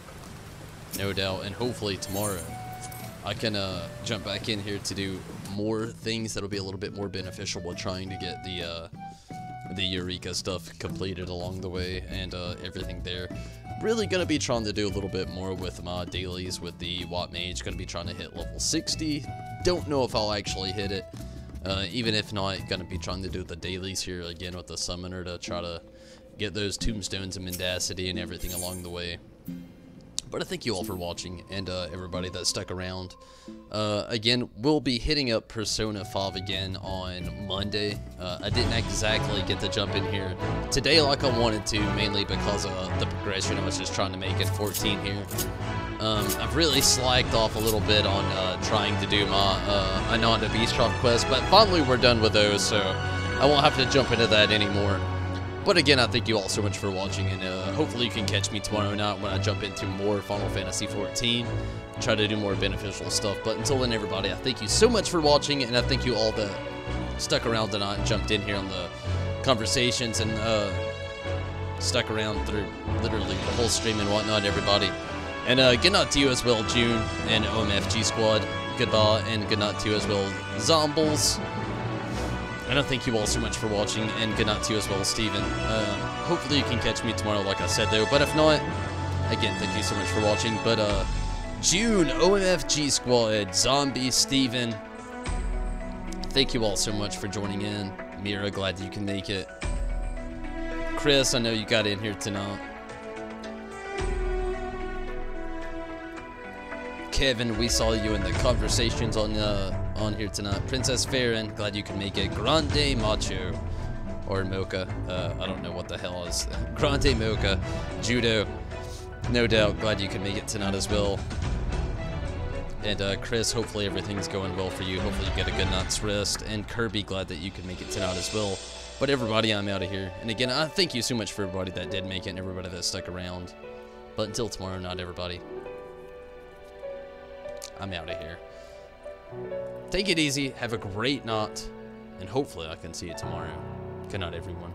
no doubt, and hopefully tomorrow I can jump back in here to do more things that'll be a little bit more beneficial while trying to get the Eureka stuff completed along the way and everything there. Really gonna be trying to do a little bit more with my dailies with the Mage. Gonna be trying to hit level 60. Don't know if I'll actually hit it. Even if not, gonna be trying to do the dailies here again with the summoner to try to get those tombstones and mendacity and everything along the way. But I thank you all for watching, and everybody that stuck around. Again, we'll be hitting up Persona 5 again on Monday. I didn't exactly get to jump in here today like I wanted to, mainly because of the progression I was just trying to make at 14 here. I've really slacked off a little bit on trying to do my Ananta Beast Drop quest, but finally we're done with those, so I won't have to jump into that anymore. But again, I thank you all so much for watching, and hopefully you can catch me tomorrow night when I jump into more Final Fantasy XIV, try to do more beneficial stuff. But until then, everybody, I thank you so much for watching, and I thank you all that stuck around tonight and jumped in here on the conversations and stuck around through literally the whole stream and whatnot, everybody. And good night to you as well, June and OMFG Squad. Goodbye, and good night to you as well, Zombles. And I thank you all so much for watching, and good night to you as well, Steven. Hopefully you can catch me tomorrow, like I said, though. But if not, again, thank you so much for watching. But, June, OMFG Squad, Zombie, Steven, thank you all so much for joining in. Mira, glad you can make it. Chris, I know you got in here tonight. Kevin, we saw you in the conversations on here tonight. Princess Farron, glad you can make it. Grande Macho, or Mocha, I don't know what the hell is. Grande Mocha, Judo, no doubt, glad you can make it tonight as well. And Chris, hopefully everything's going well for you. Hopefully you get a good night's rest. And Kirby, glad that you can make it tonight as well. But everybody, I'm out of here. And again, I thank you so much for everybody that did make it and everybody that stuck around. But until tomorrow, not everybody. I'm out of here. Take it easy, have a great night, and hopefully I can see you tomorrow. Good night, everyone.